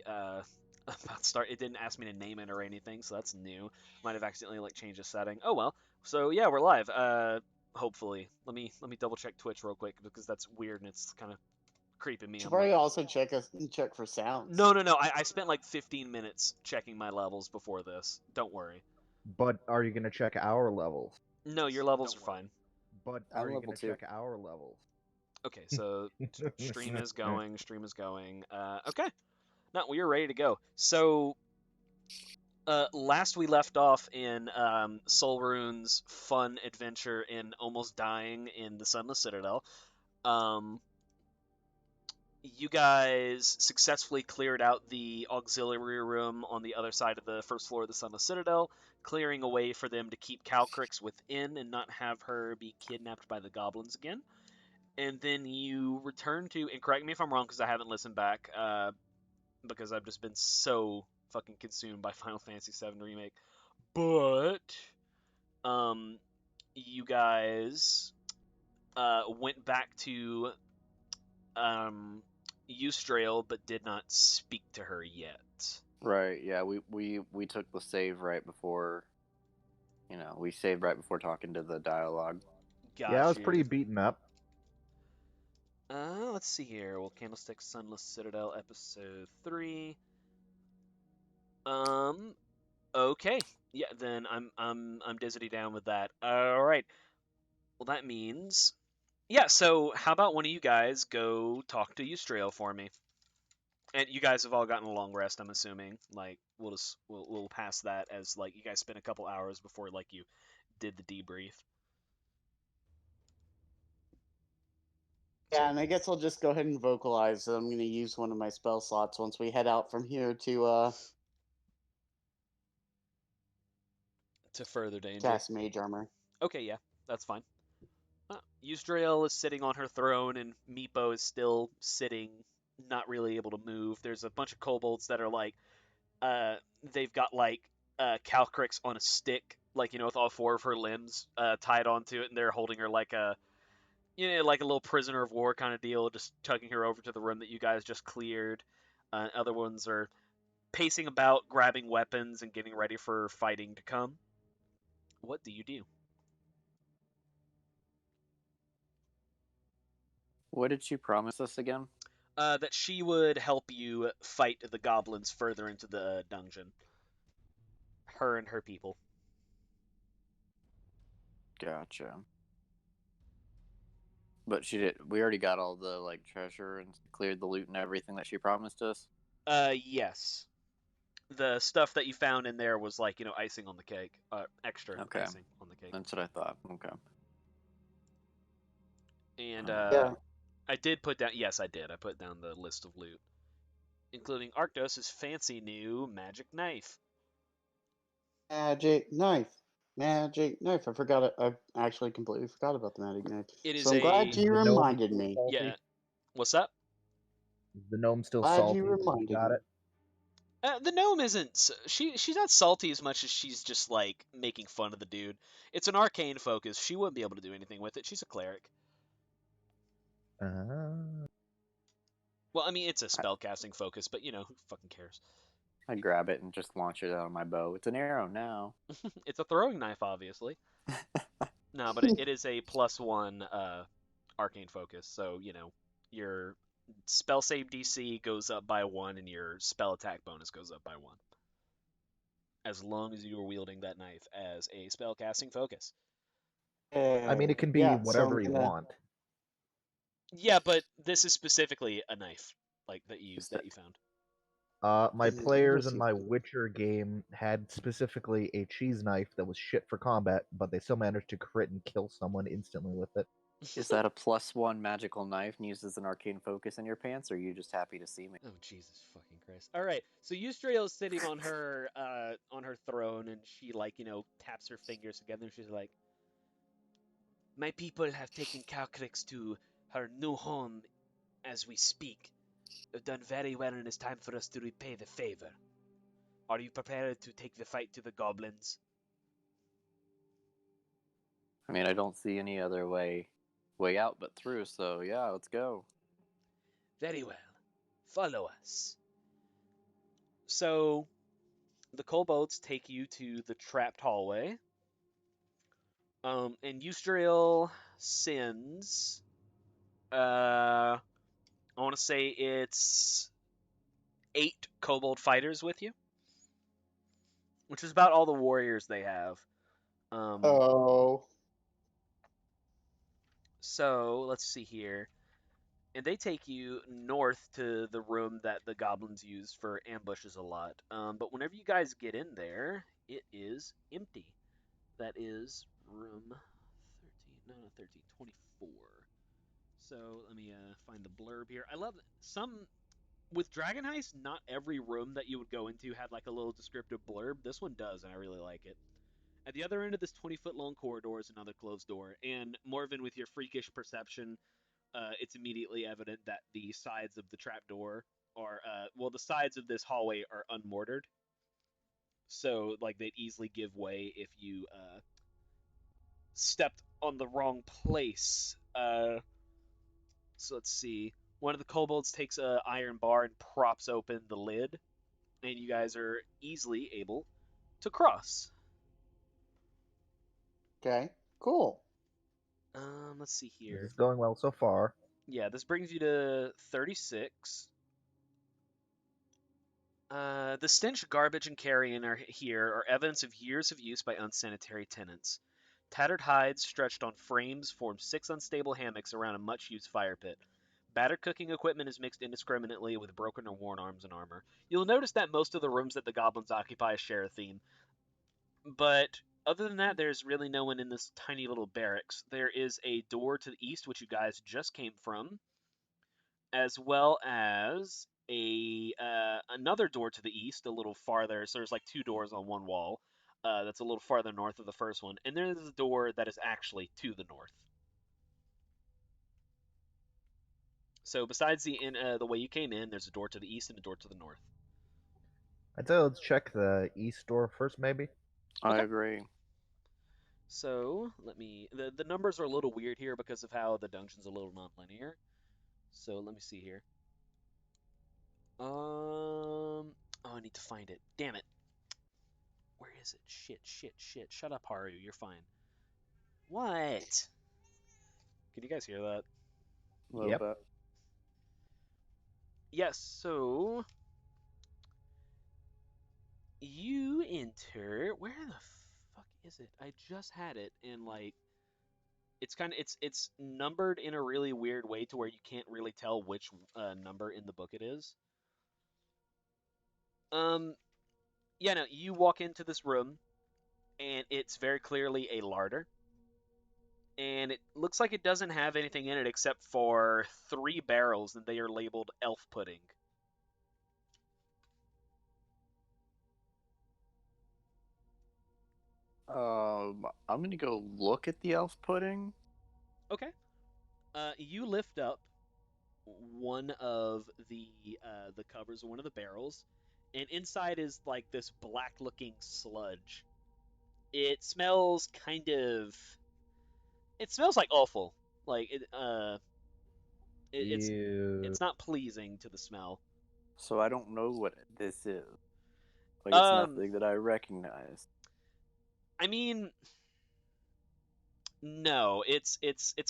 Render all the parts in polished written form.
about to start. It didn't ask me to name it or anything, so that's new. Might have accidentally like changed the setting. Oh well. So yeah, we're live. Hopefully. Let me double check Twitch real quick because that's weird and it's kind of creeping me. Should I'm probably like, also check for sounds. no. I spent like 15 minutes checking my levels before this. Don't worry. But are you going to check our levels? No, your levels are fine. But I'm are you level going to 2. check our levels? Okay, so stream is going. Stream is going. Okay. No, we are ready to go. So, last we left off in Solrune's fun adventure in almost dying in the Sunless Citadel. You guys successfully cleared out the auxiliary room on the other side of the first floor of the Sunless Citadel, clearing a way for them to keep Calcrix within and not have her be kidnapped by the goblins again. And then you return to, and correct me if I'm wrong because I haven't listened back, because I've just been so fucking consumed by Final Fantasy VII Remake. But you guys went back to Eustrail, but did not speak to her yet. Right. Yeah. We took the save right before. We saved right before talking to the dialogue. Got Yeah, I was you. pretty beaten up. Let's see here. Well, Candlestick, Sunless Citadel, episode 3. Okay. Yeah, then I'm dizzy down with that. All right. Well, that means, yeah. So how about one of you guys go talk to Eustrail for me? And you guys have all gotten a long rest, I'm assuming. Like we'll pass that as like you guys spent a couple hours before like you did the debrief. Yeah, and I guess I'll just go ahead and vocalize. I'm going to use one of my spell slots once we head out from here to further danger. cast Mage Armor. Okay, yeah, that's fine. Eustrail is sitting on her throne, and Meepo is still sitting, not really able to move. There's a bunch of kobolds that are like, they've got like Calcrix on a stick, like with all 4 of her limbs tied onto it, and they're holding her like a, like a little prisoner of war kind of deal, just tugging her over to the room that you guys just cleared. Other ones are pacing about, grabbing weapons, and getting ready for fighting to come. What do you do? What did she promise us again? That she would help you fight the goblins further into the dungeon. Her and her people. Gotcha. But she did. We already got all the treasure and cleared the loot and everything that she promised us. Yes. The stuff that you found in there was like icing on the cake. Extra icing on the cake. That's what I thought. Okay. And Yeah. I did put down. Yes, I did. I put down the list of loot, including Arctos' fancy new magic knife. Magic knife. Magic knife. I forgot it. I actually completely forgot about the magic knife. It is so I'm glad you The gnome reminded still me. salty? Yeah. What's up? Is the gnome still Glad salty? you reminded Got me. it. The gnome isn't. She's not salty as much as she's just like making fun of the dude. It's an arcane focus. She wouldn't be able to do anything with it. She's a cleric. Well, I mean, it's a spellcasting focus, but who fucking cares? I grab it and just launch it out of my bow. It's an arrow now. It's a throwing knife, obviously. No, but it is a +1 arcane focus, so your spell save DC goes up by 1, and your spell attack bonus goes up by 1. As long as you are wielding that knife as a spellcasting focus. I mean, it can be whatever you want. Yeah, but this is specifically a knife, like that you found. My players in my Witcher game had specifically a cheese knife that was shit for combat, but they still managed to crit and kill someone instantly with it. Is that a +1 magical knife and used as an arcane focus in your pants, or are you just happy to see me? Oh, Jesus fucking Christ. All right, so Eustrail is sitting on her throne, and she taps her fingers together, and she's like, "My people have taken Calcrix to her new home as we speak. They've done very well, and it's time for us to repay the favor. Are you prepared to take the fight to the goblins?" I mean, I don't see any other way out but through, so yeah, let's go. Very well. Follow us. So the kobolds take you to the trapped hallway. And Eustriel sends, I want to say it's 8 kobold fighters with you, which is about all the warriors they have. Oh. So let's see here. And they take you north to the room that the goblins use for ambushes a lot. But whenever you guys get in there, it is empty. That is room 13, no, not 13, 24. So let me find the blurb here. I love some with Dragon Heist. Not every room that you would go into had like a little descriptive blurb. This one does, and I really like it. At the other end of this 20-foot long corridor is another closed door, and Morven, with your freakish perception, it's immediately evident that the sides of the trapdoor are, well, the sides of this hallway are unmortared, so like they'd easily give way if you stepped on the wrong place. So let's see. One of the kobolds takes a iron bar and props open the lid, and you guys are easily able to cross. Okay. Cool. Let's see This here. is going well so far. Yeah, this brings you to 36. The stench, garbage, and carrion are here are evidence of years of use by unsanitary tenants. Tattered hides stretched on frames form 6 unstable hammocks around a much-used fire pit. Battered cooking equipment is mixed indiscriminately with broken or worn arms and armor. You'll notice that most of the rooms that the goblins occupy share a theme. But other than that, there's really no one in this tiny little barracks. There is a door to the east, which you guys just came from, as well as a another door to the east, a little farther. So there's like 2 doors on one wall. That's a little farther north of the first one, and there's a door that is actually to the north. So besides the way you came in, there's a door to the east and a door to the north. I'd say let's check the east door first, maybe. I Okay. agree. So let me. The numbers are a little weird here because of how the dungeon's a little non-linear. So let me see here. Oh, I need to find it. Damn it. Where is it? Shit. Shut up, Haru. You're fine. What? Can you guys hear that? A little Yep. bit. Yes, so you enter. Where the fuck is it? I just had it, and like it's numbered in a really weird way to where you can't really tell which number in the book it is. Um, yeah, no, you walk into this room, and it's very clearly a larder. And it looks like it doesn't have anything in it except for 3 barrels, and they are labeled elf pudding. I'm gonna go look at the elf pudding. Okay. You lift up one of the covers of one of the barrels, and inside is like this black-looking sludge. It smells kind of. It smells like awful. Like it's You. it's not pleasing to the smell. So I don't know what this is. Like it's Um, nothing that I recognize. I mean, no, it's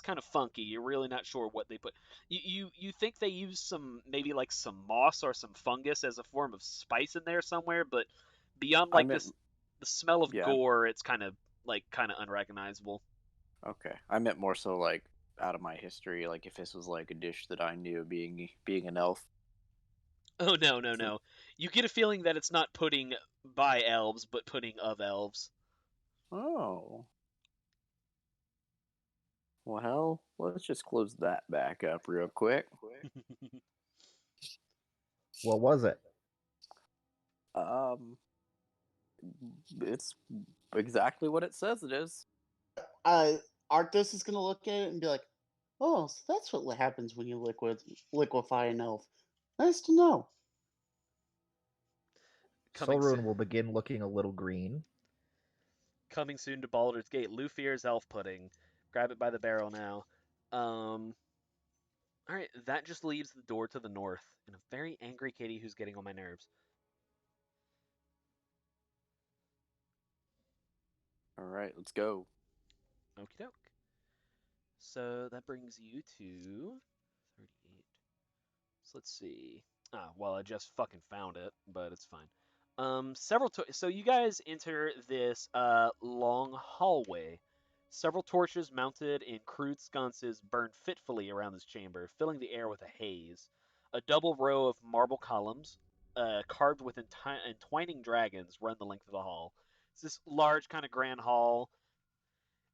kind of funky. You're really not sure what they put. You think they use some maybe like some moss or some fungus as a form of spice in there somewhere, but beyond I like meant this the smell of yeah. gore, it's kind of unrecognizable. Okay. I meant more so like out of my history, like if this was like a dish that I knew being an elf. Oh no, no, So, no. You get a feeling that it's not pudding by elves, but pudding of elves. oh. Well, let's just close that back up real quick. What was it? Um, it's exactly what it says it is. Arctos is gonna look at it and be like, "Oh, so that's what happens when you liquefy an elf. Nice to know." Coming soon, Solrune will begin looking a little green. coming soon to Baldur's Gate. Lufier's elf pudding. Grab it by the barrel now. Um, All right, that just leaves the door to the north and a very angry kitty who's getting on my nerves. All right, let's go. Okie doke. So that brings you to 38. So let's see. Well, I just fucking found it, but it's fine. So you guys enter this long hallway. Several torches mounted in crude sconces burn fitfully around this chamber, filling the air with a haze. A double row of marble columns, carved with entwining dragons, run the length of the hall. It's this large kind of grand hall.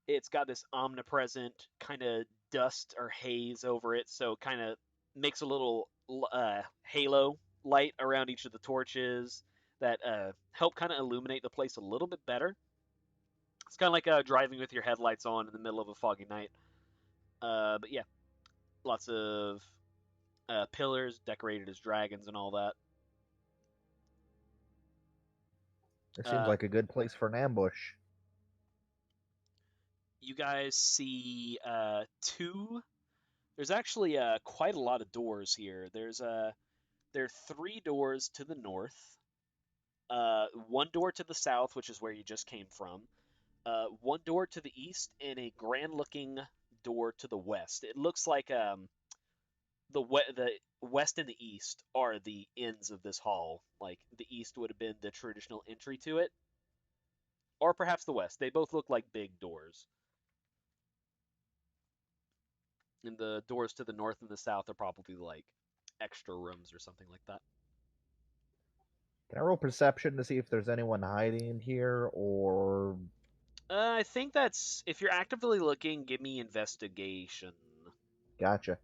It's got this omnipresent kind of dust or haze over it, so it kind of makes a little halo light around each of the torches that help kind of illuminate the place a little bit better. It's kind of like driving with your headlights on in the middle of a foggy night. But yeah, lots of pillars decorated as dragons and all that. This seems like a good place for an ambush. You guys see two. There's actually quite a lot of doors here. There are 3 doors to the north, 1 door to the south, which is where you just came from, 1 door to the east, and a grand-looking door to the west. It looks like the west and the east are the ends of this hall. Like the east would have been the traditional entry to it, or perhaps the west. They both look like big doors. And the doors to the north and the south are probably like extra rooms or something like that. Can I roll perception to see if there's anyone hiding in here, or... I think that's... If you're actively looking, give me investigation. Gotcha.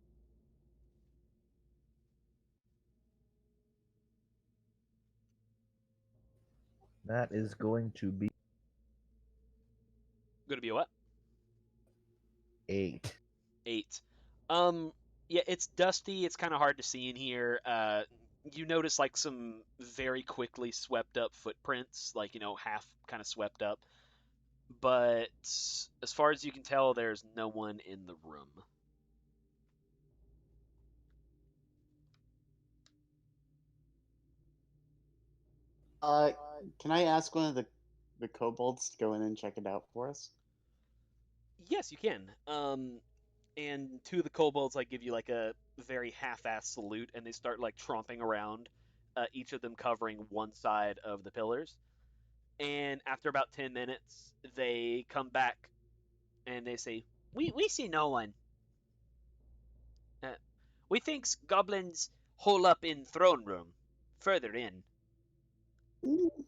That is going to be... Going to be a what? 8. 8. Yeah, it's dusty. It's kind of hard to see in here. You notice like some very quickly swept up footprints, like, half kind of swept up. But as far as you can tell, there's no one in the room. Can I ask one of the kobolds to go in and check it out for us? Yes, you can. And 2 of the kobolds like give you like a very half-assed salute, and they start like tromping around, each of them covering one side of the pillars. And after about 10 minutes, they come back and they say, "We see no one. We thinks goblins hole up in throne room, further in."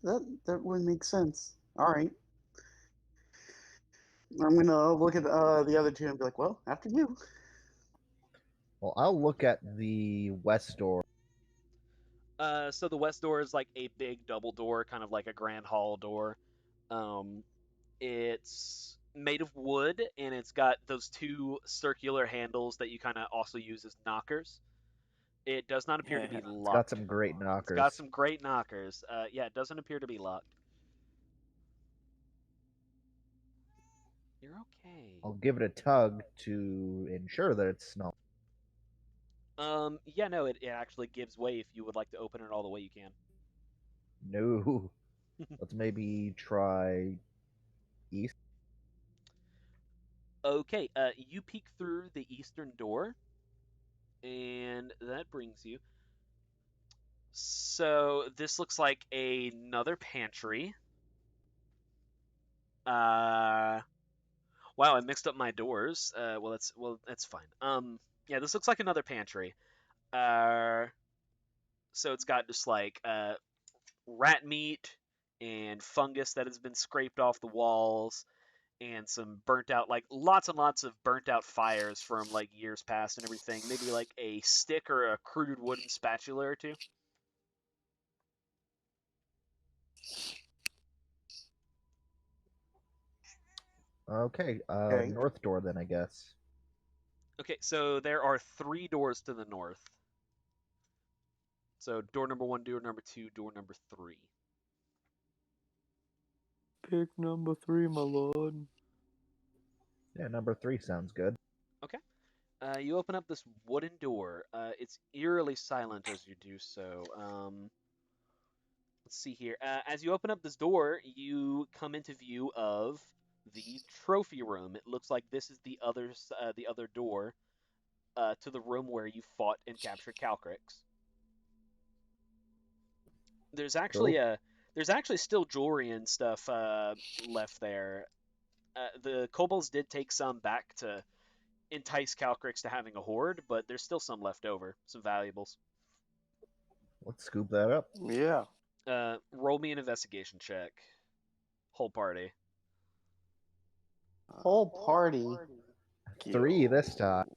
That would make sense. All right. I'm gonna look at the other 2 and be like, well, after you. Well, I'll look at the west door. So the west door is like a big double door, kind of like a grand hall door. It's made of wood, and it's got those 2 circular handles that you kind of also use as knockers. It does not appear to be It's locked. got some great knockers. It's got some great knockers. Yeah, it doesn't appear to be locked. You're okay. I'll give it a tug to ensure that it's not. Yeah, no, it actually gives way. If you would like to open it all the way, you can. No. Let's maybe try east. Okay, you peek through the eastern door, and that brings you. So this looks like another pantry. Wow, I mixed up my doors. That's fine. Yeah, this looks like another pantry. So it's got just like rat meat and fungus that has been scraped off the walls, and some burnt out, like lots and lots of burnt out fires from like years past and everything. Maybe like a stick or a crude wooden spatula or 2. Okay, Okay. north door then, I guess. Okay, so there are 3 doors to the north. So door number 1, door number 2, door number 3. Pick number 3, my lord. Yeah, number 3 sounds good. Okay. You open up this wooden door. It's eerily silent as you do so. Let's see here. As you open up this door, you come into view of the trophy room. It looks like this is the other door to the room where you fought and captured Calcrix. There's actually Cool. there's actually still jewelry and stuff left there. The kobolds did take some back to entice Calcrix to having a hoard, but there's still some left over, some valuables. Let's scoop that up. Yeah. Roll me an investigation check. Whole party. Whole party. 3 this time.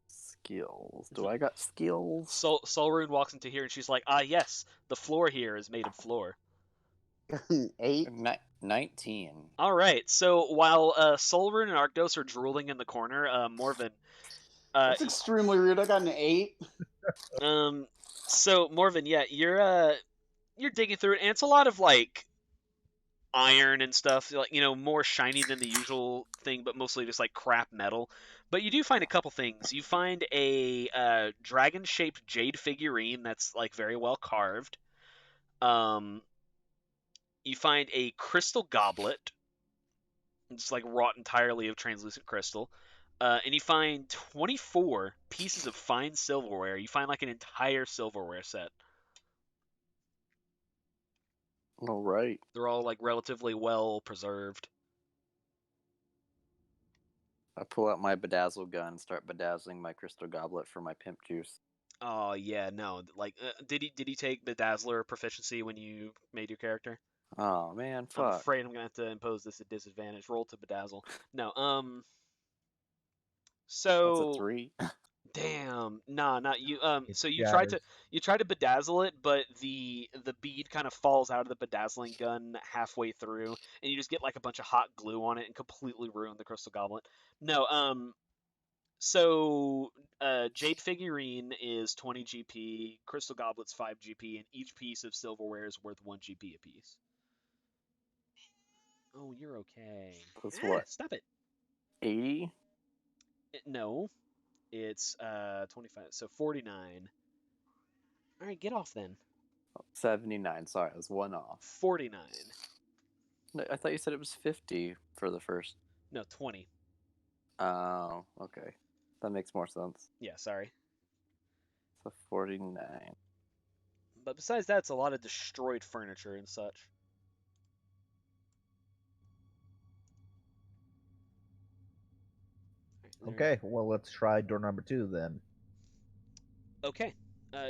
Skills. Do I got skills? Solrune walks into here and she's like, "Ah, yes, the floor here is made of floor." 8. 19. All right. So while Solrune and Arctos are drooling in the corner, Morven. That's extremely rude. I got an 8. So Morven, yeah, you're digging through it, and it's a lot of like iron and stuff, like more shiny than the usual thing, but mostly just like crap metal. But you do find a couple things. You find a dragon-shaped jade figurine that's like very well carved. You find a crystal goblet. It's like wrought entirely of translucent crystal. And you find 24 pieces of fine silverware. You find like an entire silverware set. All right. They're all like relatively well preserved. I pull out my bedazzle gun and start bedazzling my crystal goblet for my pimp juice. Oh yeah, no. Like, did he take Bedazzler proficiency when you made your character? Oh man, I'm fuck. afraid I'm gonna have to impose this at disadvantage. Roll to bedazzle. No, That's a so 3. damn, nah, not you. It So you shatters. try to bedazzle it, but the bead kind of falls out of the bedazzling gun halfway through, and you just get like a bunch of hot glue on it and completely ruin the crystal goblet. No, so jade figurine is 20 GP, crystal goblet's 5 GP, and each piece of silverware is worth 1 GP apiece. Oh, you're okay. That's what? Stop it. 80? No, it's 25, so 49. All right, get off then. 79. Sorry, I was 1 off. 49. No, I thought you said it was 50 for the first. No, 20. Oh, okay. That makes more sense. Yeah, sorry. So 49. But besides that, it's a lot of destroyed furniture and such. All right, Okay, well, let's try door number 2 then. Okay.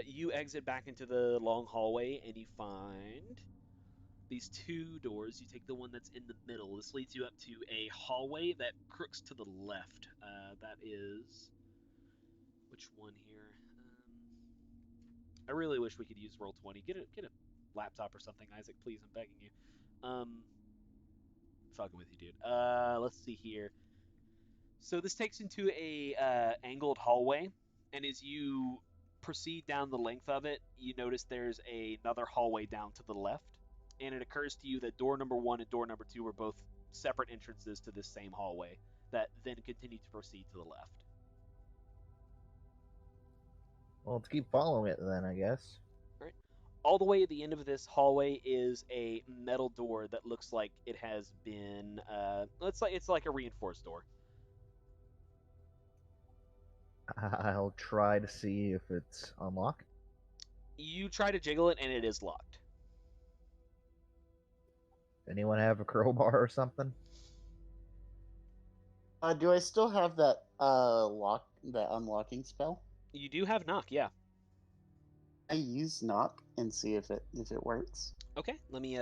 You exit back into the long hallway and you find these 2 doors. You take the one that's in the middle. This leads you up to a hallway that crooks to the left. That is... Which one here? I really wish we could use Roll20. Get a laptop or something, Isaac, please. I'm begging you. Fucking with you, dude. Let's see here. So this takes into a angled hallway, and as you proceed down the length of it, you notice there's another hallway down to the left, and it occurs to you that door number 1 and door number 2 are both separate entrances to this same hallway that then continue to proceed to the left. Well, let's keep following it then, I guess. All the way at the end of this hallway is a metal door that looks like it has been it's like a reinforced door. I'll try to see if it's unlocked. You try to jiggle it and it is locked. Anyone have a crowbar or something? Do I still have that that unlocking spell? You do have knock, yeah. I use knock and see if it works. Okay, let me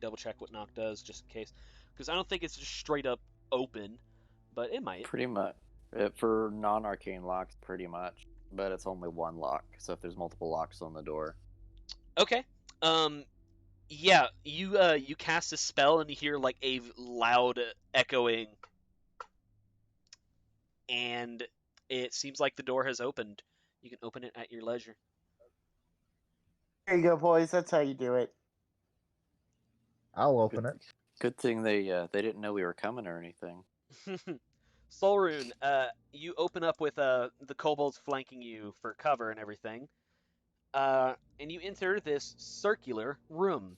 double check what knock does just in case, because I don't think it's just straight up open, but it might. Pretty much. For non-arcane locks, pretty much. But it's only 1 lock, so if there's multiple locks on the door. Okay. Yeah, you cast a spell and you hear like a loud echoing, and it seems like the door has opened. You can open it at your leisure. There you go, boys. That's how you do it. I'll open it. Good thing they didn't know we were coming or anything. Solrune, you open up with the kobolds flanking you for cover and everything, and you enter this circular room.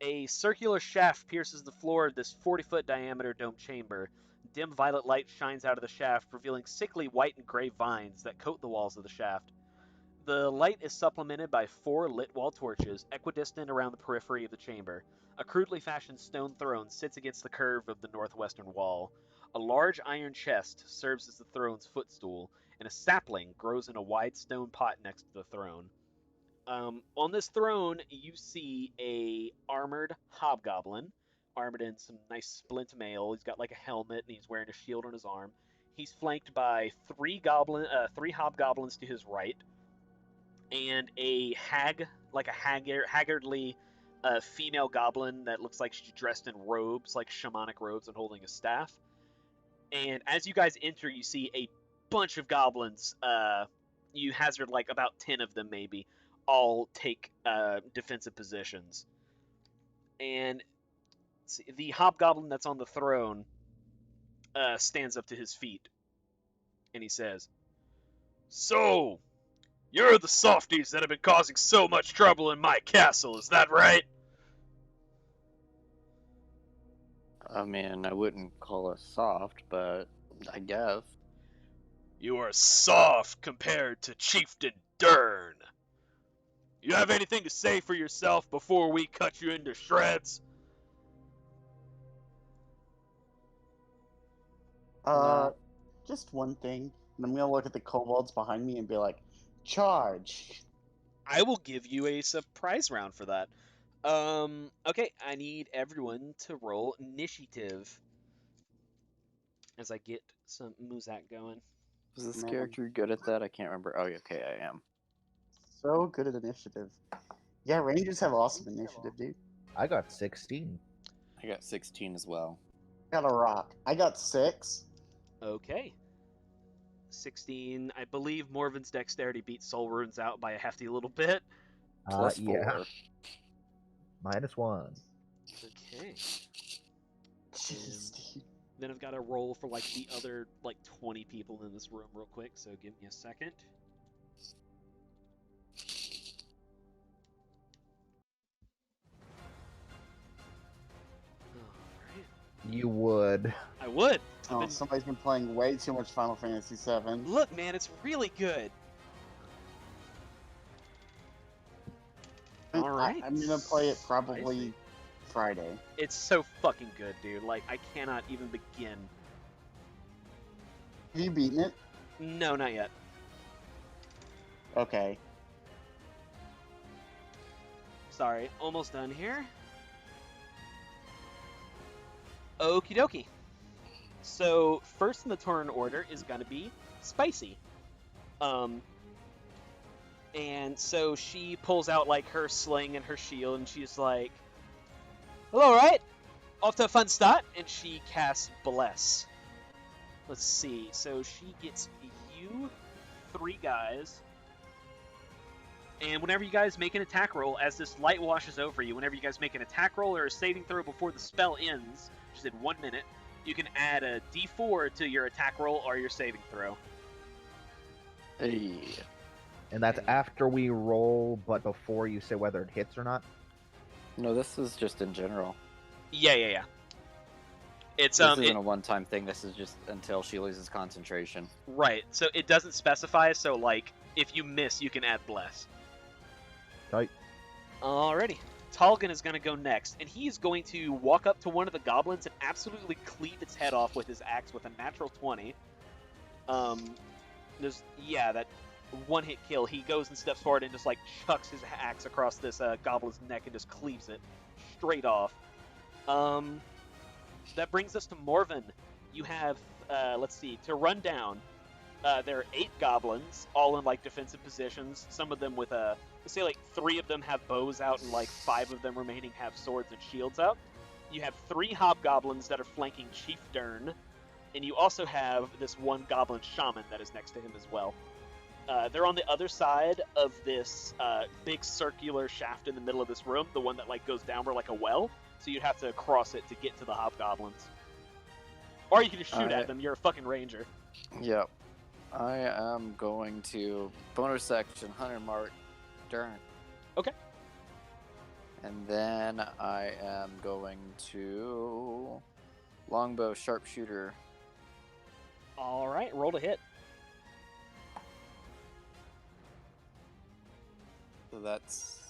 A circular shaft pierces the floor of this 40-foot diameter dome chamber. Dim violet light shines out of the shaft, revealing sickly white and gray vines that coat the walls of the shaft. The light is supplemented by 4 lit wall torches, equidistant around the periphery of the chamber. A crudely fashioned stone throne sits against the curve of the northwestern wall. A large iron chest serves as the throne's footstool, and a sapling grows in a wide stone pot next to the throne. On this throne, you see a armored hobgoblin, armored in some nice splint mail. He's got like a helmet, and he's wearing a shield on his arm. He's flanked by 3 hobgoblins to his right, and a haggardly female goblin that looks like she's dressed in robes, like shamanic robes, and holding a staff. And as you guys enter, you see a bunch of goblins. You hazard like about 10 of them, maybe, all take defensive positions. And see, the hobgoblin that's on the throne stands up to his feet, and he says, "So, you're the softies that have been causing so much trouble in my castle, is that right?" I mean, I wouldn't call us soft, but I guess. "You are soft compared to Chieftain Dern. You have anything to say for yourself before we cut you into shreds?" Uh, just one thing, and I'm gonna look at the kobolds behind me and be like, "Charge!" I will give you a surprise round for that. Okay, I need everyone to roll initiative as I get some Muzak going. Is this Man. character good at that? I can't remember. Oh, okay, I am. So good at initiative. Yeah, Rangers have awesome initiative, dude. I got 16. I got 16 as well. Got a rock. I got 6. Okay. 16. I believe Morven's dexterity beats Soul Runes out by a hefty little bit. Plus Yeah. 4. -1. Okay. Jeez, dude. Then I've got to roll for like the other like 20 people in this room real quick, so give me a second. Alright. You would. I would. Oh, somebody's been playing way too much Final Fantasy VII. Look, man, it's really good. All right. I'm gonna play it probably Friday. It's so fucking good, dude. Like, I cannot even begin. Have you beaten it? No, not yet. Okay. Sorry, almost done here. Okie dokie. So, first in the turn order is gonna be Spicy. And so she pulls out, like, her sling and her shield, and she's like, "Hello, right? Off to a fun start." And she casts Bless. Let's see. So she gets you 3 guys. And whenever you guys make an attack roll, as this light washes over you, whenever you guys make an attack roll or a saving throw before the spell ends, which is in 1 minute, you can add a d4 to your attack roll or your saving throw. Hey. And that's after we roll, but before you say whether it hits or not? No, this is just in general. Yeah. It's This isn't a one-time thing. This is just until she loses concentration. right. So it doesn't specify. So like, if you miss, you can add Bless. Tight. Alrighty. Talgan is going to go next, and he is going to walk up to one of the goblins and absolutely cleave its head off with his axe with a natural 20. That one-hit kill. He goes and steps forward and just like chucks his axe across this goblin's neck and just cleaves it straight off. That brings us to Morven. You have, let's see, to run down. There are 8 goblins, all in like defensive positions. Some of them with let's say like 3 of them have bows out, and like 5 of them remaining have swords and shields out. You have 3 hobgoblins that are flanking Chief Dern, and you also have this one goblin shaman that is next to him as well. They're on the other side of this big circular shaft in the middle of this room, the one that like goes downward like a well. So you'd have to cross it to get to the hobgoblins. Or you can just shoot at them. You're a fucking ranger. Yep. I am going to bonus section 100 mark Dern. Okay. And then I am going to longbow sharpshooter. All right, roll to hit. So that's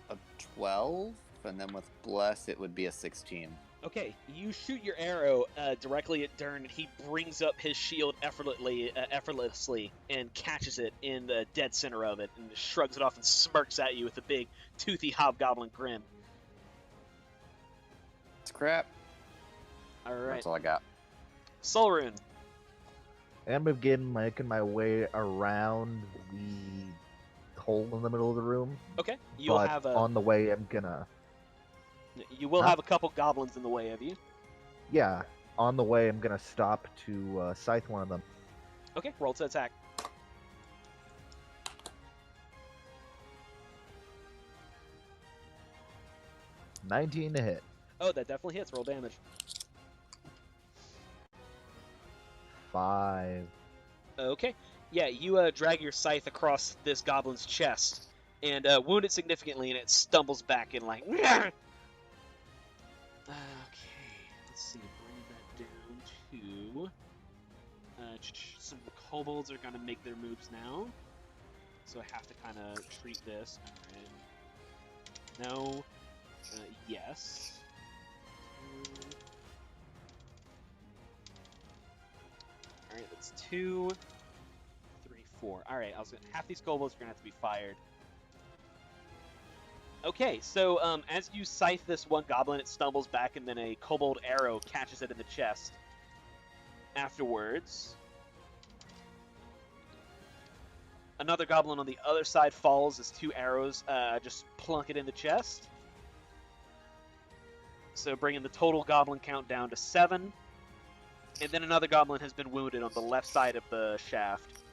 a 12, and then with bless it would be a 16. Okay, you shoot your arrow directly at Dern, and he brings up his shield effortlessly and catches it in the dead center of it, and shrugs it off and smirks at you with a big, toothy hobgoblin grin. It's crap. All right, That's all I got. Solrune. I'm begin making my way around the hole in the middle of the room. Okay, you'll but have on the way, I'm gonna. you will Huh? have a couple goblins in the way of you. Yeah, on the way, I'm gonna stop to scythe one of them. Okay, roll to attack. $19 to hit. Oh, that definitely hits. Roll damage. 5. Okay. Yeah, you drag your scythe across this goblin's chest and wound it significantly, and it stumbles back and like. Okay, let's see. Bring that down to. Some kobolds are gonna make their moves now, so I have to kind of treat this. All right. No. Yes. Alright, that's 2, 3, 4. Alright, half these kobolds are gonna have to be fired. Okay, so as you scythe this one goblin, it stumbles back, and then a kobold arrow catches it in the chest. Afterwards, another goblin on the other side falls as 2 arrows just plunk it in the chest. So bringing the total goblin count down to 7. And then another goblin has been wounded on the left side of the shaft.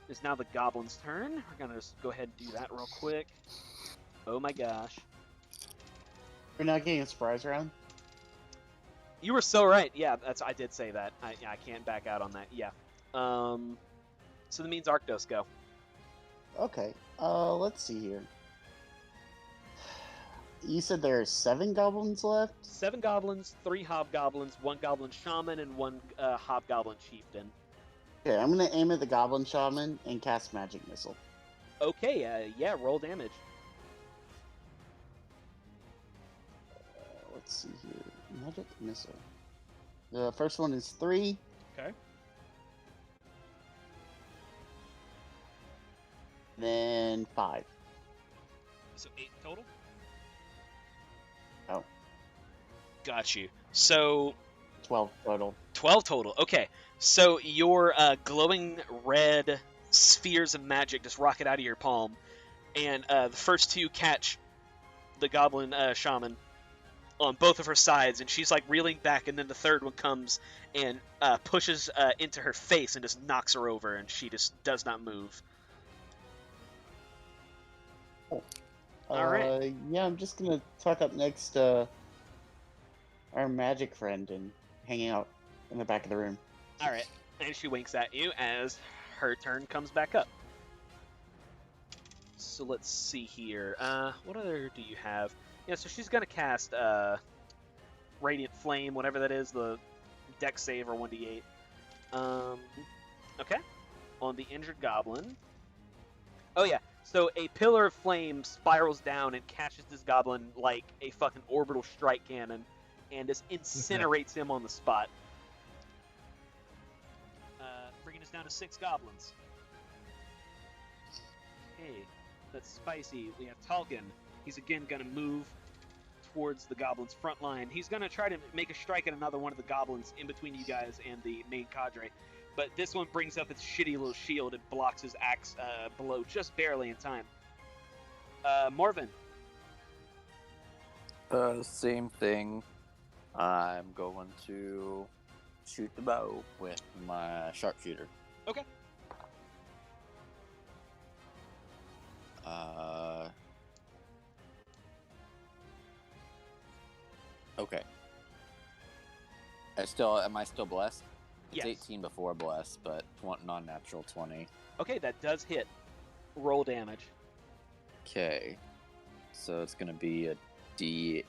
It's now the goblin's turn. We're gonna just go ahead and do that real quick. Oh my gosh. We're not getting a surprise round? You were so right. Yeah, I did say that. I can't back out on that. Yeah. So that means Arctos go. Okay. Let's see here. You said there are 7 goblins left? 7 goblins, 3 hobgoblins, 1 goblin shaman, and 1 hobgoblin chieftain. Okay, I'm gonna aim at the goblin shaman and cast magic missile. Okay, yeah, roll damage. Let's see here. Magic missile. The first one is 3. Okay. Then 5. So 8 total? Oh. Got you. So 12 total. 12 total. Okay. So your glowing red spheres of magic just rocket out of your palm, and the first 2 catch the goblin shaman on both of her sides, and she's like reeling back, and then the third one comes and pushes into her face and just knocks her over, and she just does not move. All right. Yeah, I'm just gonna talk up next our magic friend and hanging out in the back of the room. All right. And she winks at you as her turn comes back up. So let's see here. What other do you have? Yeah, so she's gonna cast Radiant Flame, whatever that is, the dex save or 1d8. Okay. On the injured goblin. Oh yeah. So a pillar of flame spirals down and catches this goblin like a fucking orbital strike cannon, and just incinerates him on the spot. Bringing us down to 6 goblins. Hey, that's spicy. We have Talkin. He's again gonna move towards the goblin's front line. He's gonna try to make a strike at another one of the goblins in between you guys and the main cadre. But this one brings up its shitty little shield and blocks his axe blow just barely in time. Morven. Same thing. I'm going to shoot the bow with my sharpshooter. Okay. Okay. Am I still blessed? It's Yes. 18 before blessed, but non-natural 20. Okay, that does hit. Roll damage. Okay. So it's going to be a D.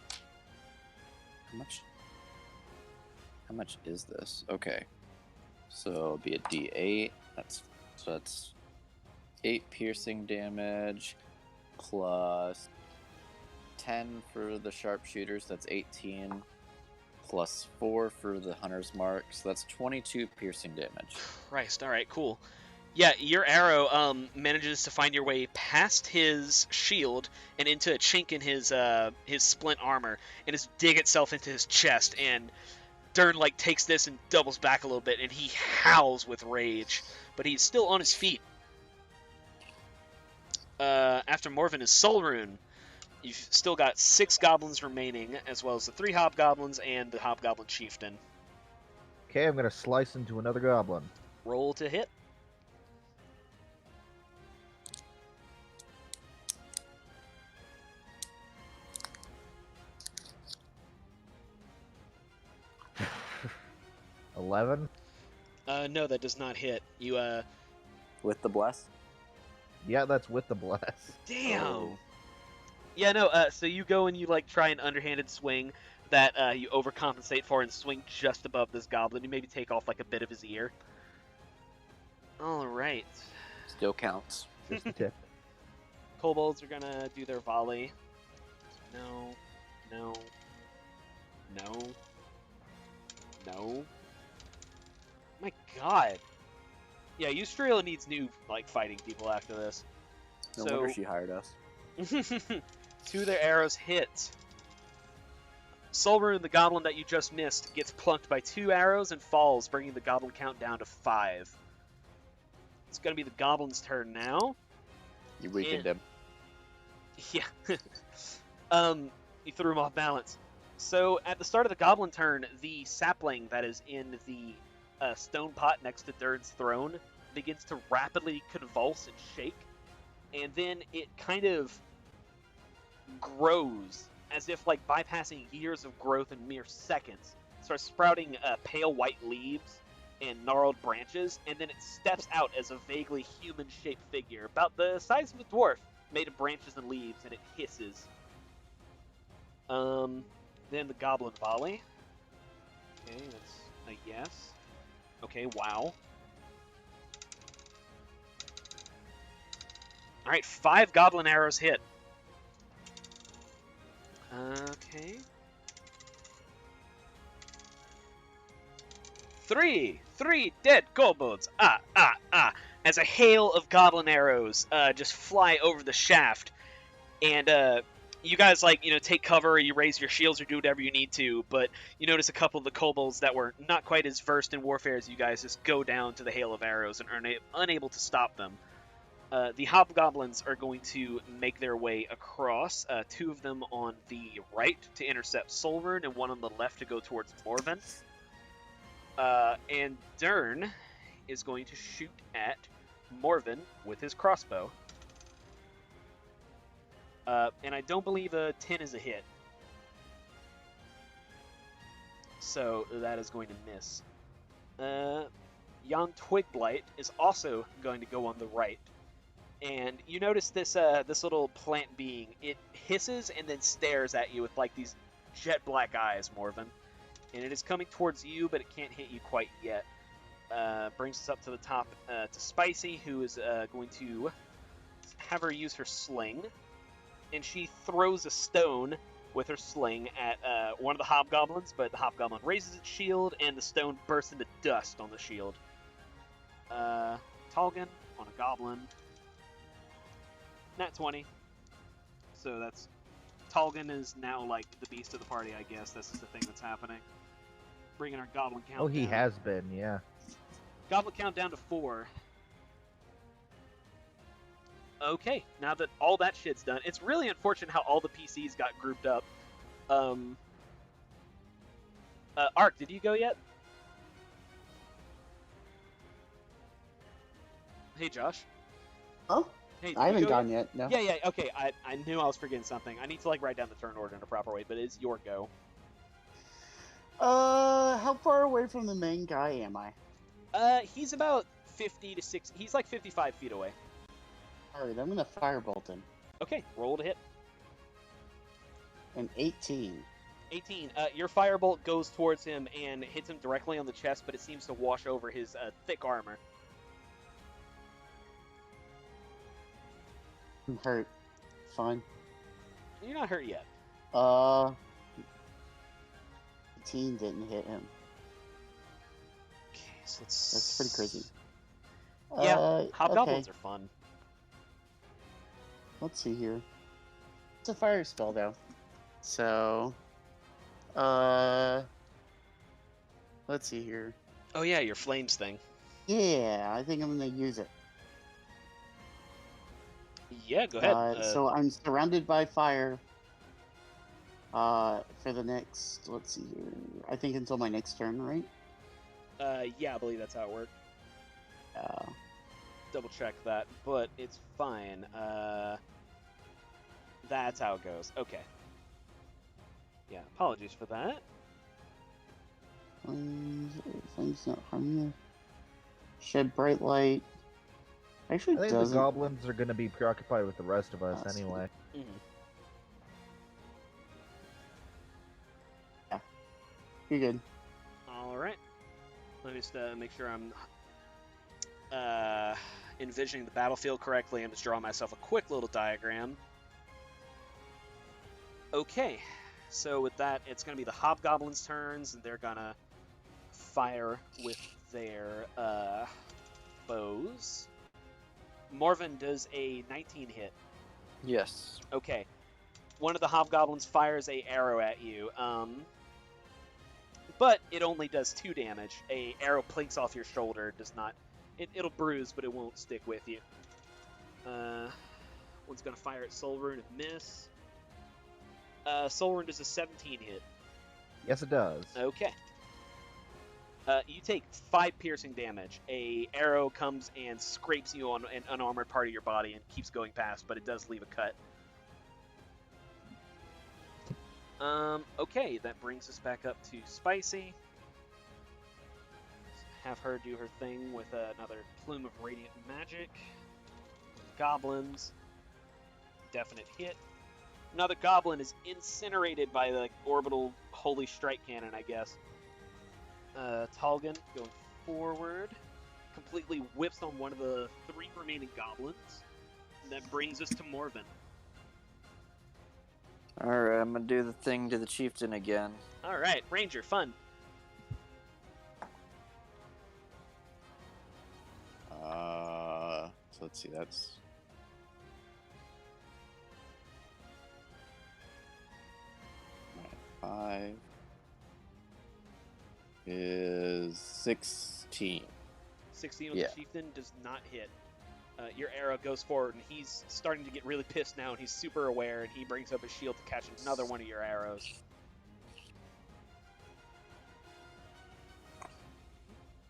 How much is this? Okay. So it'll be a D8. That's 8 piercing damage plus 10 for the sharpshooters. That's 18 plus 4 for the hunter's mark. So that's 22 piercing damage. Christ, all right, cool. Yeah, your arrow manages to find your way past his shield and into a chink in his splint armor, and just dig itself into his chest. And Dern like takes this and doubles back a little bit, and he howls with rage, but he's still on his feet. After Morven is Solrune. You've still got 6 goblins remaining, as well as the 3 hobgoblins and the hobgoblin chieftain. Okay, I'm gonna slice into another goblin. Roll to hit. $11. No, that does not hit. You With the bless? Yeah, that's with the bless. Damn. Oh. Yeah, no. So you go and you like try an underhanded swing that you overcompensate for and swing just above this goblin. You maybe take off like a bit of his ear. All right. Still counts. Just a tip. Kobolds are gonna do their volley. No. No. No. No. My God. Yeah, Eustrela needs new like fighting people after this. No So wonder she hired us. 2 of their arrows hit. Solrune, the goblin that you just missed, gets plunked by 2 arrows and falls, bringing the goblin count down to 5. It's going to be the goblin's turn now. You weakened him. Yeah. You threw him off balance. So at the start of the goblin turn, the sapling that is in the stone pot next to Dern's throne begins to rapidly convulse and shake, and then it kind of grows as if like bypassing years of growth in mere seconds. Starts sprouting pale white leaves and gnarled branches, and then it steps out as a vaguely human-shaped figure, about the size of a dwarf, made of branches and leaves, and it hisses. Then the goblin volley. Okay, that's a yes. Okay, wow. Alright, 5 goblin arrows hit. Okay. 3 dead kobolds. As a hail of goblin arrows just fly over the shaft, and you guys take cover, or you raise your shields, or do whatever you need to. But you notice a couple of the kobolds that were not quite as versed in warfare as you guys just go down to the hail of arrows and are unable to stop them. The hobgoblins are going to make their way across, 2 of them on the right to intercept Solrune, and 1 on the left to go towards Morven. And Dern is going to shoot at Morven with his crossbow. And I don't believe a 10 is a hit. So that is going to miss. Jan Twigblight is also going to go on the right. And you notice this this little plant being. It hisses and then stares at you with like these jet black eyes, Morven. And it is coming towards you, but it can't hit you quite yet. Brings us up to the top to Spicy, who is going to have her use her sling. And she throws a stone with her sling at one of the hobgoblins, but the hobgoblin raises its shield, and the stone bursts into dust on the shield. Talgan on a goblin. Nat 20. So that's... Talgan is now, like, the beast of the party, I guess. That's just the thing that's happening. Bringing our goblin count Oh, he down. has been, yeah. Goblin count down to 4. Okay, now that all that shit's done, it's really unfortunate how all the PCs got grouped up. Ark, did you go yet? Hey, Josh. Huh? Hey, did I you haven't go gone yet. No. Yeah, okay. I knew I was forgetting something. I need to like write down the turn order in a proper way, but it's your go. How far away from the main guy am I? He's about 50 to 60. He's like 55 feet away. Alright, I'm gonna firebolt him. Okay, roll to hit. An 18. 18. Your firebolt goes towards him and hits him directly on the chest, but it seems to wash over his thick armor. I'm hurt. Fine. You're not hurt yet. 18 didn't hit him. Okay, so let's... That's pretty crazy. Yeah, hobgoblins okay. are fun. Let's see here. It's a fire spell, though. So, let's see here. Oh yeah, your flames thing. Yeah, I think I'm gonna use it. Yeah, go ahead. So I'm surrounded by fire. For the next, let's see here. I think until my next turn, right? Yeah, I believe that's how it worked. Uh, Double check that, but it's fine. That's how it goes. Okay. Yeah, apologies for that. Flames not harm you. Shed bright light. Actually, I think doesn't. the goblins are going to be preoccupied with the rest of us anyway. Mm-hmm. Yeah, you're good. All right. Let me just make sure I'm envisioning the battlefield correctly. I'm just drawing myself a quick little diagram. Okay, so with that, it's going to be the hobgoblins' turns, and they're going to fire with their bows. Morven, does a 19 hit? Yes. Okay. One of the hobgoblins fires a arrow at you, but it only does 2 damage. A arrow plinks off your shoulder, does not... It'll bruise, but it won't stick with you. One's going to fire at Solrune and miss. Solrune does a 17 hit. Yes, it does. Okay. You take 5 piercing damage. A arrow comes and scrapes you on an unarmored part of your body and keeps going past, but it does leave a cut. Okay, that brings us back up to Spicy. Have her do her thing with another plume of radiant magic. Goblins. Definite hit. Another goblin is incinerated by the orbital holy strike cannon, I guess. Talgan going forward. Completely whips on one of the 3 remaining goblins. And that brings us to Morven. Alright, I'm gonna do the thing to the chieftain again. Alright, Ranger, fun. So let's see, that's... Five is 16. 16 on Yeah. the chieftain does not hit. Your arrow goes forward, and he's starting to get really pissed now, and he's super aware, and he brings up his shield to catch another one of your arrows.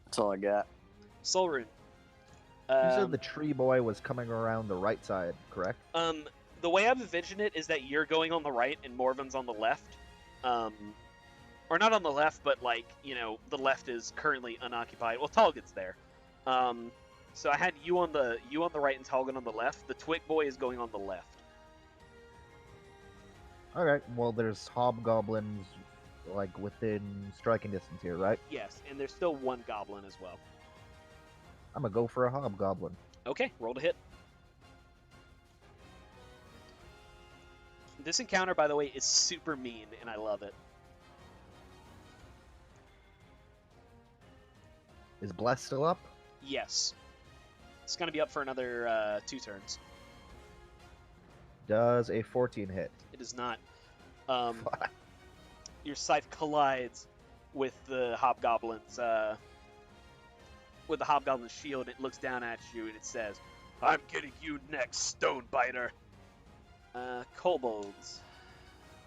That's all I got. Solrune. You said the tree boy was coming around the right side, correct? The way I've envisioned it is that you're going on the right and Morven's on the left. Or not on the left, but like, you know, the left is currently unoccupied. Well, Talgan's there. So I had you on the right and Talgan on the left. The Twig boy is going on the left. Alright, well, there's hobgoblins, like, within striking distance here, right? Yes, and there's still 1 goblin as well. I'm gonna go for a hobgoblin. Okay, roll to hit. This encounter, by the way, is super mean, and I love it. Is Bless still up? Yes. It's going to be up for another 2 turns. Does a 14 hit? It is not. Your scythe collides with the hobgoblin's shield. It looks down at you and it says, "I'm getting you next, Stonebiter." Kobolds,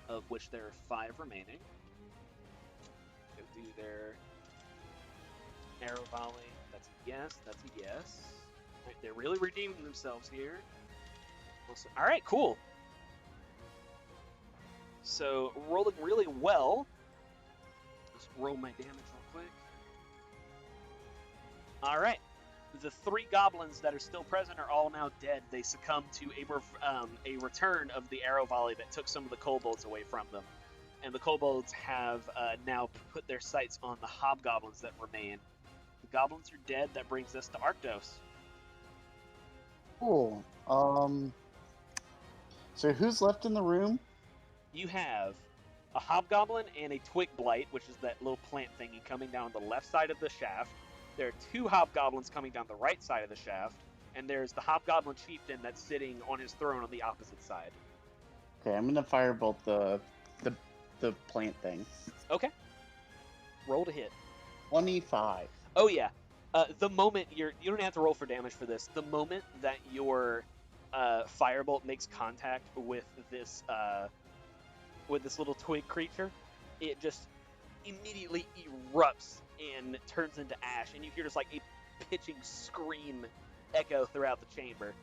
of which there are 5 remaining. Go do their arrow volley. That's a yes. That's a yes. Right, they're really redeeming themselves here. All right, cool. So rolling really well. Just roll my damage real quick. All right. The 3 goblins that are still present are all now dead. They succumb to a return of the arrow volley that took some of the kobolds away from them. And the kobolds have now put their sights on the hobgoblins that remain. The goblins are dead. That brings us to Arctos. Cool. So who's left in the room? You have a hobgoblin and a twig blight, which is that little plant thingy coming down the left side of the shaft. There are 2 hobgoblins coming down the right side of the shaft, and there's the hobgoblin chieftain that's sitting on his throne on the opposite side. Okay, I'm gonna firebolt the plant thing. Okay. Roll to hit. 25. Oh yeah. The moment you don't have to roll for damage for this. The moment that your firebolt makes contact with this little twig creature, it just immediately erupts and turns into ash, and you hear just like a pitching scream echo throughout the chamber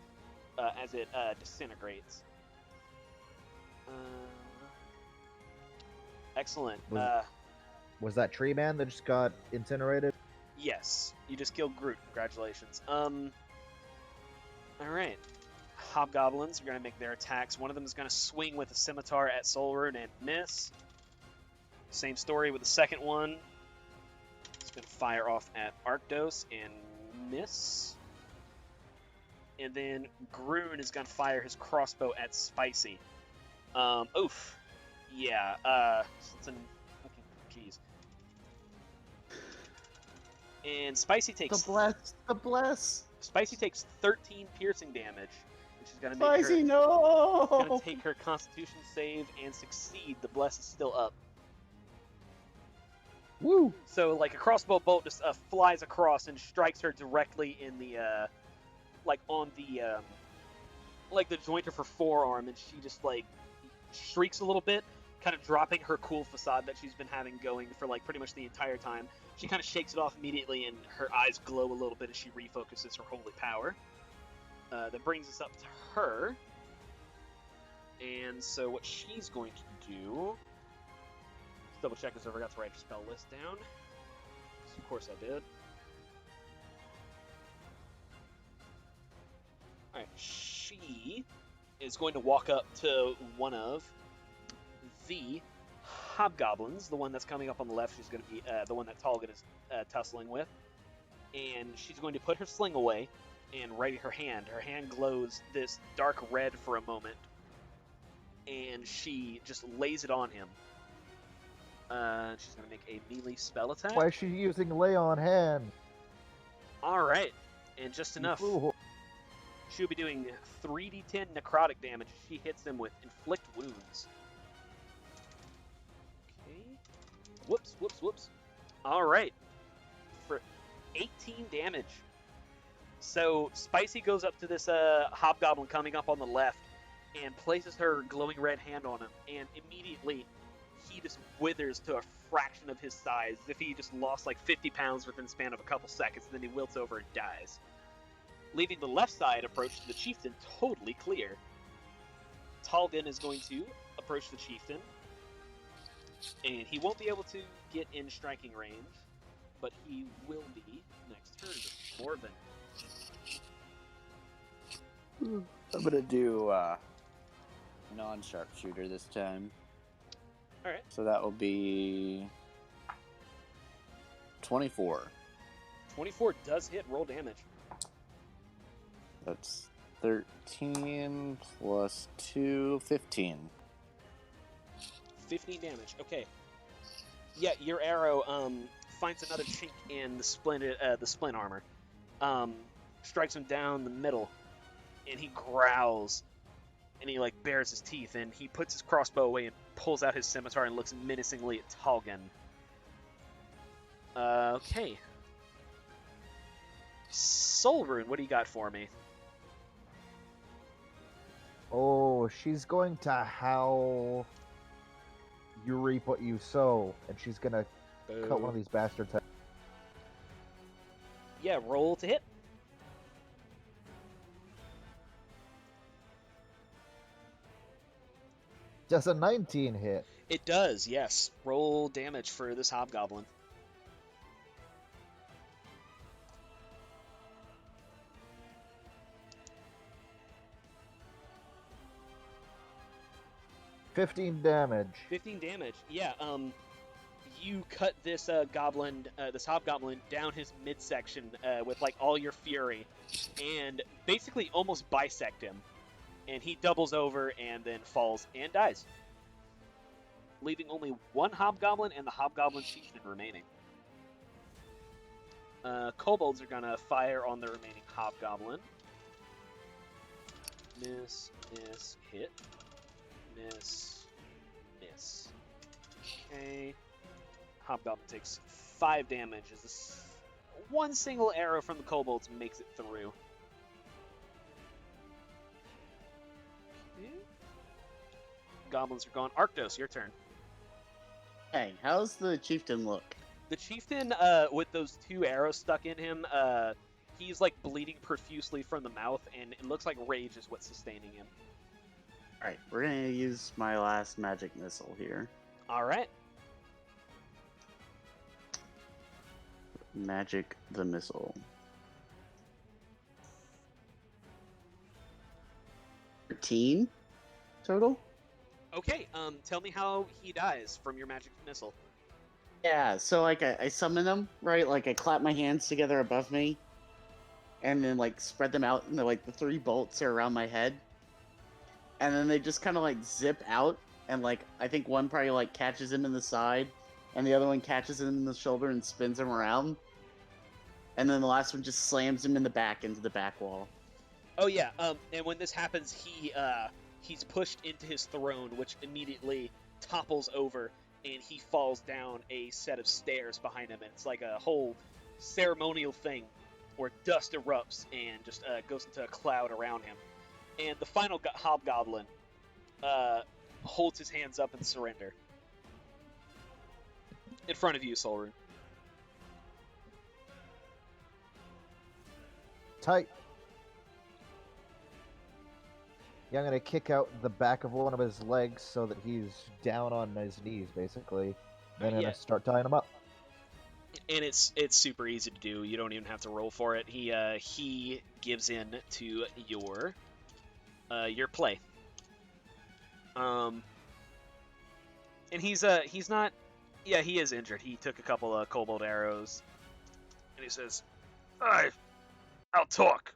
as it disintegrates. Excellent. Was that tree man that just got incinerated? Yes, you just killed Groot. Congratulations. All right. Hobgoblins are going to make their attacks. One of them is going to swing with a scimitar at Solrune and miss. Same story with the second one. It's going to fire off at Arctos and miss. And then Groon is going to fire his crossbow at Spicy. Oof. Yeah, something... Jeez. And Spicy takes... The bless! Spicy takes 13 piercing damage, which is going to make Spicy, her... no! It's going to take her Constitution save and succeed. The bless is still up. Woo! So, like, a crossbow bolt just flies across and strikes her directly in the, the joint of her forearm, and she just, like, shrieks a little bit, kind of dropping her cool facade that she's been having going for, like, pretty much the entire time. She kind of shakes it off immediately, and her eyes glow a little bit as she refocuses her holy power. That brings us up to her. And so what she's going to do... Let's double check this. I forgot to write her spell list down. So of course I did. Alright, she is going to walk up to one of the hobgoblins, the one that's coming up on the left. She's going to be the one that Talgan is tussling with. And she's going to put her sling away and ready her hand. Her hand glows this dark red for a moment. And she just lays it on him. She's going to make a melee spell attack. Why is she using lay on hand? Alright. And just enough. Ooh. She'll be doing 3d10 necrotic damage as she hits him with inflict wounds. Okay. Whoops. Alright. For 18 damage. So, Spicy goes up to this hobgoblin coming up on the left and places her glowing red hand on him, and immediately he just withers to a fraction of his size, as if he just lost like 50 pounds within the span of a couple seconds, and then he wilts over and dies. Leaving the left side approach to the chieftain totally clear. Talgan is going to approach the chieftain, and he won't be able to get in striking range, but he will be next turn to Morven. I'm gonna do non-sharpshooter this time. Alright. So that will be 24. 24 does hit. Roll damage. That's 13 plus 2, 15. 15 damage. Okay. Yeah, your arrow finds another chink in the splint armor. Strikes him down the middle, and he growls, and he like bares his teeth, and he puts his crossbow away and pulls out his scimitar and looks menacingly at Talgan. Okay. Solrune, what do you got for me? Oh, she's going to howl. You reap what you sow, and she's gonna cut one of these bastards' heads. Yeah, roll to hit. Just a 19 hit. It does, yes. Roll damage for this hobgoblin. 15 damage. 15 damage. Yeah. You cut this goblin, this hobgoblin, down his midsection with like all your fury, and basically almost bisect him. And he doubles over and then falls and dies, leaving only one hobgoblin and the hobgoblin chieftain remaining. Kobolds are gonna fire on the remaining hobgoblin. Miss, miss, hit. Miss, miss. Okay. Hobgoblin takes 5 damage as this one single arrow from the kobolds makes it through. Okay. Goblins are gone. Arctos, your turn. Hey, how's the chieftain look? The chieftain, with those 2 arrows stuck in him, he's like bleeding profusely from the mouth, and it looks like rage is what's sustaining him. Alright, we're gonna use my last magic missile here. Alright. Magic the missile. 13 total? Okay, tell me how he dies from your magic missile. Yeah, so like I summon them, right? Like I clap my hands together above me, and then like spread them out, and like the 3 bolts are around my head, and then they just kind of like zip out, and like I think one probably like catches him in the side, and the other one catches him in the shoulder and spins him around, and then the last one just slams him in the back into the back wall. Oh yeah, and when this happens, he's pushed into his throne, which immediately topples over, and he falls down a set of stairs behind him, and it's like a whole ceremonial thing where dust erupts and just goes into a cloud around him. And the final hobgoblin holds his hands up in surrender. In front of you, Solrune. Tight. Yeah, I'm gonna kick out the back of one of his legs so that he's down on his knees, basically. Then I'm Yeah. gonna start tying him up. And it's super easy to do. You don't even have to roll for it. He gives in to your play. And he's not. Yeah, he is injured. He took a couple of kobold arrows, and he says, I'll talk.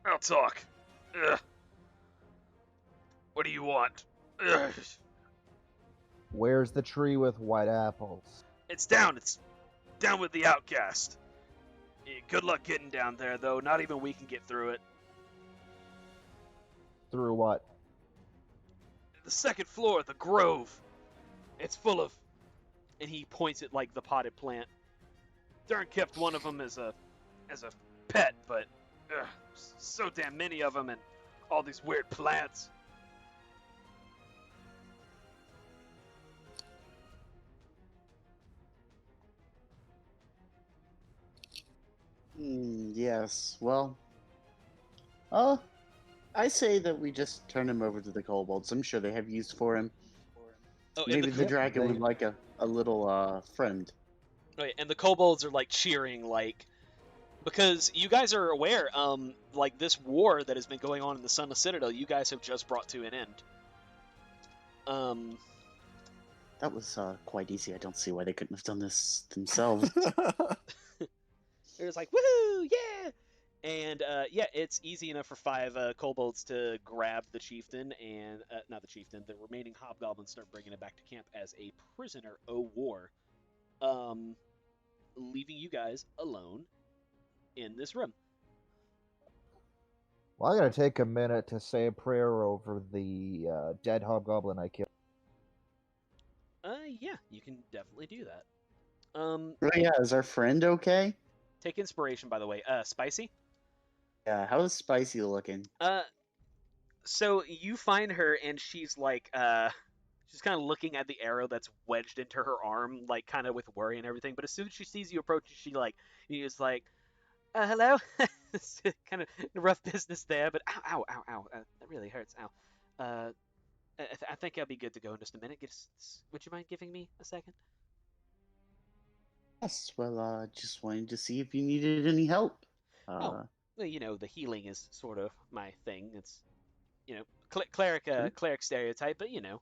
Ugh. What do you want? Ugh. Where's the tree with white apples? It's down with the outcast. Good luck getting down there, though. Not even we can get through it. Through what? The second floor, the grove. It's full of... And he points at, like, the potted plant. Darn kept one of them as a pet, but... so damn many of them, and all these weird plants. Yes, well... I say that we just turn him over to the kobolds. I'm sure they have use for him. Oh, and Maybe the dragon would like a little friend. Right, and the kobolds are like cheering, like, because you guys are aware, like this war that has been going on in the Sunless Citadel, you guys have just brought to an end. That was quite easy. I don't see why they couldn't have done this themselves. It was like, woohoo, yeah! And, yeah, it's easy enough for 5 kobolds to grab the chieftain, and, not the chieftain, the remaining hobgoblins start bringing him back to camp as a prisoner o' war, leaving you guys alone in this room. Well, I'm gonna take a minute to say a prayer over the dead hobgoblin I killed. Yeah, you can definitely do that. Oh yeah, is our friend okay? Take inspiration, by the way. Spicy? Yeah, how is Spicy looking? So you find her, and she's like, she's kind of looking at the arrow that's wedged into her arm, like, kind of with worry and everything. But as soon as she sees you approach, she, like, is like, hello? It's kind of rough business there, but ow, that really hurts, ow. I think I'll be good to go in just a minute. Would you mind giving me a second? Yes, well, just wanted to see if you needed any help. Well, you know, the healing is sort of my thing. It's, you know, cleric stereotype, but you know.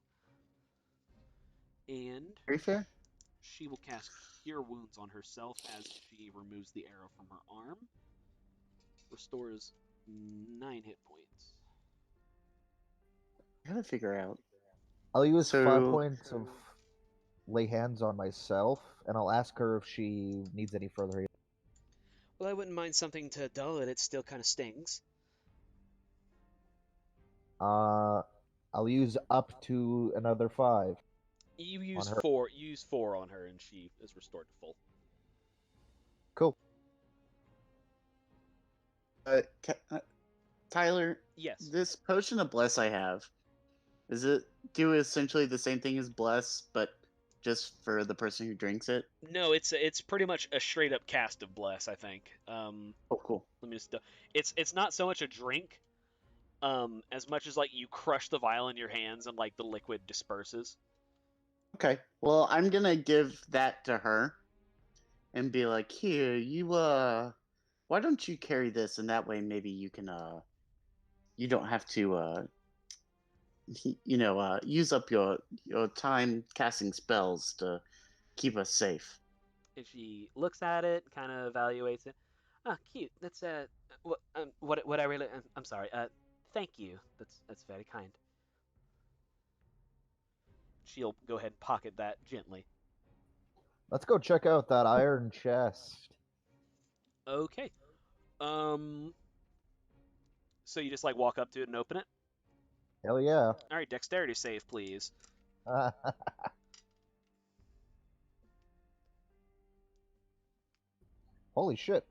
And Very fair. she will cast Cure Wounds on herself as she removes the arrow from her arm. Restores 9 hit points. I gotta figure out. I'll use 5 So- points of lay hands on myself, and I'll ask her if she needs any further healing. Well, I wouldn't mind something to dull it. It still kind of stings. I'll use up to another 5. You use her. 4. You use 4 on her, and she is restored to full. Cool. Tyler, Yes. this potion of bless I have, does it do essentially the same thing as bless, but just for the person who drinks it? No, it's pretty much a straight up cast of bless. I think. Oh, cool. Let me just. It's not so much a drink, as much as like you crush the vial in your hands and like the liquid disperses. Okay. Well, I'm gonna give that to her, and be like, "Here, you why don't you carry this? And that way, maybe you can you don't have to use up your time casting spells to keep us safe." And she looks at it, kind of evaluates it. Oh, cute. That's what I really. I'm sorry. Thank you. That's very kind. She'll go ahead and pocket that gently. Let's go check out that iron chest. Okay. So you just like walk up to it and open it? Hell yeah. All right, dexterity save, please. Holy shit.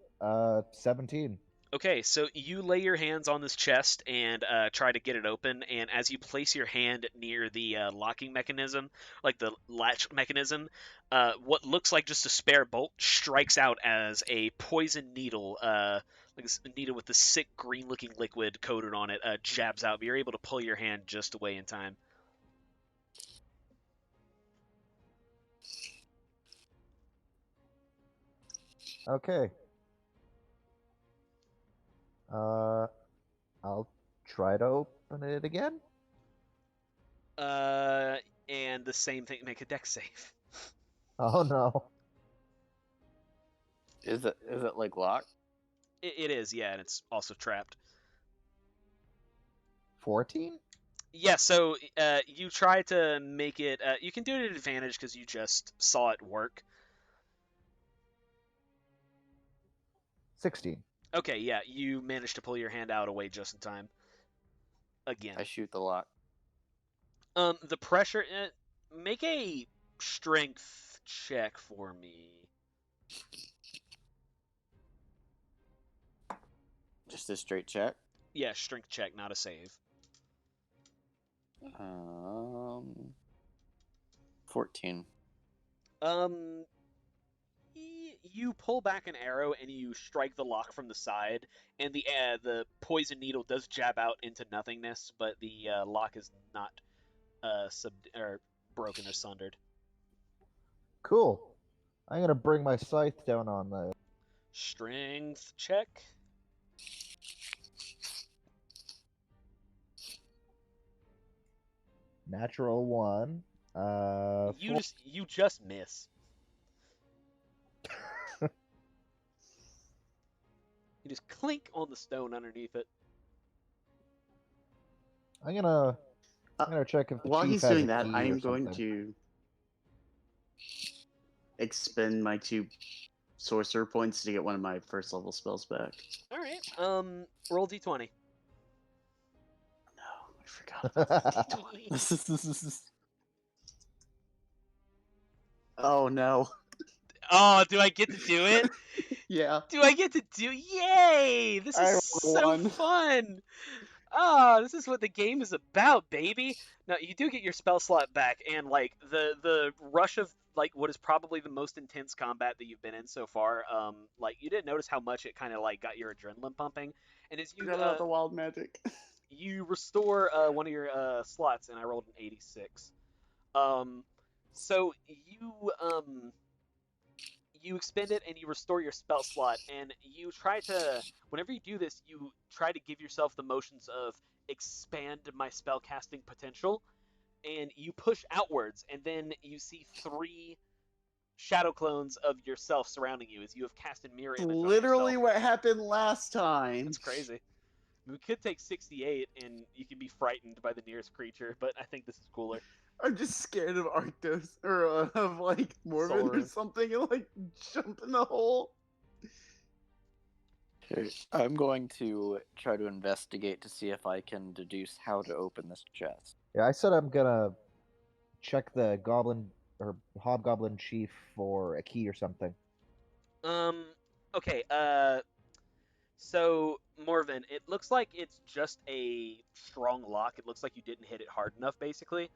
17. Okay, so you lay your hands on this chest and try to get it open, and as you place your hand near the locking mechanism, like the latch mechanism, what looks like just a spare bolt strikes out as a poison needle, like a needle with the sick green-looking liquid coated on it, jabs out, but you're able to pull your hand just away in time. Okay. I'll try to open it again. And the same thing, make a dex save. Oh no. Is it like locked? It is, yeah, and it's also trapped. 14? Yeah, so you try to make it. You can do it at advantage because you just saw it work. 16. Okay, yeah, you managed to pull your hand out away just in time. Again. I shoot the lock. The pressure. Make a strength check for me. Just a straight check. Yeah, strength check, not a save. 14. You pull back an arrow and you strike the lock from the side, and the poison needle does jab out into nothingness, but the lock is not broken or sundered. Cool. I'm gonna bring my scythe down on the Strength check. natural 1. You just miss. You just clink on the stone underneath it. I'm gonna check if the While chief he's has doing a that, key I or am going something. to expend my 2 sorcerer points to get one of my first level spells back. All right. Roll d20. No, I forgot about the d20. Oh no. Oh, do I get to do it? Yeah. Do I get to do? Yay! This I is rolled so 1. fun. Oh, this is what the game is about, baby. Now you do get your spell slot back, and like the rush of like what is probably the most intense combat that you've been in so far. Like you didn't notice how much it kind of like got your adrenaline pumping, and as you Forgot about the wild magic. you restore one of your slots, and I rolled an 86. So you expend it and you restore your spell slot, and you try to, whenever you do this, you try to give yourself the motions of expand my spell casting potential, and you push outwards, and then you see 3 shadow clones of yourself surrounding you as you have cast a mirror image on Literally yourself. what happened last time. That's crazy. We could take 68, and you can be frightened by the nearest creature, but I think this is cooler. I'm just scared of Arctos or of like Morven or Soren. something and like jump in the hole. Okay, I'm going to try to investigate to see if I can deduce how to open this chest. Yeah, I said I'm gonna check the goblin or hobgoblin chief for a key or something. Okay, so Morven, it looks like it's just a strong lock. It looks like you didn't hit it hard enough, basically.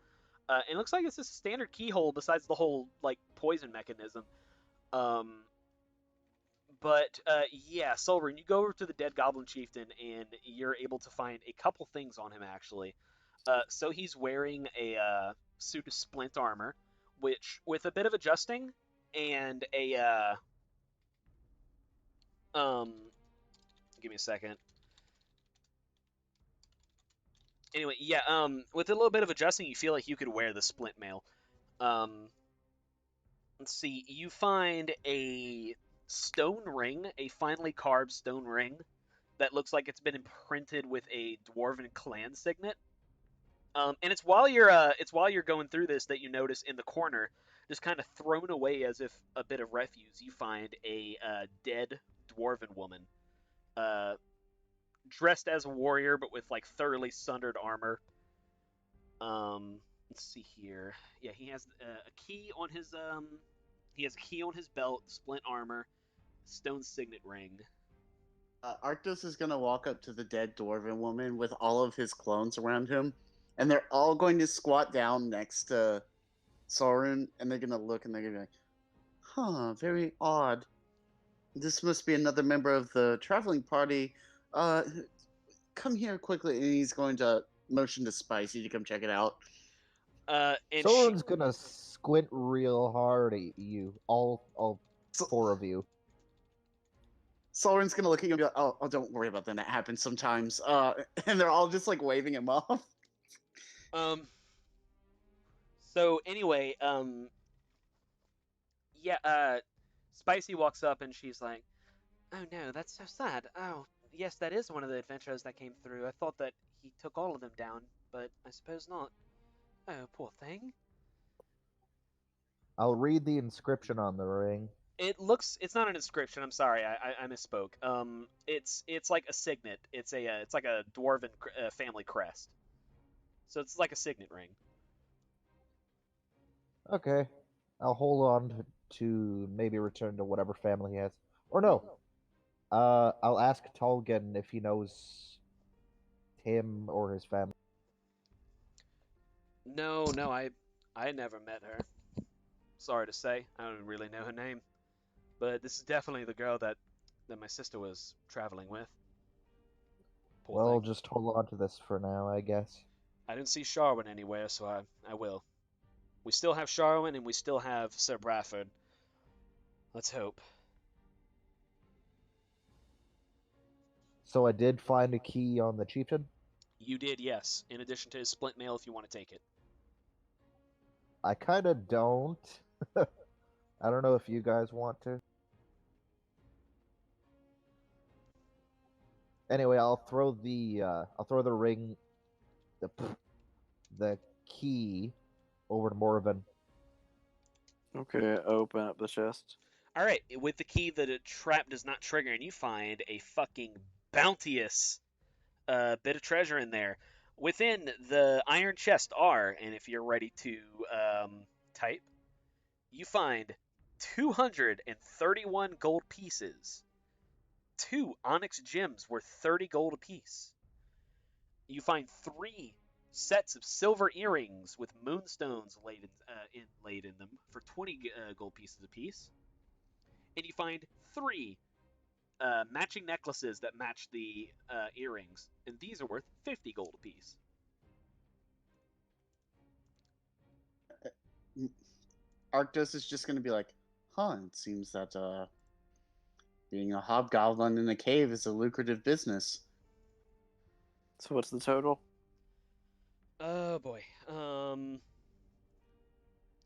It looks like it's just a standard keyhole besides the whole, like, poison mechanism. But yeah, Solrin, you go over to the dead goblin chieftain, and you're able to find a couple things on him, actually. So he's wearing a suit of splint armor, which, with a bit of adjusting, and a give me a second. Anyway, yeah, with a little bit of adjusting, you feel like you could wear the splint mail. Let's see, you find a stone ring, a finely carved stone ring that looks like it's been imprinted with a dwarven clan signet. And it's while you're going through this that you notice in the corner, just kind of thrown away as if a bit of refuse, you find a dead dwarven woman, dressed as a warrior but with like thoroughly sundered armor. Let's see here. Yeah, he has a key on his belt, splint armor, stone signet ring. Arctos is gonna walk up to the dead dwarven woman with all of his clones around him, and they're all going to squat down next to Soren, and they're gonna look and they're gonna be like, "Huh, very odd. This must be another member of the traveling party. Come here quickly." And he's going to motion to Spicy to come check it out. And Soren's gonna squint real hard at you, all 4 of you. Soren's gonna look at you and be like, "Oh, don't worry about that. That happens sometimes." And they're all just like waving him off. So anyway, yeah, Spicy walks up and she's like, "Oh no, that's so sad. Oh, yes, that is one of the adventurers that came through. I thought that he took all of them down, but I suppose not. Oh, poor thing." I'll read the inscription on the ring. It's not an inscription. I'm sorry, I misspoke. It's like a signet. It's like a dwarven family crest. So it's like a signet ring. Okay, I'll hold on to maybe return to whatever family he has. Or no, I'll ask Tolgan if he knows him or his family. No, I never met her. Sorry to say, I don't really know her name. But this is definitely the girl that my sister was traveling with. Poor Well, thing. just hold on to this for now, I guess. I didn't see Sharwin anywhere, so I will. We still have Sharwin, and we still have Sir Bradford. Let's hope. So I did find a key on the chieftain? You did, yes. In addition to his splint mail, if you want to take it. I kinda don't. I don't know if you guys want to. Anyway, I'll throw the ring, the key over to Morven. Okay, open up the chest. Alright, with the key, the trap does not trigger, and you find a fucking bounteous bit of treasure in there. Within the iron chest are, and if you're ready to type, you find 231 gold pieces, 2 onyx gems worth 30 gold apiece. You find 3 sets of silver earrings with moonstones inlaid in them for 20 gold pieces apiece. And you find 3 matching necklaces that match the earrings, and these are worth 50 gold apiece. Arctos is just gonna be like, "Huh, it seems that being a hobgoblin in a cave is a lucrative business." So what's the total? Oh boy.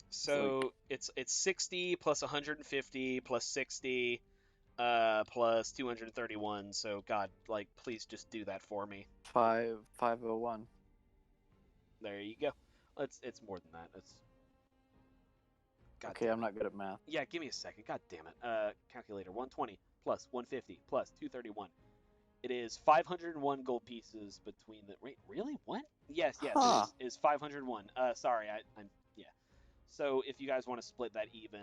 So it's 60 plus 150 plus 60 plus 231. So God, like, please just do that for me. 501. There you go. It's more than that. It's God Okay, damn I'm it. not good at math. Yeah, give me a second. God damn it. Calculator. 120 plus 150 plus 231. It is 501 gold pieces between the. Wait, really? What? Yes, Huh. it is 501. Sorry, I'm. Yeah. So if you guys want to split that even,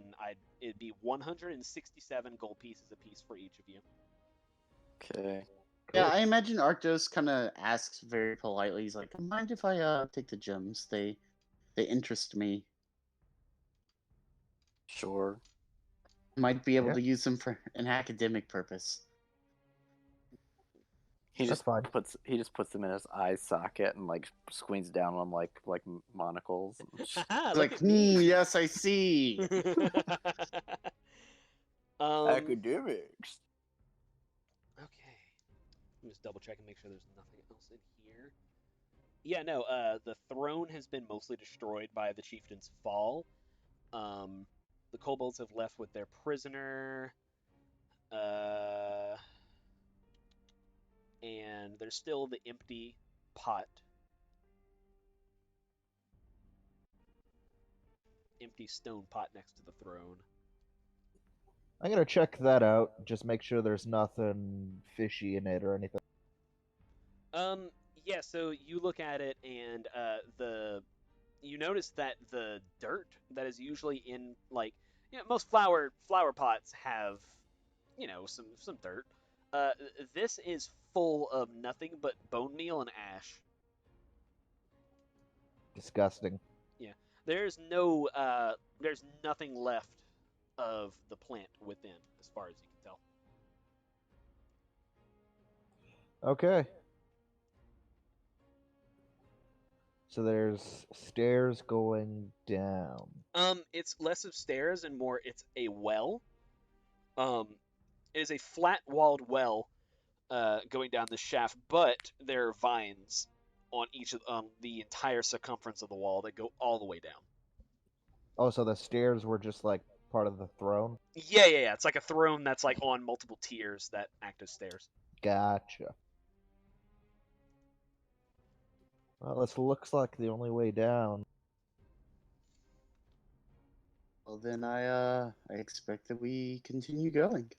it'd be 167 gold pieces apiece for each of you. Okay. Yeah, Cool. I imagine Arctos kind of asks very politely. He's like, "Mind if I take the gems? They interest me. Sure. Might be able Yeah. to use them for an academic purpose." He That's just fine. puts them in his eye socket and like squeezes down on them like monocles. He's Look like, at me. yes, I see. Academics. Okay. Let me just double check and make sure there's nothing else in here. Yeah, no, the throne has been mostly destroyed by the chieftain's fall. The kobolds have left with their prisoner. And there's still the empty pot. Empty stone pot next to the throne. I'm gonna check that out. Just make sure there's nothing fishy in it or anything. Yeah, so you look at it and you notice that the dirt that is usually in, like, most flower pots have, some dirt. Uh, this is full of nothing but bone meal and ash. Disgusting. Yeah. There's nothing left of the plant within, as far as you can tell. Okay. So there's stairs going down. It's less of stairs and more it's a well. Um, it is a flat-walled well, going down the shaft, but there are vines on each of the entire circumference of the wall that go all the way down. Oh, so the stairs were just like part of the throne? Yeah. It's like a throne that's like on multiple tiers that act as stairs. Gotcha. Well, this looks like the only way down. Well, then I expect that we continue going.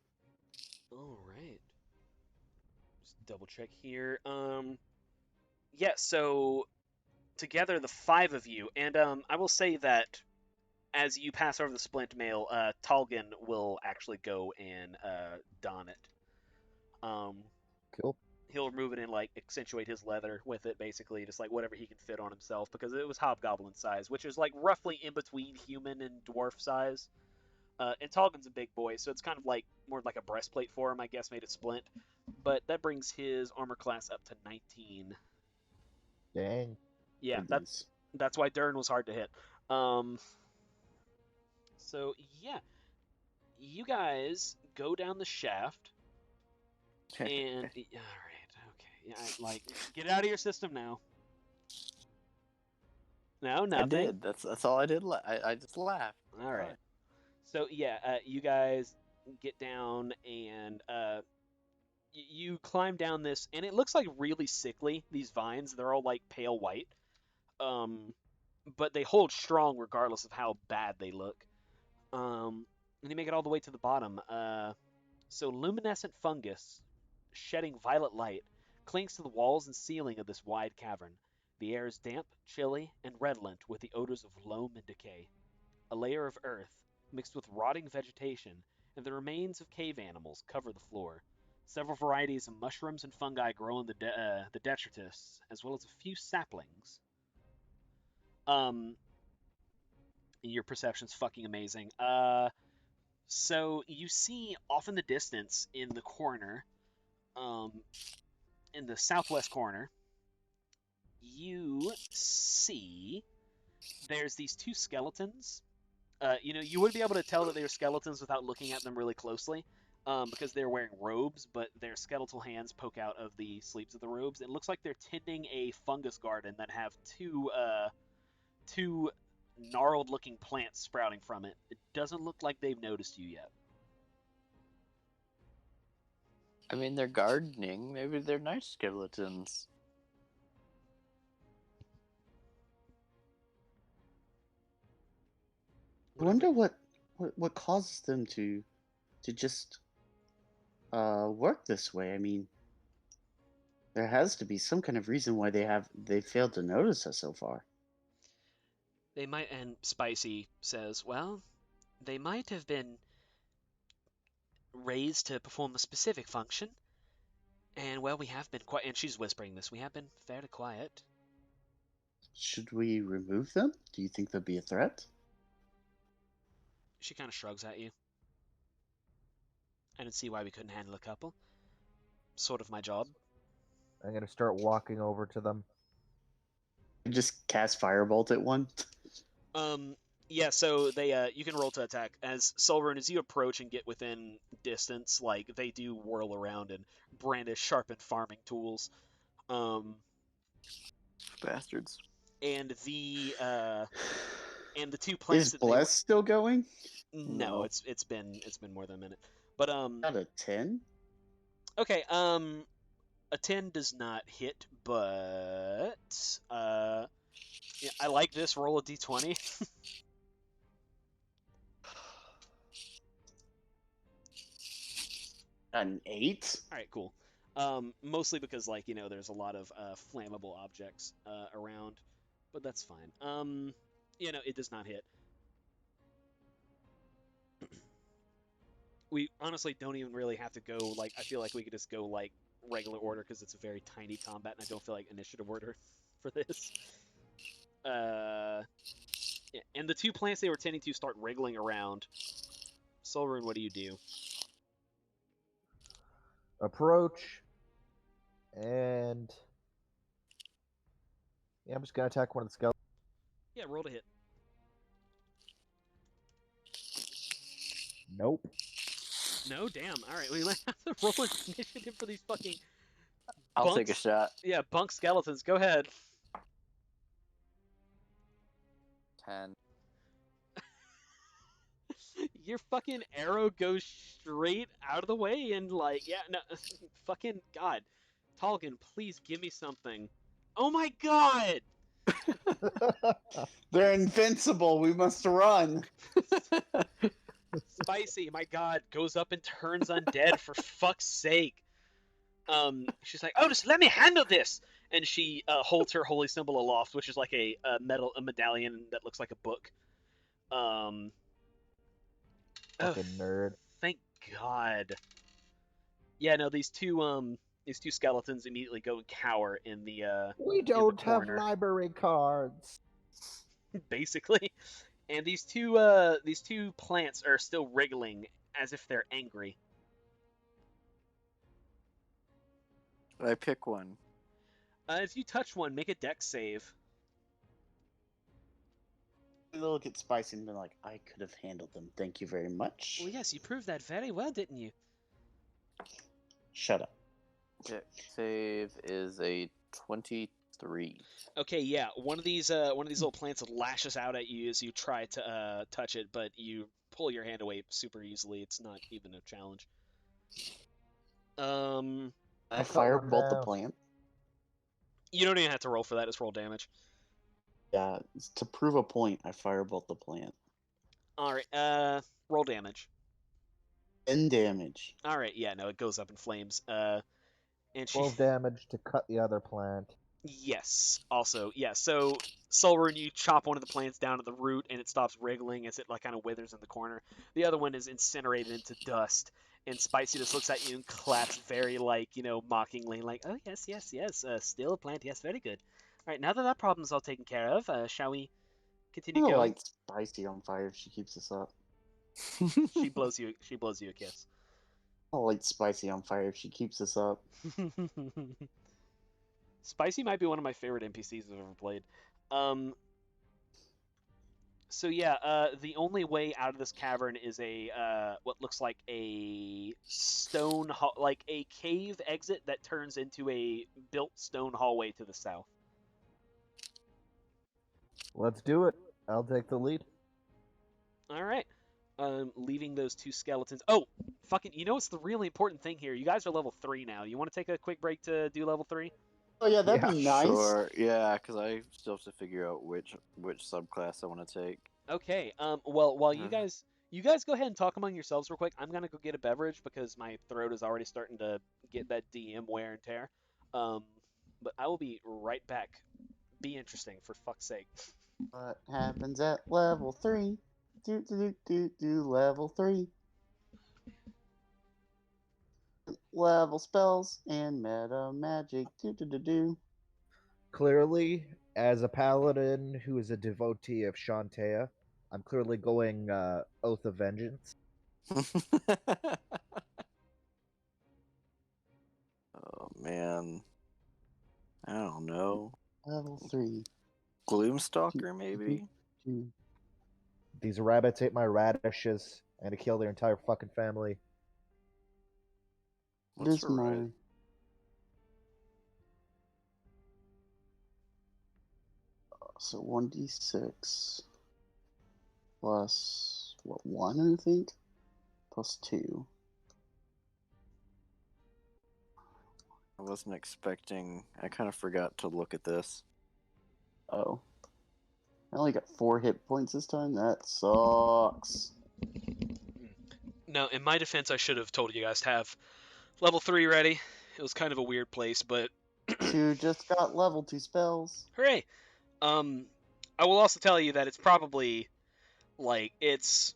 All right. Just double check here. Yeah. So together, the five of you, and I will say that as you pass over the splint mail, Talgan will actually go and don it. Cool. He'll remove it and like accentuate his leather with it, basically, just like whatever he can fit on himself, because it was hobgoblin size, which is like roughly in between human and dwarf size. And Talgan's a big boy, so it's kind of like more like a breastplate for him, I guess, made of splint. But that brings his armor class up to 19. Dang. Yeah, Goodness. that's why Dern was hard to hit. So yeah, you guys go down the shaft, and all right, okay, yeah, like, get it out of your system now. No, nothing. I did. That's all I did. I just laughed. All right. So yeah, you guys get down and you climb down this, and it looks like really sickly. These vines, they're all like pale white, but they hold strong regardless of how bad they look. And you make it all the way to the bottom. So luminescent fungus, shedding violet light, clings to the walls and ceiling of this wide cavern. The air is damp, chilly, and redolent with the odors of loam and decay. A layer of earth, mixed with rotting vegetation, and the remains of cave animals cover the floor. Several varieties of mushrooms and fungi grow in the detritus, as well as a few saplings. Your perception's fucking amazing. So you see off in the distance, in the corner, in the southwest corner, you see there's these two skeletons. You would be able to tell that they were skeletons without looking at them really closely. because they're wearing robes, but their skeletal hands poke out of the sleeves of the robes. It looks like they're tending a fungus garden that have two gnarled-looking plants sprouting from it. It doesn't look like they've noticed you yet. I mean, they're gardening. Maybe they're nice skeletons. I wonder what causes them to just work this way. I mean, there has to be some kind of reason why they failed to notice us so far. They might, and Spicy says, well, they might have been raised to perform a specific function. And, well, we have been quiet, and she's whispering this, we have been fairly quiet. Should we remove them? Do you think they'll be a threat? She kind of shrugs at you. I didn't see why we couldn't handle a couple. Sort of my job. I'm gonna start walking over to them. Just cast Firebolt at one? Yeah, so they you can roll to attack. As Solverin, as you approach and get within distance, like they do whirl around and brandish sharpened farming tools. Bastards. And the two plants Is that Bless still going? No, No. it's been more than a minute. But Not a 10? okay, a 10 does not hit, but yeah, I like this. Roll a d20. An 8? All right, cool. Mostly because, like, you know, there's a lot of flammable objects around, but that's fine. You know, it does not hit. We honestly don't even really have to go, like, I feel like we could just go, like, regular order because it's a very tiny combat, and I don't feel like initiative order for this. Yeah, and the two plants they were tending to start wriggling around. Solrun, what do you do? Approach, and yeah, I'm just gonna attack one of the skeletons. Yeah, roll to hit. Nope. No, damn. All right, we might have to roll initiative for these fucking. I'll take a bunks. shot. Yeah, bunk skeletons. Go ahead. 10. Your fucking arrow goes straight out of the way and like, yeah, no, fucking God, Tolkien, please give me something. Oh my God! They're invincible. We must run. Spicy, my God, goes up and turns undead for fuck's sake. She's like, oh, just let me handle this, and she holds her holy symbol aloft, which is like a medallion that looks like a book. Fucking nerd. Thank God. Yeah, no, these two skeletons immediately go and cower in the We don't have corner. library cards. Basically. And these two plants are still wriggling as if they're angry. I pick one. If you touch one, make a dex save. They'll look at Spicy and be like, I could have handled them. Thank you very much. Well, yes, you proved that very well, didn't you? Shut up. Dex save is a 23. Okay, yeah. One of these little plants lashes out at you as you try to touch it, but you pull your hand away super easily. It's not even a challenge. I cut one firebolt the down. plant. You don't even have to roll for that. Just roll damage. Yeah, to prove a point, I firebolt the plant. All right. Roll damage. 10 damage. All right. Yeah. No, it goes up in flames. And she. 12 damage to cut the other plant. Yes. Also, yeah. So, Solrun, you chop one of the plants down at the root, and it stops wriggling as it like kind of withers in the corner. The other one is incinerated into dust, and Spicy just looks at you and claps very like, you know, mockingly, like, "Oh yes, yes, yes. Still a plant. Yes, very good. All right. Now that problem's all taken care of, shall we continue I'm gonna going?" light Spicy on fire if she keeps this up. She blows you. She blows you a kiss. I'll light Spicy on fire if she keeps this up. Spicy might be one of my favorite NPCs I've ever played. So yeah, the only way out of this cavern is a what looks like a like a cave exit that turns into a built stone hallway to the south. Let's do it. I'll take the lead. All right. Leaving those two skeletons. Oh, fucking! You know what's the really important thing here? You guys are level 3 now. You want to take a quick break to do level 3? Oh yeah, that'd Yeah, be nice. Sure. Yeah, because I still have to figure out which subclass I want to take. Okay. Well, while Uh, you guys go ahead and talk among yourselves real quick. I'm gonna go get a beverage because my throat is already starting to get that DM wear and tear. Um, but I will be right back. Be interesting, for fuck's sake. What happens at level 3? Level 3. Level spells and meta magic. Clearly, as a paladin who is a devotee of Shantae, I'm clearly going Oath of Vengeance. Oh man, I don't know. Level 3. Gloomstalker maybe. These rabbits ate my radishes and to kill their entire fucking family. What's This her right? my so 1d6 plus what 1 I think plus 2. I wasn't expecting. I kind of forgot to look at this. Oh, I only got 4 hit points this time. That sucks. No, in my defense, I should have told you guys to have level 3 ready. It was kind of a weird place, but 2 just got level 2 spells. hooray! I will also tell you that it's probably like it's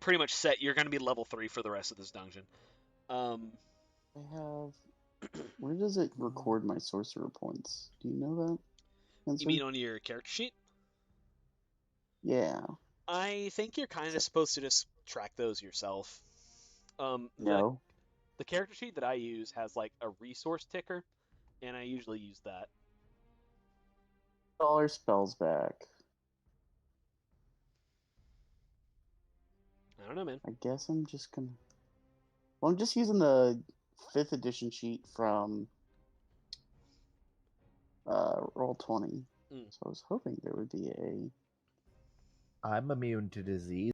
pretty much set. You're going to be level 3 for the rest of this dungeon. I have. Where does it record my sorcerer points? Do you know that? You Answer? mean on your character sheet? Yeah. I think you're kind of supposed to just track those yourself. No. The character sheet that I use has like a resource ticker, and I usually use that. Dollar spells back. I don't know, man. I guess I'm just gonna. Well, I'm just using the 5th edition sheet from Roll20. So I was hoping there would be a. I'm immune to disease.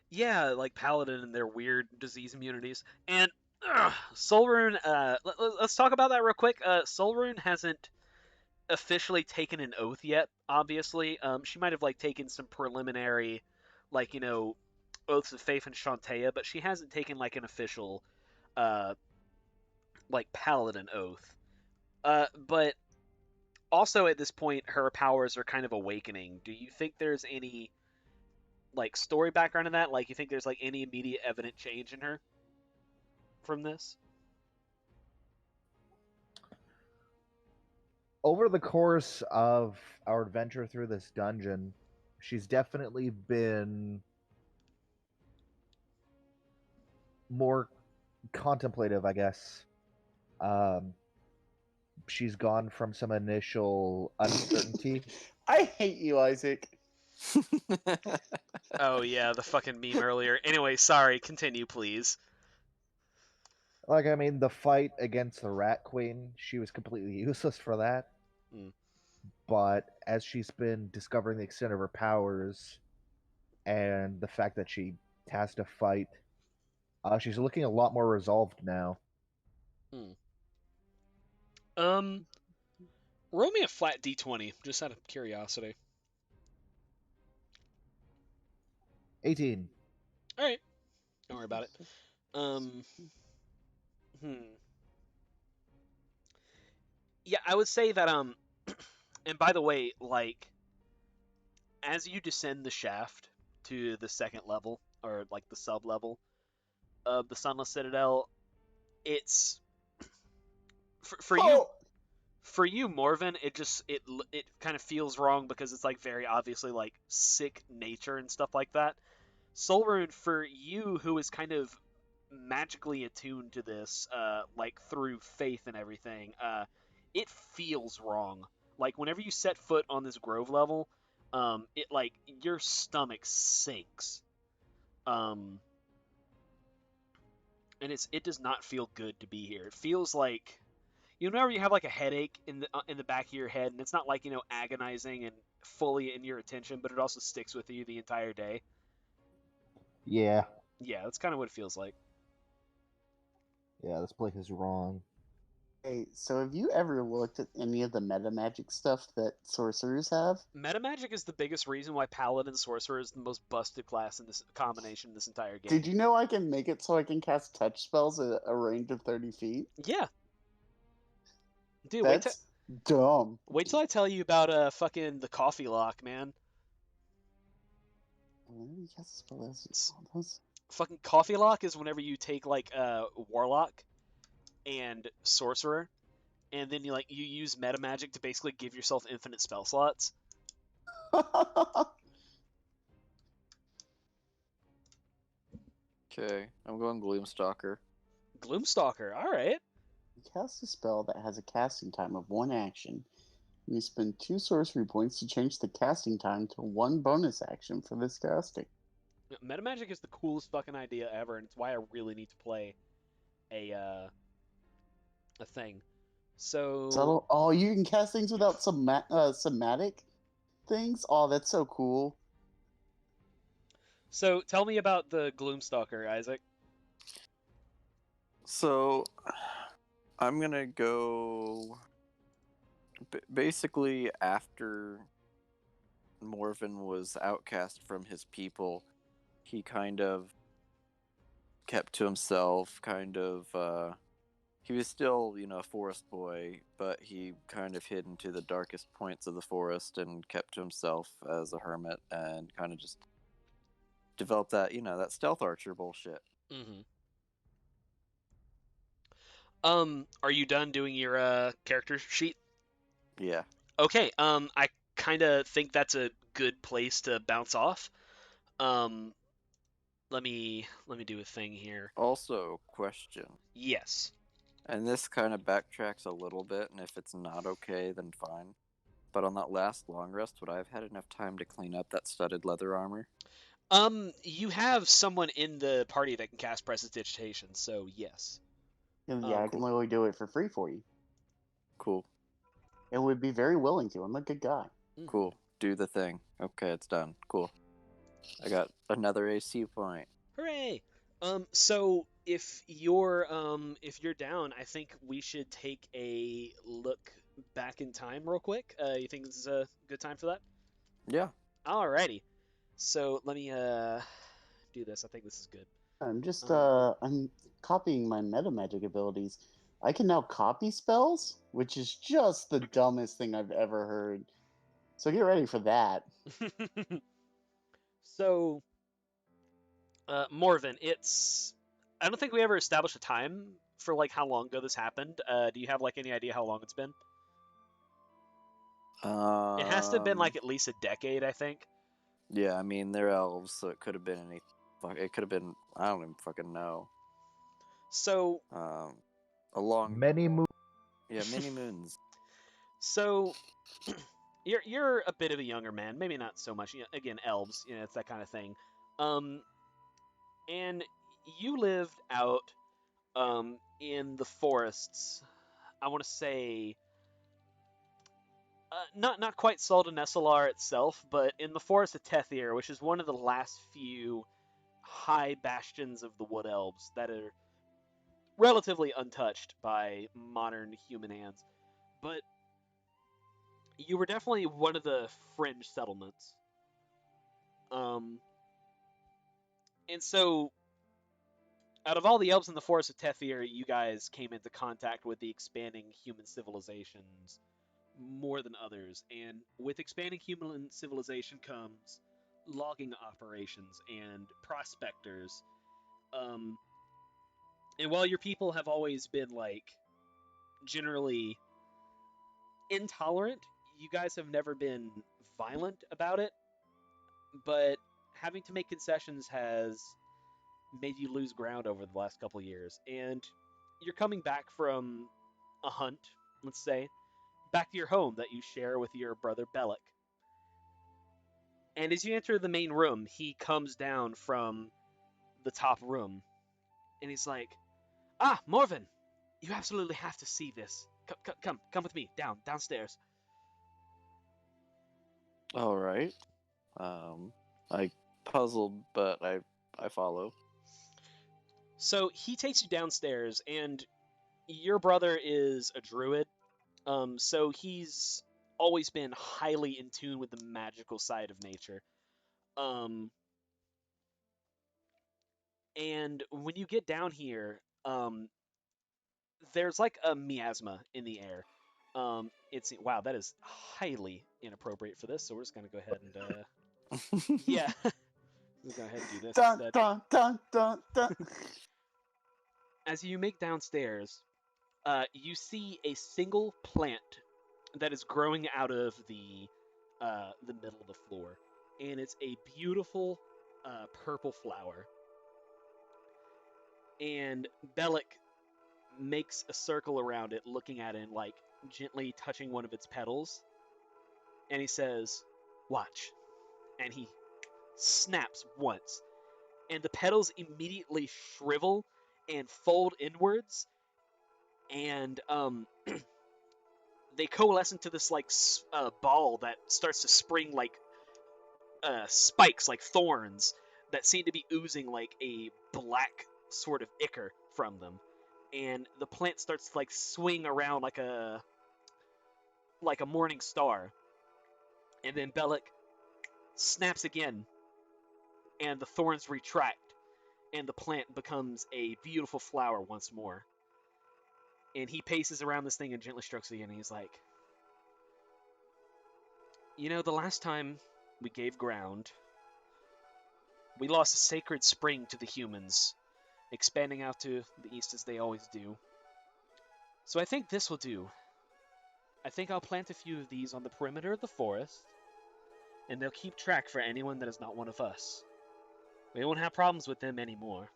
Yeah, like Paladin and their weird disease immunities. And Solrune, let's talk about that real quick. Solrune hasn't officially taken an oath yet, obviously. She might have like taken some preliminary, like, oaths of faith in Shantae, but she hasn't taken like an official, uh, like Paladin oath. But also at this point, her powers are kind of awakening. Do you think there's any like story background in that? Like, you think there's like any immediate evident change in her from this? Over the course of our adventure through this dungeon, she's definitely been more contemplative, I guess. She's gone from some initial uncertainty. I hate you, Isaac. Oh yeah, the fucking meme earlier. Anyway, sorry. Continue, please. Like, I mean, the fight against the Rat Queen, she was completely useless for that. Mm. But as she's been discovering the extent of her powers and the fact that she has to fight, she's looking a lot more resolved now. Roll me a flat d20, just out of curiosity. 18. All right, don't worry about it. Yeah, I would say that and by the way, like, as you descend the shaft to the second level, or like the sub level of the Sunless Citadel, it's for you. For you, Morven, it kind of feels wrong because it's like very obviously like sick nature and stuff like that. Solrune, for you, who is kind of magically attuned to this, like through faith and everything, it feels wrong. Like whenever you set foot on this grove level, it like your stomach sinks. Um, and it does not feel good to be here. It feels like whenever you have like a headache in the back of your head, and it's not like agonizing and fully in your attention, but it also sticks with you the entire day. Yeah. Yeah, that's kind of what it feels like. Yeah, this place is wrong. Hey, so have you ever looked at any of the meta magic stuff that sorcerers have? Metamagic is the biggest reason why Paladin Sorcerer is the most busted class in this combination in this entire game. Did you know I can make it so I can cast touch spells at a range of 30 feet? Yeah. Dude, That's dumb. wait till I tell you about fucking the coffee lock, man. When do you cast a spell as all those? Fucking coffee lock is whenever you take like warlock and sorcerer, and then you use meta magic to basically give yourself infinite spell slots. Okay, I'm going Gloomstalker. Gloomstalker, all right. You cast a spell that has a casting time of 1 action. You spend 2 sorcery points to change the casting time to 1 bonus action for this casting. Meta magic is the coolest fucking idea ever, and it's why I really need to play a thing. So Subtle. Oh, you can cast things without somatic things? Oh, that's so cool. So tell me about the Gloomstalker, Isaac. So, I'm gonna go. Basically, after Morven was outcast from his people, he kind of kept to himself, he was still, a forest boy, but he kind of hid into the darkest points of the forest and kept to himself as a hermit and kind of just developed that, that stealth archer bullshit. Mm-hmm. Are you done doing your character sheet? Yeah. Okay. I kind of think that's a good place to bounce off. Um, let me do a thing here. Also, question. Yes. And this kind of backtracks a little bit, and if it's not okay, then fine. But on that last long rest, would I have had enough time to clean up that studded leather armor? You have someone in the party that can cast Prestidigitation, so yes. And yeah, I can Cool. literally do it for free for you. Cool. And would be very willing to. I'm a good guy. Cool. Do the thing. Okay, it's done. Cool. I got another AC point. Hooray! So if you're down, I think we should take a look back in time real quick. You think this is a good time for that? Yeah. Alrighty. So let me do this. I think this is good. I'm just I'm copying my meta magic abilities. I can now copy spells, which is just the dumbest thing I've ever heard. So get ready for that. So, Morven, I don't think we ever established a time for like how long ago this happened. Do you have like any idea how long it's been? It has to have been like at least a decade, I think. Yeah, I mean they're elves, so it could have been any. It could have been. I don't even fucking know. So, a long. Many moons. Yeah, many moons. So, you're a bit of a younger man, maybe not so much. Again, elves, it's that kind of thing. And you lived out in the forests. I want to say not quite Salda Nesselar itself, but in the forest of Tethir, which is one of the last few high bastions of the Wood Elves that are relatively untouched by modern human hands. But you were definitely one of the fringe settlements. And so, out of all the elves in the forest of Tethir, you guys came into contact with the expanding human civilizations more than others. And with expanding human civilization comes logging operations and prospectors. And while your people have always been like generally intolerant, you guys have never been violent about it. But having to make concessions has made you lose ground over the last couple years. And you're coming back from a hunt, let's say, back to your home that you share with your brother Bellic. And as you enter the main room, he comes down from the top room, and he's like, "Ah, Morven, you absolutely have to see this. Come with me downstairs." All right. I puzzled, but I follow. So he takes you downstairs, and your brother is a druid, so he's always been highly in tune with the magical side of nature. Um, and when you get down here, there's like a miasma in the air. It's wow, that is highly inappropriate for this. So we're just gonna go ahead and yeah, we'll go ahead and do this Dun instead. dun dun dun dun. As you make downstairs, you see a single plant that is growing out of the middle of the floor, and it's a beautiful purple flower. And Bellic makes a circle around it, looking at it, and, like gently touching one of its petals, and he says, "Watch." And he snaps once, and the petals immediately shrivel and fold inwards, and they coalesce into this like ball that starts to spring like spikes, like thorns, that seem to be oozing like a black sort of ichor from them. And the plant starts to like swing around like a morning star. And then Bellic snaps again, and the thorns retract, and the plant becomes a beautiful flower once more. And he paces around this thing and gently strokes it again, and he's like, "You know, the last time we gave ground, we lost a sacred spring to the humans, expanding out to the east as they always do. So I think this will do. I think I'll plant a few of these on the perimeter of the forest, and they'll keep track for anyone that is not one of us. We won't have problems with them anymore.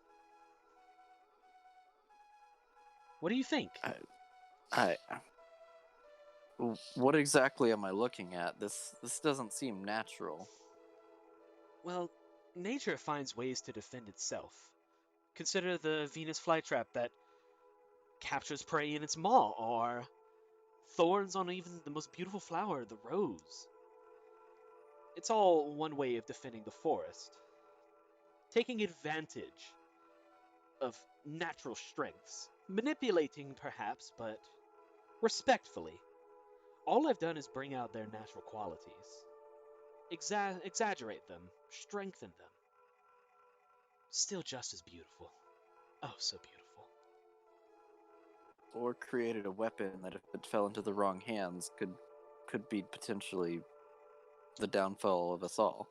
What do you think?" I what exactly am I looking at? This doesn't seem natural. Well, nature finds ways to defend itself. Consider the Venus flytrap that captures prey in its maw, or thorns on even the most beautiful flower, the rose. It's all one way of defending the forest, taking advantage of natural strengths, manipulating perhaps, but respectfully. All I've done is bring out their natural qualities, exaggerate them, strengthen them. Still just as beautiful. Oh, so beautiful. Or created a weapon that, if it fell into the wrong hands, could be potentially the downfall of us all.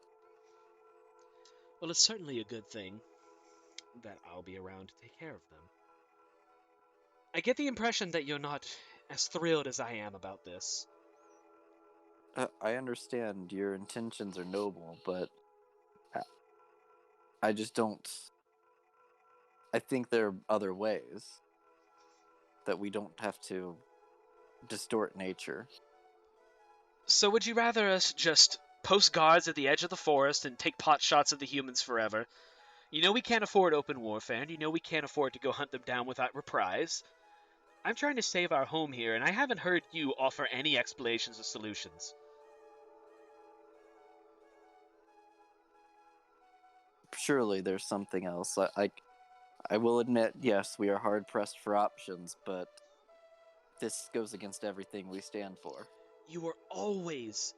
Well, it's certainly a good thing that I'll be around to take care of them. I get the impression that you're not as thrilled as I am about this. I understand your intentions are noble, but I just don't. I think there are other ways that we don't have to distort nature. So would you rather us just post guards at the edge of the forest and take pot shots at the humans forever? You know we can't afford open warfare, and you know we can't afford to go hunt them down without reprise. I'm trying to save our home here, and I haven't heard you offer any explanations or solutions. Surely there's something else. I will admit, yes, we are hard pressed for options, but this goes against everything we stand for. You are always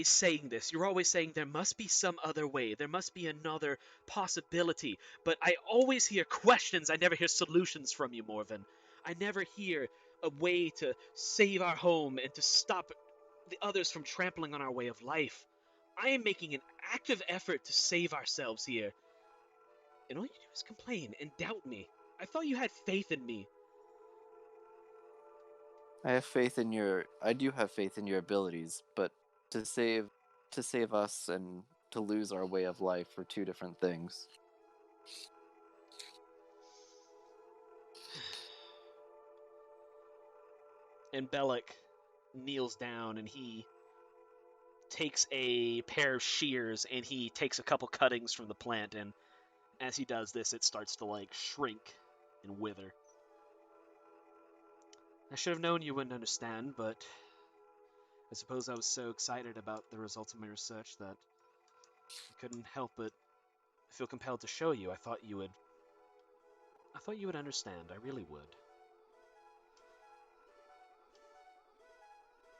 saying this. You're always saying there must be some other way. There must be another possibility. But I always hear questions. I never hear solutions from you, Morven. I never hear a way to save our home and to stop the others from trampling on our way of life. I am making an active effort to save ourselves here. And all you do is complain and doubt me. I thought you had faith in me. I do have faith in your abilities, but to save us and to lose our way of life are two different things. And Bellic kneels down and he takes a pair of shears and he takes a couple cuttings from the plant, and as he does this, it starts to like shrink and wither. I should have known you wouldn't understand, but I suppose I was so excited about the results of my research that I couldn't help but feel compelled to show you. I thought you would understand. I really would.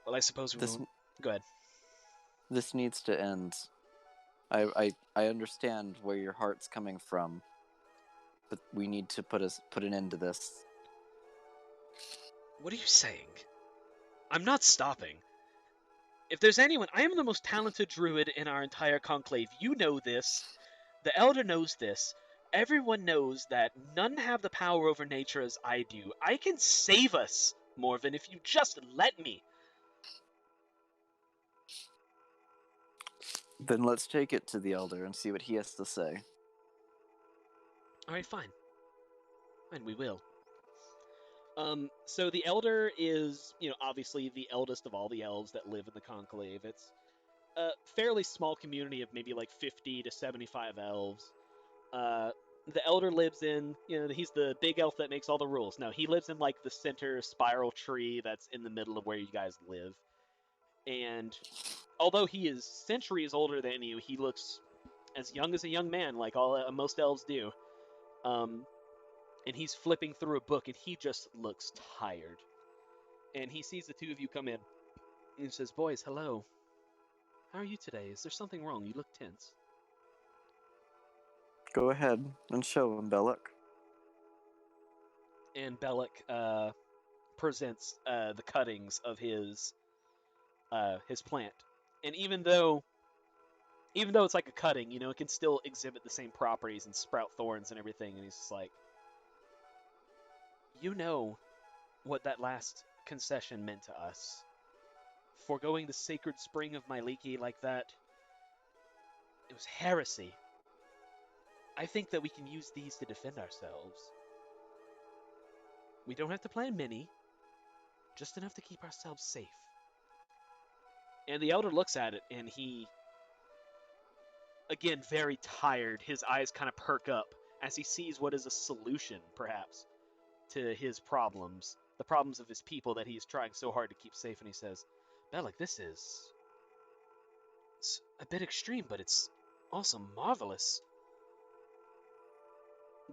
Well, I suppose we This won't. Go ahead. this needs to end. I understand where your heart's coming from, but we need to put an end to this. What are you saying? I'm not stopping. If there's anyone, I am the most talented druid in our entire conclave. You know this. The Elder knows this. Everyone knows that none have the power over nature as I do. I can save us, Morven, if you just let me. Then let's take it to the Elder and see what he has to say. Alright, fine. Fine, we will. So the Elder is, obviously the eldest of all the elves that live in the Conclave. It's a fairly small community of maybe like 50 to 75 elves. The Elder lives in, he's the big elf that makes all the rules. No, he lives in like the center spiral tree that's in the middle of where you guys live. And although he is centuries older than you, he looks as young as a young man, like most elves do. And he's flipping through a book, and he just looks tired. And he sees the two of you come in, and he says, "Boys, hello. How are you today? Is there something wrong? You look tense." Go ahead and show him, Belloc. And Belloc presents the cuttings of his plant. And even though it's like a cutting, it can still exhibit the same properties and sprout thorns and everything. And he's just like, "You know what that last concession meant to us. Foregoing the sacred spring of Myliki like that, it was heresy. I think that we can use these to defend ourselves. We don't have to plan many, just enough to keep ourselves safe." And the Elder looks at it, and he, again, very tired, his eyes kind of perk up as he sees what is a solution, perhaps, to his problems, the problems of his people that he's trying so hard to keep safe. And he says, "Belloc, it's a bit extreme, but it's also marvelous.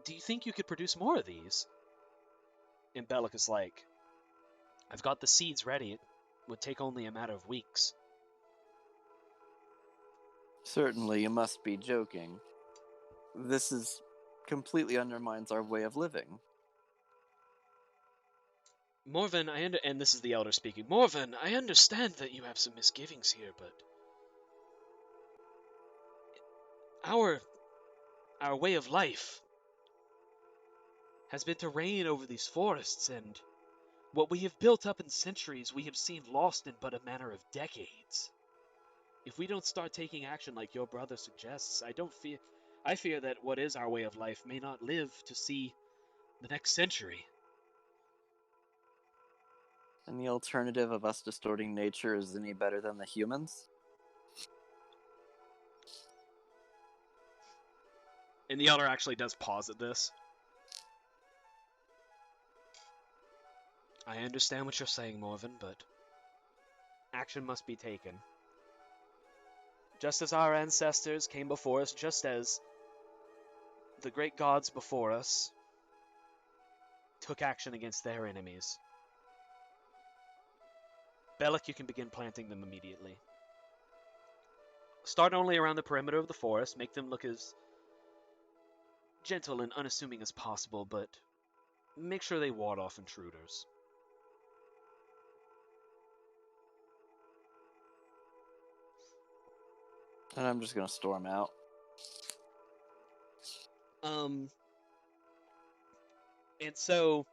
Do you think you could produce more of these?" And Belloc is like, "I've got the seeds ready. It would take only a matter of weeks." Certainly, you must be joking. This completely undermines our way of living. "Morven, and this is the Elder speaking. Morven, I understand that you have some misgivings here, but our way of life has been to reign over these forests, and what we have built up in centuries we have seen lost in but a matter of decades. If we don't start taking action like your brother suggests, I fear that what is our way of life may not live to see the next century." And the alternative of us distorting nature is any better than the humans? And the Elder actually does pause at this. "I understand what you're saying, Morven, but action must be taken. Just as our ancestors came before us, just as the great gods before us took action against their enemies. Belloc, you can begin planting them immediately. Start only around the perimeter of the forest, make them look as gentle and unassuming as possible, but make sure they ward off intruders." And I'm just gonna storm out. And so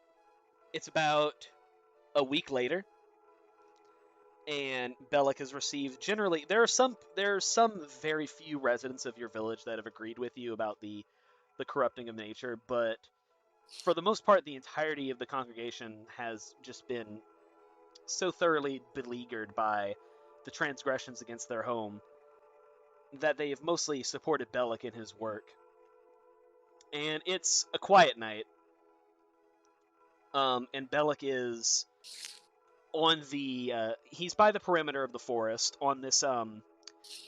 it's about a week later, and Belloc has received, generally, there are some very few residents of your village that have agreed with you about the corrupting of nature, but for the most part, the entirety of the congregation has just been so thoroughly beleaguered by the transgressions against their home, that they have mostly supported Bellic in his work. And it's a quiet night. And Bellic is on he's by the perimeter of the forest on this,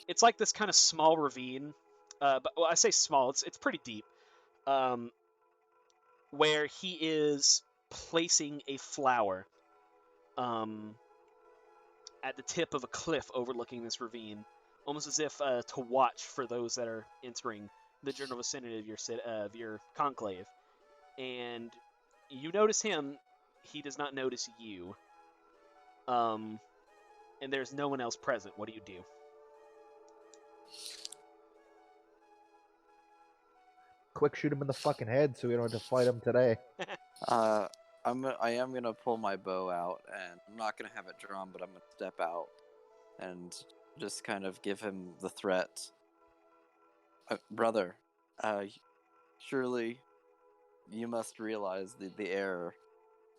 it's like this kind of small ravine. But well, I say small, it's pretty deep. Where he is placing a flower, at the tip of a cliff overlooking this ravine, almost as if to watch for those that are entering the general vicinity of your conclave. And you notice him, he does not notice you. And there's no one else present. What do you do? Quick shoot him in the fucking head so we don't have to fight him today. I am gonna pull my bow out, and I'm not gonna have it drawn, but I'm gonna step out and just kind of give him the threat. Brother, surely you must realize the error.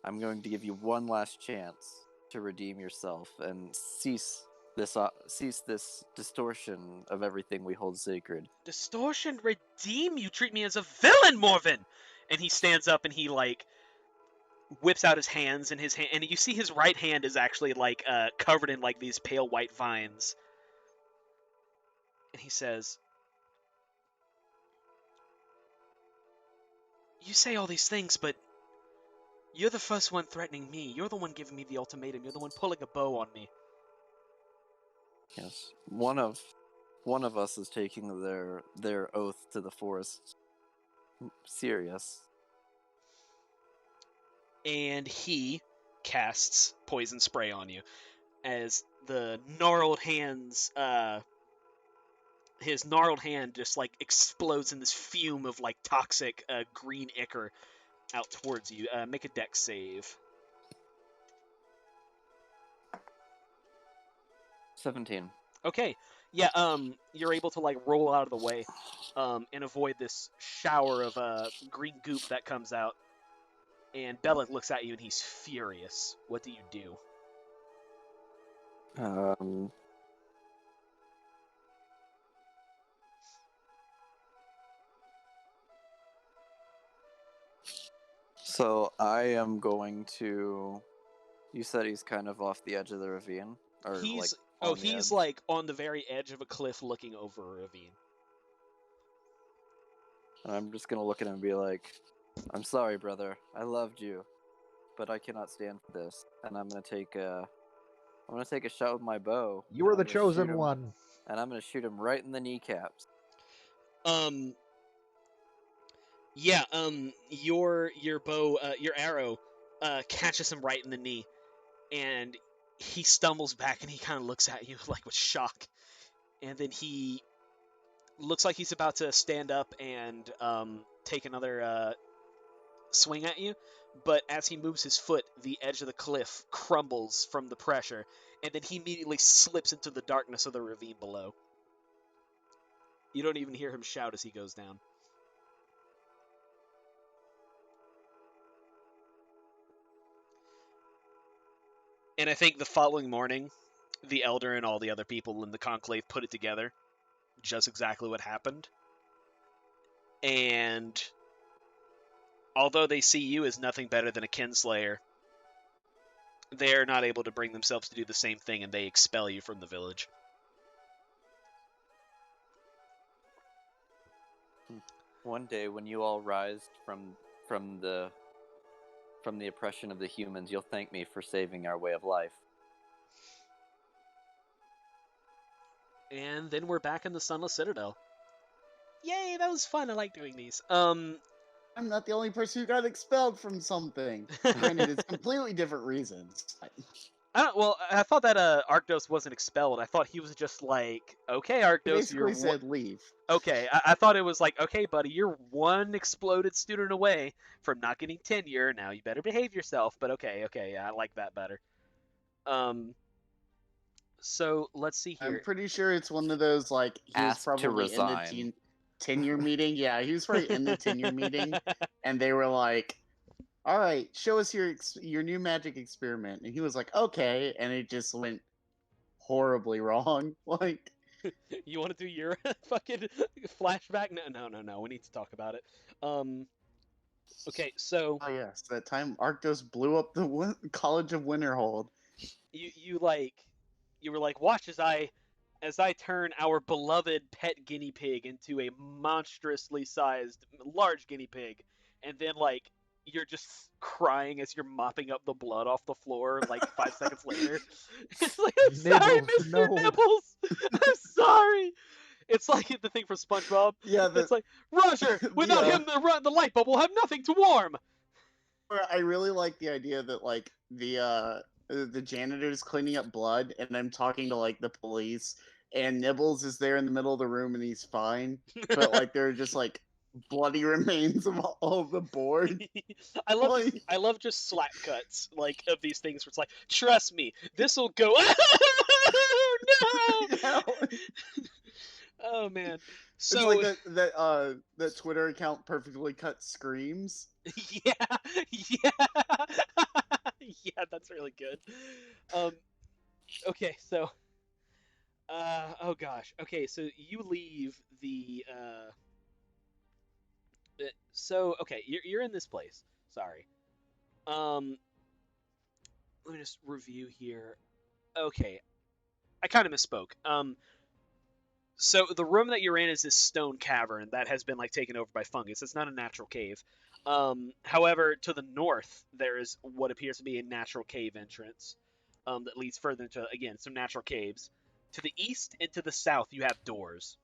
I'm going to give you one last chance to redeem yourself and cease this distortion of everything we hold sacred. Distortion, redeem? You treat me as a villain, Morven! And he stands up and he, like, whips out his hands, and and you see his right hand is actually, like, covered in, like, these pale white vines. And he says, "You say all these things, but you're the first one threatening me. You're the one giving me the ultimatum. You're the one pulling a bow on me." Yes, one of us is taking their oath to the forest serious. And he casts poison spray on you as the gnarled his gnarled hand just, like, explodes in this fume of, like, toxic green ichor out towards you. Make a dex save. 17. Okay, yeah, you're able to, like, roll out of the way, and avoid this shower of green goop that comes out. And Bellic looks at you and he's furious. What do you do? So I am going to. You said he's kind of off the edge of the ravine, or He's on the he's edge? like on the very edge of a cliff, looking over a ravine. And I'm just gonna look at him and be like, "I'm sorry, brother. I loved you, but I cannot stand for this." And I'm gonna take a shot with my bow. You were and the I'm gonna shoot chosen him- one. And I'm gonna shoot him right in the kneecaps. Yeah, your bow, your arrow, catches him right in the knee, and he stumbles back and he kind of looks at you, like, with shock, and then he looks like he's about to stand up and take another swing at you, but as he moves his foot, the edge of the cliff crumbles from the pressure, and then he immediately slips into the darkness of the ravine below. You don't even hear him shout as he goes down. And I think the following morning, the Elder and all the other people in the conclave put it together, just exactly what happened. And although they see you as nothing better than a kinslayer, they're not able to bring themselves to do the same thing, and they expel you from the village. One day, when you all rise from the oppression of the humans, you'll thank me for saving our way of life. And then we're back in the Sunless Citadel. Yay, that was fun. I like doing these. I'm not the only person who got expelled from something. Granted, it's completely different reasons. I thought that Arctos wasn't expelled. I thought he was just like, okay, He Arctos, you're basically said leave. okay. I thought it was like, okay, buddy, you're one exploded student away from not getting tenure. Now you better behave yourself. But okay, yeah, I like that better. So let's see here. I'm pretty sure it's one of those, like, he was Asked to probably in the resign. tenure meeting. Yeah, he was probably in the tenure meeting, and they were like, "All right, show us your new magic experiment." And he was like, "Okay," and it just went horribly wrong. Like, You want to do your fucking flashback? No. We need to talk about it. Okay, so oh yes, that time Arctos blew up the College of Winterhold. you were like, watch as I turn our beloved pet guinea pig into a monstrously sized large guinea pig, and then like you're just crying as you're mopping up the blood off the floor like 5 seconds later. It's like, I'm sorry, Nibbles, Mr. no. Nibbles. I'm sorry. It's like the thing from SpongeBob. Yeah, It's like, Roger, without him the light bulb will have nothing to warm. I really like the idea that like the janitor's cleaning up blood, and I'm talking to like the police, and Nibbles is there in the middle of the room, and he's fine, but like there are just like bloody remains of all of the board. Like, I love just slap cuts like of these things where it's like, trust me, this'll go. Oh yeah, no! Oh man. it's So like that Twitter account perfectly cut screams. yeah, yeah, yeah. That's really good. Um. Okay. So. Oh gosh. Okay. So you leave the. So okay, you're in this place. Sorry. Um. Let me just review here. Okay, I kind of misspoke. So the room that you're in is this stone cavern that has been like taken over by fungus. It's not a natural cave. However, to the north there is what appears to be a natural cave entrance that leads further into again some natural caves. To the east and to the south you have doors.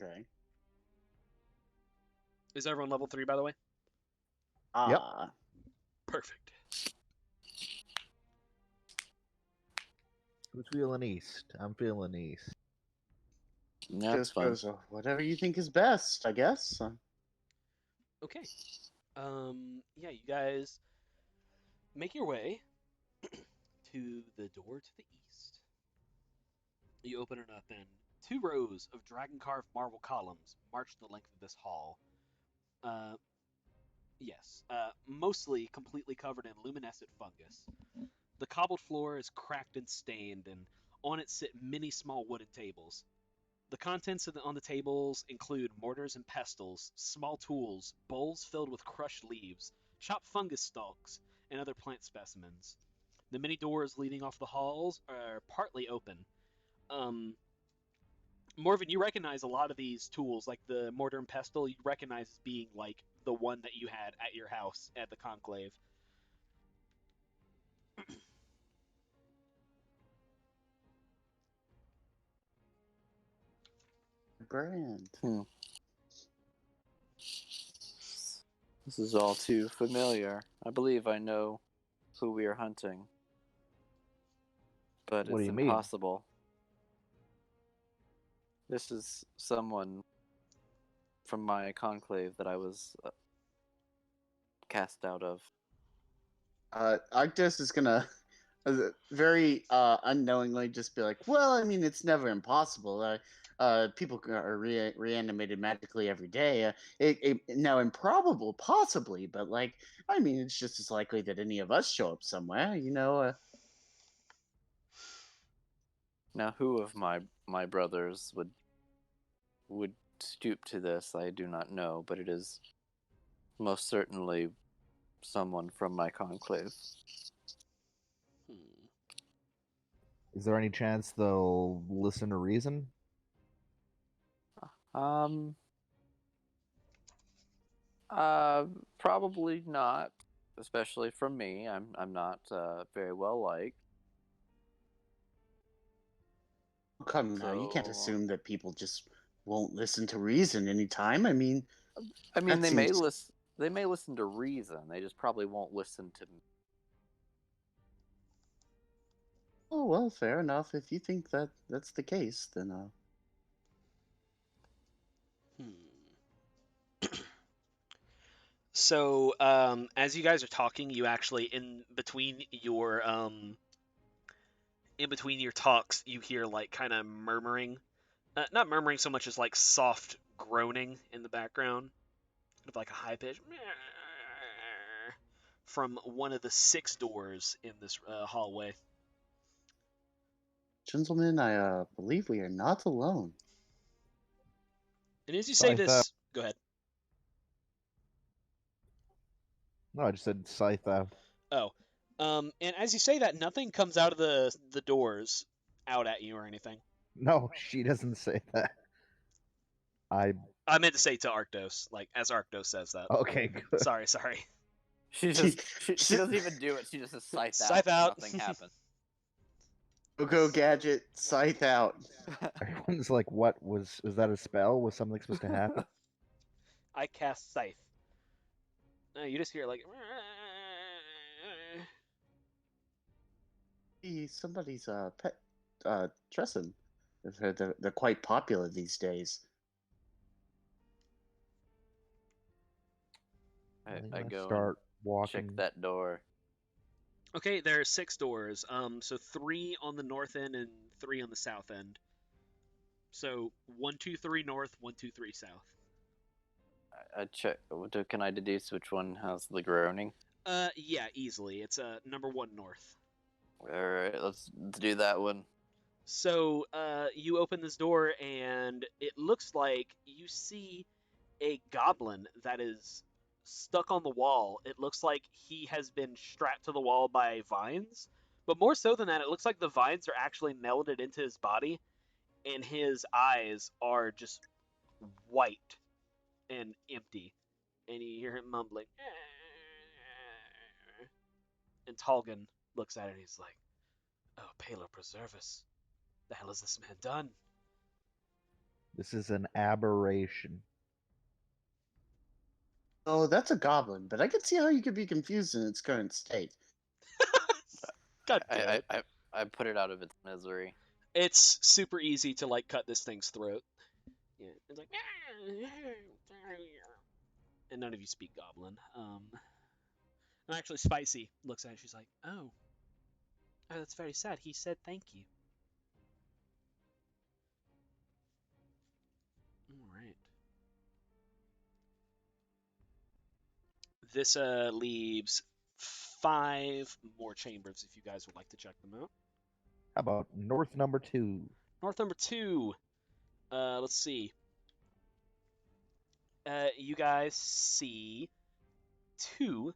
Okay. Is everyone level 3 by the way? Yep. Perfect. Who's feeling east? I'm feeling east. That's fine. Whatever you think is best, I guess. Okay. Yeah, you guys make your way to the door to the east. You open it up, and 2 rows of dragon-carved marble columns march the length of this hall. Yes, mostly completely covered in luminescent fungus. The cobbled floor is cracked and stained, and on it sit many small wooden tables. The contents on the tables include mortars and pestles, small tools, bowls filled with crushed leaves, chopped fungus stalks, and other plant specimens. The many doors leading off the halls are partly open. Morven, you recognize a lot of these tools, like the mortar and pestle, you recognize as being like the one that you had at your house at the conclave. Brand. This is all too familiar. I believe I know who we are hunting. But What do it's you mean? impossible. This is someone from my conclave that I was cast out of. Arctos is gonna very unknowingly just be like, well, I mean, it's never impossible. People are reanimated magically every day. Now, improbable, possibly, but like, I mean, it's just as likely that any of us show up somewhere, you know. Now, who of my brothers would stoop to this? I do not know, but it is most certainly someone from my conclave. Is there any chance they'll listen to reason? Probably not, especially from me. I'm not very well liked. Come now, you can't So, assume that people just won't listen to reason anytime. I mean, I mean, that they may seems- listen. They may listen to reason. They just probably won't listen to me. oh well, fair enough. If you think that that's the case, then So, as you guys are talking, you actually in between your talks, you hear like kind of murmuring, not murmuring so much as like soft groaning in the background, of like a high pitch. from one of the 6 doors in this hallway. Gentlemen, I believe we are not alone. And as you say Scythe this, go ahead. No, I just said scythe out. Oh, and as you say that, nothing comes out of the doors out at you or anything. No, she doesn't say that. I meant to say to Arctos, like as Arctos says that. okay. Good. Sorry. She just she doesn't even do it. She just says scythe Scythe out. out. Nothing happens. Go gadget, scythe out. Everyone's like, "What was that a spell? Was something supposed to happen?" I cast Scythe. No, you just hear like. Somebody's pet Tresson. They're quite popular these days. I go start and walking. check that door. Okay, there are 6 doors. So 3 on the north end and 3 on the south end. So 1, 2, 3 north, 1, 2, 3 south. I check. Can I deduce which one has the groaning? Yeah, easily. It's number 1 north. All right, let's do that one. So you open this door and it looks like you see a goblin that is stuck on the wall. It looks like he has been strapped to the wall by vines. But more so than that, it looks like the vines are actually melded into his body, and his eyes are just white and empty. And you hear him mumbling. And Talgan looks at it and he's like, "Oh, Palo preserve us. The hell has this man done?" This is an aberration. Oh, that's a goblin, but I can see how you could be confused in its current state. God damn it. I put it out of its misery. It's super easy to like cut this thing's throat. Yeah, it's like, and none of you speak Goblin. And actually, Spicy looks at it. She's like, "Oh, that's very sad. He said thank you." All right. This leaves 5 more chambers if you guys would like to check them out. How about north number 2? North number 2. Let's see. You guys see 2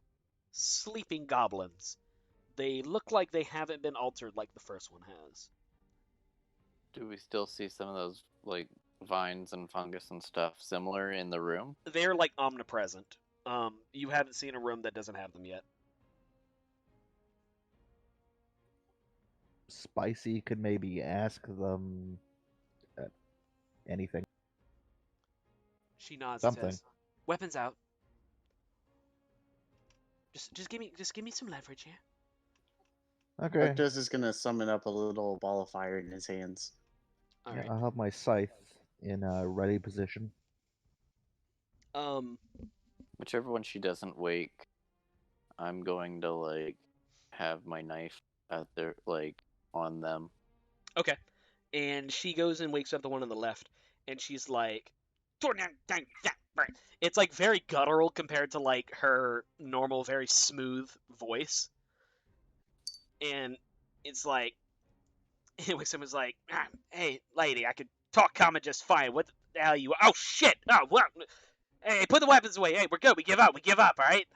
sleeping goblins. They look like they haven't been altered like the first one has. Do we still see some of those like vines and fungus and stuff similar in the room? They're like omnipresent. You haven't seen a room that doesn't have them yet. Spicy could maybe ask them anything. She nods Something. and says, "Weapons out. Just give me some leverage here." Okay. Arctos is gonna summon up a little ball of fire in his hands. All Yeah, right. I'll have my scythe in a ready position. Whichever one she doesn't wake, I'm going to like have my knife out there, like on them. Okay. And she goes and wakes up the one on the left, and she's like, it's like very guttural compared to like her normal, very smooth voice. And it's like, he wakes up and is like, "Hey, lady, I could talk common just fine. What the hell you? Oh shit! Oh well. Hey, put the weapons away. Hey, we're good. We give up. All right."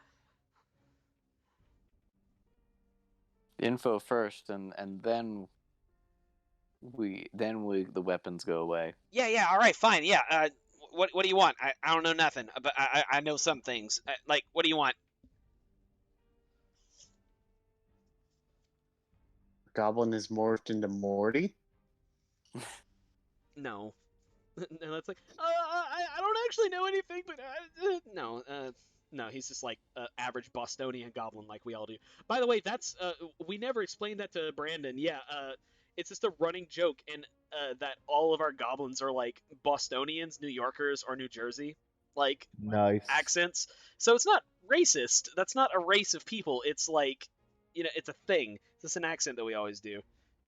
Info first, and then the weapons go away. Yeah. All right, fine. Yeah. What do you want? I don't know nothing, but I know some things. Like, what do you want? Goblin is morphed into Morty. No. And it's like, I don't actually know anything, but no, he's just like average Bostonian goblin like we all do. By the way, that's we never explained that to Brandon. Yeah, it's just a running joke, and that all of our goblins are like Bostonians, New Yorkers, or New Jersey like Nice. accents. So it's not racist. That's not a race of people. It's like, it's a thing. It's just an accent that we always do.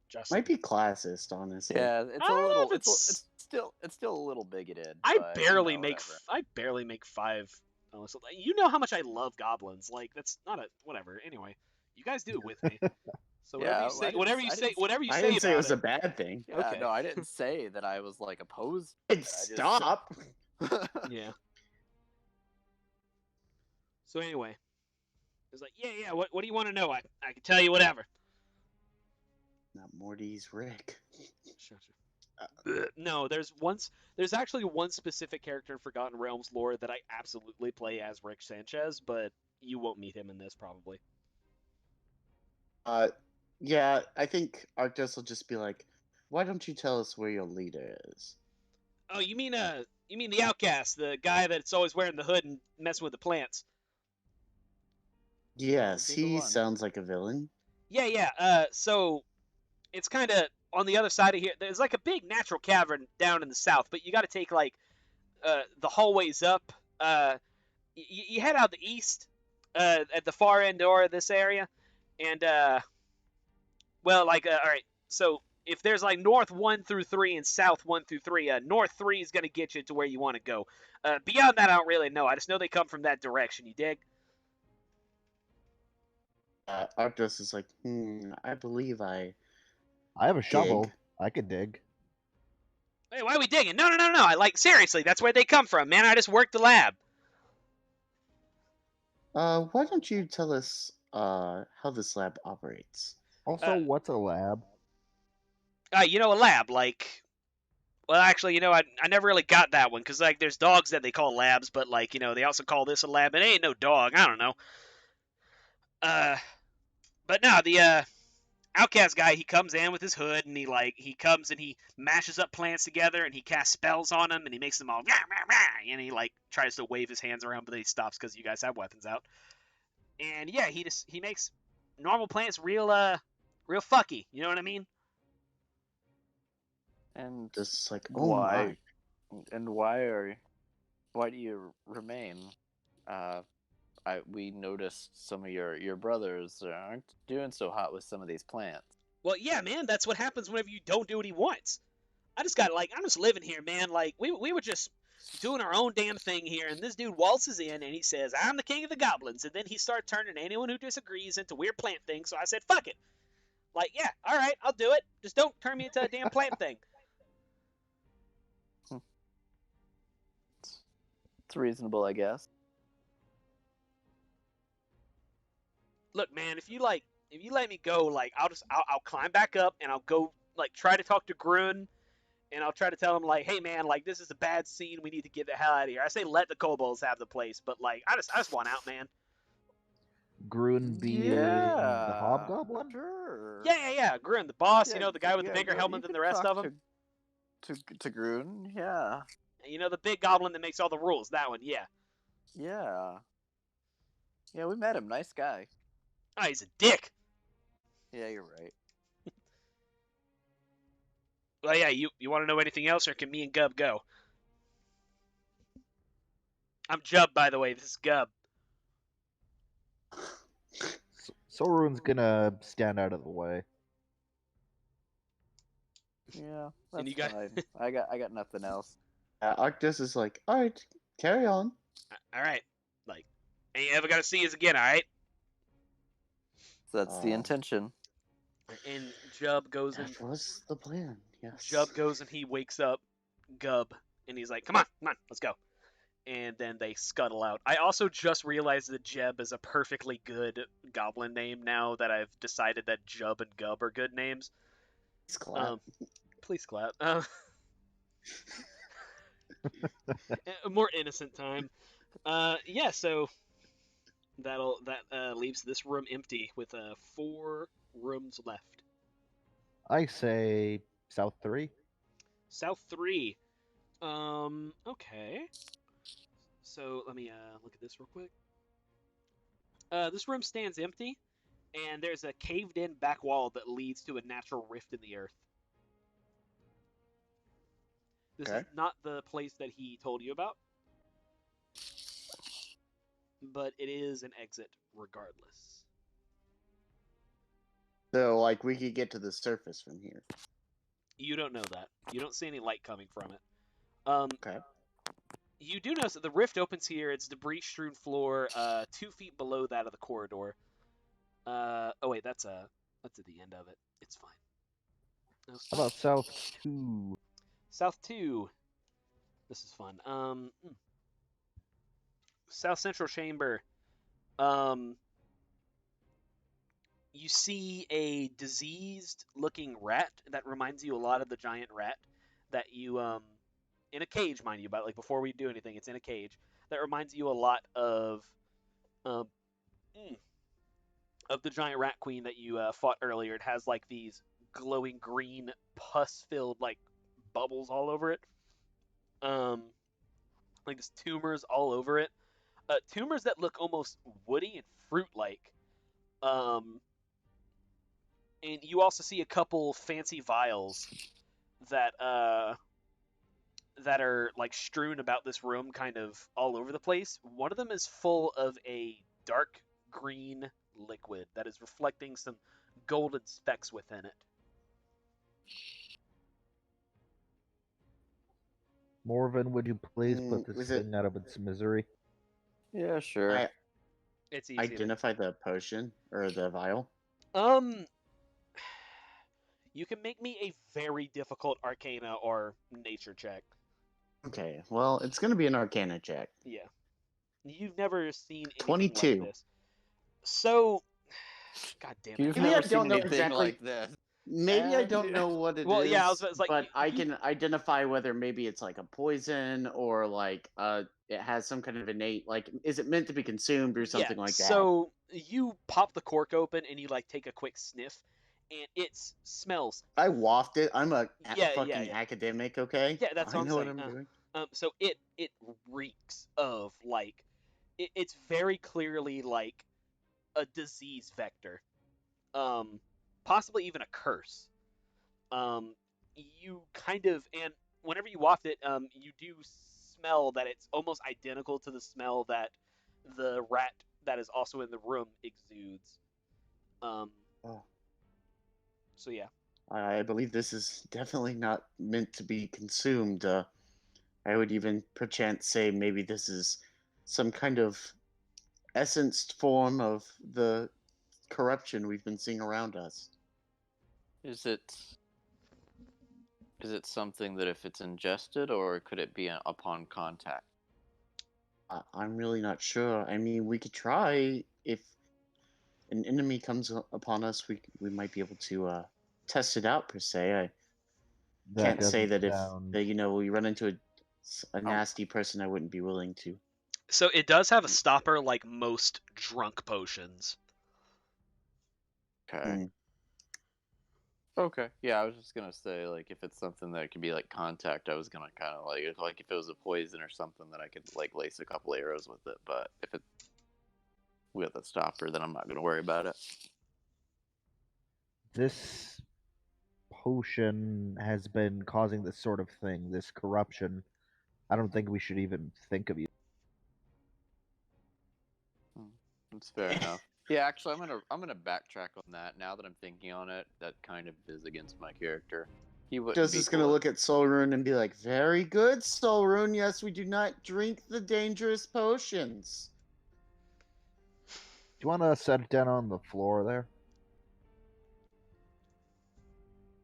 Just Might be classist, honestly. Yeah, it's I a don't know little. if It's still a little bigoted. I but, barely you know, make whatever. I barely make 5 So, you know how much I love goblins. Like, that's not a whatever. Anyway, you guys do it with me. So whatever Yeah, you say, I didn't, whatever I you didn't, say, whatever you I say didn't say it about was a bad thing. yeah, Okay. no, I didn't say that I was like opposed. I'd I just- stop. Yeah. So anyway, it's like, yeah. What do you want to know? I can tell you whatever. Not Morty's Rick. Sure. No, there's actually one specific character in Forgotten Realms lore that I absolutely play as Rick Sanchez, but you won't meet him in this probably. Yeah, I think Arctos will just be like, why don't you tell us where your leader is? Oh, you mean the outcast, the guy that's always wearing the hood and messing with the plants? Yes, That'd be the he one. sounds like a villain. Yeah. So it's kind of on the other side of here. There's like a big natural cavern down in the south, but you got to take like the hallways up. You head out the east at the far end door of this area, and well, like all right. So if there's like north 1 through 3 and south 1 through 3, north 3 is gonna get you to where you want to go. Beyond that, I don't really know. I just know they come from that direction. You dig? Arctos is like, I believe I I have a shovel. dig. I could dig. Hey, why are we digging? No. I like seriously. That's where they come from, man. I just worked the lab. Why don't you tell us how this lab operates? Also, what's a lab? A lab like. Well, actually, I never really got that one because like there's dogs that they call labs, but like they also call this a lab, and it ain't no dog. I don't know. But no, the outcast guy, he comes in with his hood and he comes and he mashes up plants together and he casts spells on them and he makes them all rah, rah, rah, and he like tries to wave his hands around, but then he stops because you guys have weapons out. And yeah, he makes normal plants real fucky. You know what I mean? And Just like, oh why? my. And why do you remain? We noticed some of your brothers aren't doing so hot with some of these plants. Well, yeah, man, that's what happens whenever you don't do what he wants. I'm just living here, man. Like we were just doing our own damn thing here, and this dude waltzes in and he says, "I'm the king of the goblins," and then he starts turning anyone who disagrees into weird plant things. So I said, "Fuck it." Like, yeah, all right, I'll do it. Just don't turn me into a damn plant thing. It's reasonable, I guess. Look, man, if you let me go, like I'll climb back up and I'll go like try to talk to Grun, and I'll try to tell him like, hey man, like this is a bad scene, we need to get the hell out of here. I say let the kobolds have the place, but like I just want out, man. Grun being the hobgoblin? Sure. Yeah. Grun, the boss, Yeah, the guy with the bigger you helmet than could the rest of talk them. To Grun, yeah. The big goblin that makes all the rules. That one, yeah. Yeah. Yeah, we met him. Nice guy. Oh, he's a dick. Yeah, you're right. Well, yeah, you want to know anything else, or can me and Gub go? I'm Jub, by the way. This is Gub. Sorun's gonna stand out of the way. Yeah, And that's you got- fine. I got nothing else. Arctos is like, all right, carry on. All right. Like, ain't ever gonna see us again, all right? So that's the intention. And Jub goes and That was the plan, yes. Jub goes and he wakes up Gub, and he's like, come on, let's go. And then they scuttle out. I also just realized that Jeb is a perfectly good goblin name now that I've decided that Jub and Gub are good names. Please clap. Please clap. A more innocent time. Yeah, so that leaves this room empty with 4 rooms left. I say South 3. South 3. Okay. So let me look at this real quick. This room stands empty, and there's a caved-in back wall that leads to a natural rift in the earth. This is not the place that he told you about, but it is an exit regardless. So, like, we could get to the surface from here. You don't know that. You don't see any light coming from it. Okay. You do notice that the rift opens here. It's debris-strewn floor, 2 feet below that of the corridor. Oh wait, that's at the end of it. It's fine. No, How about South 2? South 2. This is fun. South Central Chamber. You see a diseased-looking rat that reminds you a lot of the giant rat that you in a cage, mind you. But like before we do anything, it's in a cage that reminds you a lot um, of the giant rat queen that you fought earlier. It has like these glowing green pus-filled like bubbles all over it. Like this tumors all over it. Tumors that look almost woody and fruit-like. And you also see a couple fancy vials that that are like strewn about this room, kind of all over the place. One of them is full of a dark green liquid that is reflecting some golden specks within it. Morven, would you please put Was this it- thing out of its misery? Yeah, sure. I It's easy. identify the potion or the vial. You can make me a very difficult Arcana or Nature check. Okay, well, it's gonna be an Arcana check. Yeah, you've never seen anything 22. like this. So, God damn it. You've Maybe I never don't seen know anything exactly- like this. Maybe I don't know what it is. Well, yeah, I was like, but I you- can identify whether maybe it's like a poison or like it has some kind of innate like is it meant to be consumed or something like that? So you pop the cork open and you like take a quick sniff, and it smells. I waft it. I'm a Yeah, fucking yeah. academic, okay? Yeah, that's I what I'm know saying. what I'm doing. So it reeks of like it's very clearly like a disease vector, possibly even a curse. You kind of, and whenever you waft it, you do smell that it's almost identical to the smell that the rat that is also in the room exudes. Oh. So yeah. I believe this is definitely not meant to be consumed. I would even perchance say maybe this is some kind of essenced form of the corruption we've been seeing around us. Is it something that if it's ingested, or could it be upon contact? I'm really not sure. I mean, we could try. If an enemy comes upon us, we might be able to test it out per se. I can't say that if we run into a nasty person, I wouldn't be willing to. So it does have a stopper like most drunk potions. Okay. Mm. Okay. Yeah, I was just gonna say, like, if it's something that could be like contact, I was gonna kind of like if it was a poison or something that I could like lace a couple arrows with it. But if it with a stopper, then I'm not gonna worry about it. This potion has been causing this sort of thing, this corruption. I don't think we should even think of you. That's fair enough. Yeah, actually, I'm gonna backtrack on that. Now that I'm thinking on it, that kind of is against my character. He would. Just is going to look at Solrune and be like, "Very good, Solrune. Yes, we do not drink the dangerous potions." Do you want to set it down on the floor there?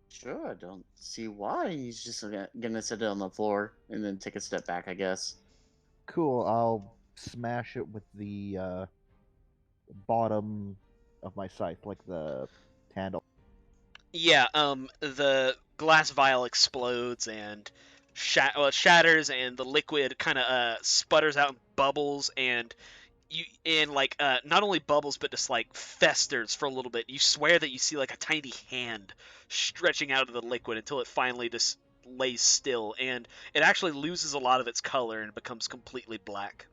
Sure, I don't see why. He's just gonna sit it on the floor and then take a step back, I guess. Cool. I'll smash it with the bottom of my scythe, like the handle. Yeah, the glass vial explodes and it shatters, and the liquid kind of sputters out in bubbles, and not only bubbles but just like festers for a little bit. You swear that you see like a tiny hand stretching out of the liquid until it finally just lays still, and it actually loses a lot of its color and becomes completely black.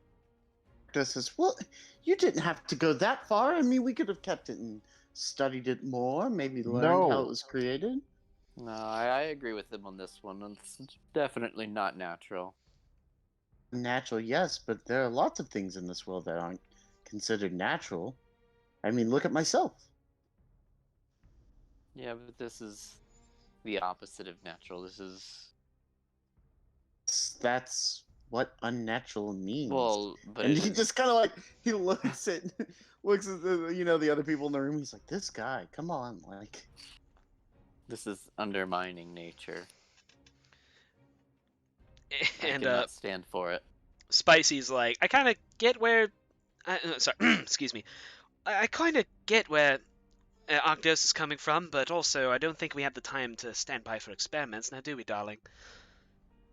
Just says, "Well, you didn't have to go that far. I mean, we could have kept it and studied it more, maybe learned how it was created." No, I agree with him on this one. It's definitely not natural. Natural, yes, but there are lots of things in this world that aren't considered natural. I mean, look at myself. Yeah, but this is the opposite of natural. This is That's what unnatural means. Well, but And it he is. just kind of like he looks at the other people in the room. He's like, "This guy, come on, like." This is undermining nature. I And cannot stand for it. Spicy's like, I kind of get where. Sorry, excuse me. I kind of get where Arctos is coming from, but also I don't think we have the time to stand by for experiments, now do we, darling?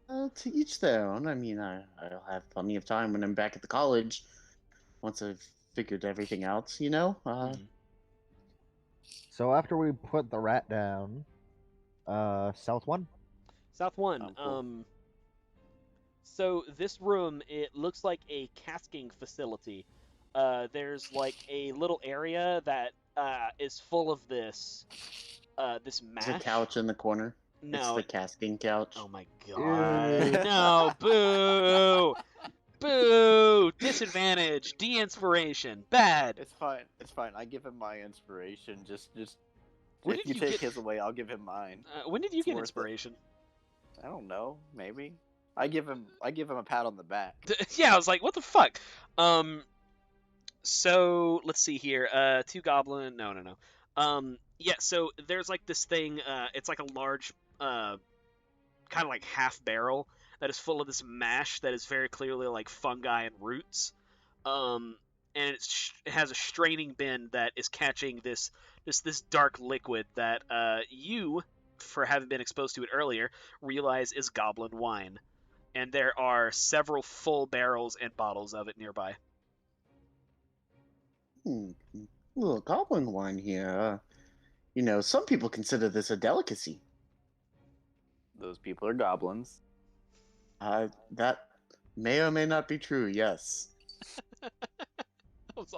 To each their own. I mean, I'll have plenty of time when I'm back at the college, once I've figured everything out. So after we put the rat down, South one. South one. Oh, cool. So this room, it looks like a casking facility. There's like a little area that is full of this this There's a mash. couch in the corner. It's No. the casting couch. Oh my Ew. god. No, boo. Boo. Disadvantage. De-inspiration. Bad. It's fine. It's fine. I give him my inspiration. Just When if did you you take get- his away, I'll give him mine. When did you It's get worth it. inspiration? I don't know. Maybe. I give him a pat on the back. Yeah, I was like, what the fuck? So let's see here. Two goblin. No. Yeah. So there's like this thing. It's like a large, kind of like half barrel that is full of this mash that is very clearly like fungi and roots. Um, and it has a straining bin that is catching this dark liquid that you, for having been exposed to it earlier, realize is goblin wine. And there are several full barrels and bottles of it nearby. Little goblin wine here. Some people consider this a delicacy. Those people are goblins. That may or may not be true. Yes.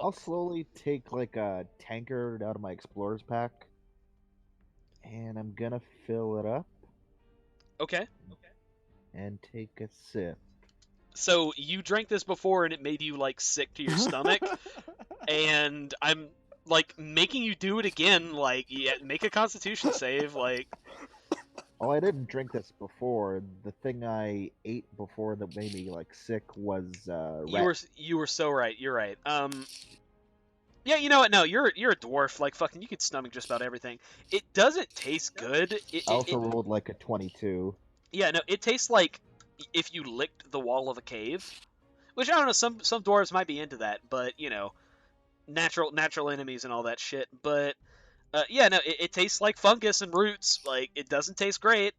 I'll slowly take like a tankard out of my explorer's pack, and I'm gonna fill it up Okay. and take a sip. So you drank this before and it made you like sick to your stomach, and I'm like making you do it again. Like, yeah, make a Constitution save. Like, Oh, I didn't drink this before. The thing I ate before that made me like sick was you were so right. You're right. Yeah, you know what? No, you're a dwarf. Like, fucking, you could stomach just about everything. It doesn't taste good. I also rolled like a 22. Yeah, no, it tastes like if you licked the wall of a cave. Which I don't know. Some dwarves might be into that, but natural enemies and all that shit. But yeah, no, it tastes like fungus and roots. Like, it doesn't taste great.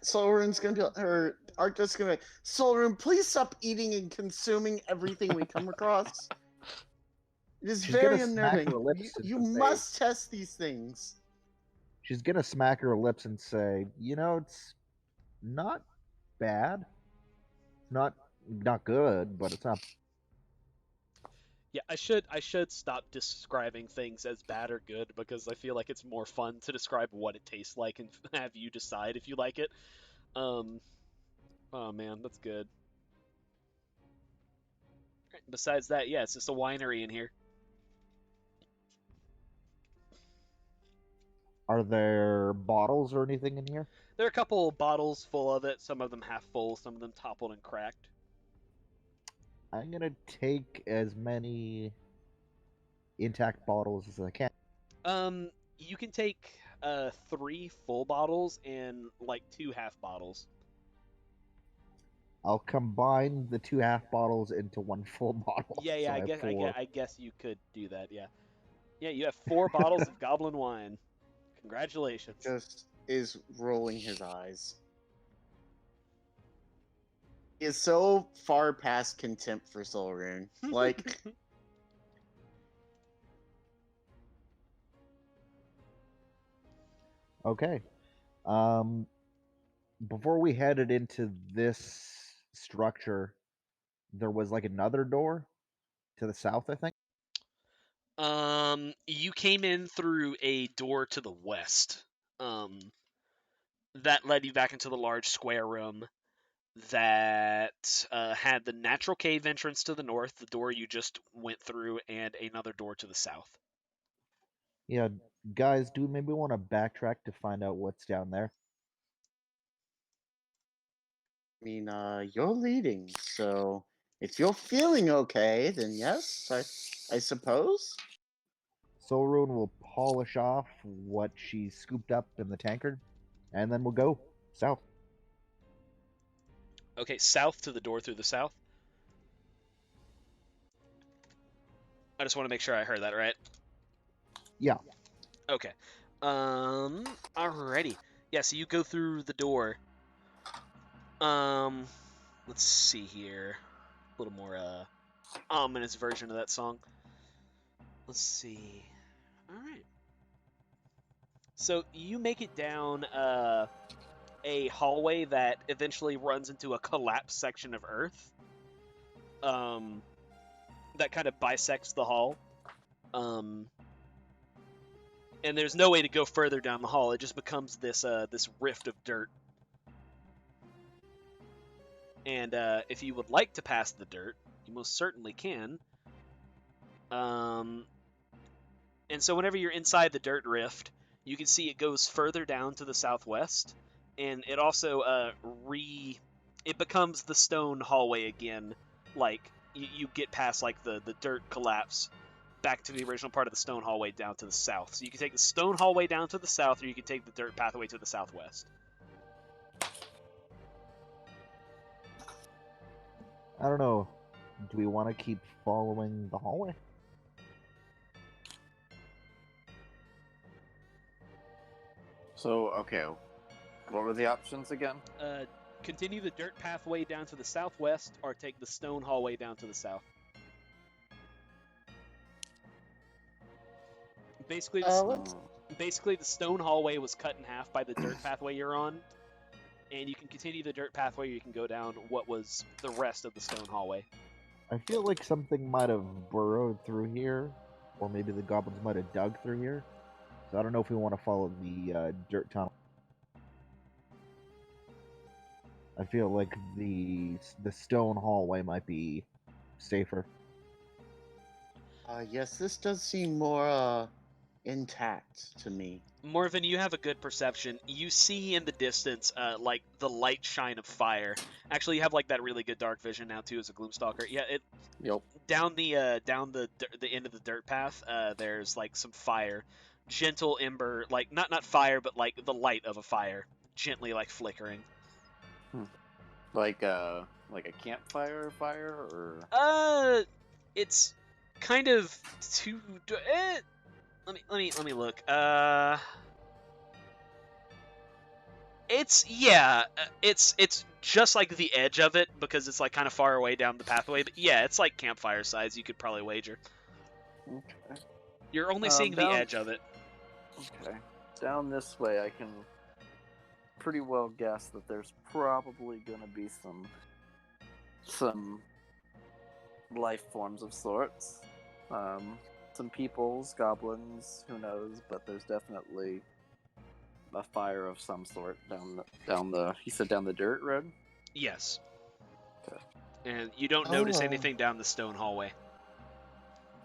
Solrune's gonna be, or Arctos gonna be, Solrune, please stop eating and consuming everything we come across. It is She's very gonna smack her unnerving. lips You and say- must test these things. She's gonna smack her lips and say, it's not bad. Not good, but it's not. Yeah, I should stop describing things as bad or good because I feel like it's more fun to describe what it tastes like and have you decide if you like it. Oh man, that's good. Besides that, yeah, it's just a winery in here. Are there bottles or anything in here? There are a couple bottles full of it, some of them half full, some of them toppled and cracked. I'm gonna take as many intact bottles as I can. You can take 3 full bottles and like 2 half bottles. I'll combine the 2 half bottles into 1 full bottle. Yeah, so I have guess 4. I guess you could do that. Yeah, yeah. You have 4 bottles of goblin wine. Congratulations. Just is rolling his eyes. He is so far past contempt for Solrune. Like, Okay. Before we headed into this structure, there was like another door to the south, I think. You came in through a door to the west. That led you back into the large square room that had the natural cave entrance to the north, the door you just went through, and another door to the south. Yeah, guys, do maybe want to backtrack to find out what's down there? I mean, you're leading, so if you're feeling okay, then yes, I suppose. Solrune will polish off what she scooped up in the tankard, and then we'll go south. Okay, south to the door through the south. I just want to make sure I heard that right. Yeah. Okay. Alrighty. Yeah, so you go through the door. Let's see here. A little more ominous version of that song. Let's see. All right. So you make it down a hallway that eventually runs into a collapsed section of earth. That kind of bisects the hall. And there's no way to go further down the hall. It just becomes this this rift of dirt. And if you would like to pass the dirt, you most certainly can. And so whenever you're inside the dirt rift, you can see it goes further down to the southwest, and it also it becomes the stone hallway again. Like you get past like the dirt collapse back to the original part of the stone hallway down to the south. So you can take the stone hallway down to the south, or you can take the dirt pathway to the southwest. I don't know. Do we want to keep following the hallway? So, okay, what were the options again? Continue the dirt pathway down to the southwest, or take the stone hallway down to the south. Basically, basically the stone hallway was cut in half by the dirt pathway you're on, and you can continue the dirt pathway, or you can go down what was the rest of the stone hallway. I feel like something might have burrowed through here, or maybe the goblins might have dug through here. So I don't know if we want to follow the dirt tunnel. I feel like the stone hallway might be safer. Yes, this does seem more intact to me. Morven, you have a good perception. You see in the distance, like the light shine of fire. Actually, you have like that really good dark vision now too as a Gloomstalker. Yeah, it. Yep. Down the end of the dirt path, there's like some fire, gentle ember, like not fire, but like the light of a fire, gently like flickering. Like a campfire fire, or It's kind of too. Let me look. It's just like the edge of it because it's like kind of far away down the pathway. But yeah, it's like campfire size. You could probably wager. okay. You're only seeing the edge of it. Okay. Down this way, I can pretty well guess that there's probably gonna be some life forms of sorts. Some peoples, goblins, who knows? But there's definitely a fire of some sort down the. You said down the dirt road. Yes. Okay. And you don't notice anything down the stone hallway.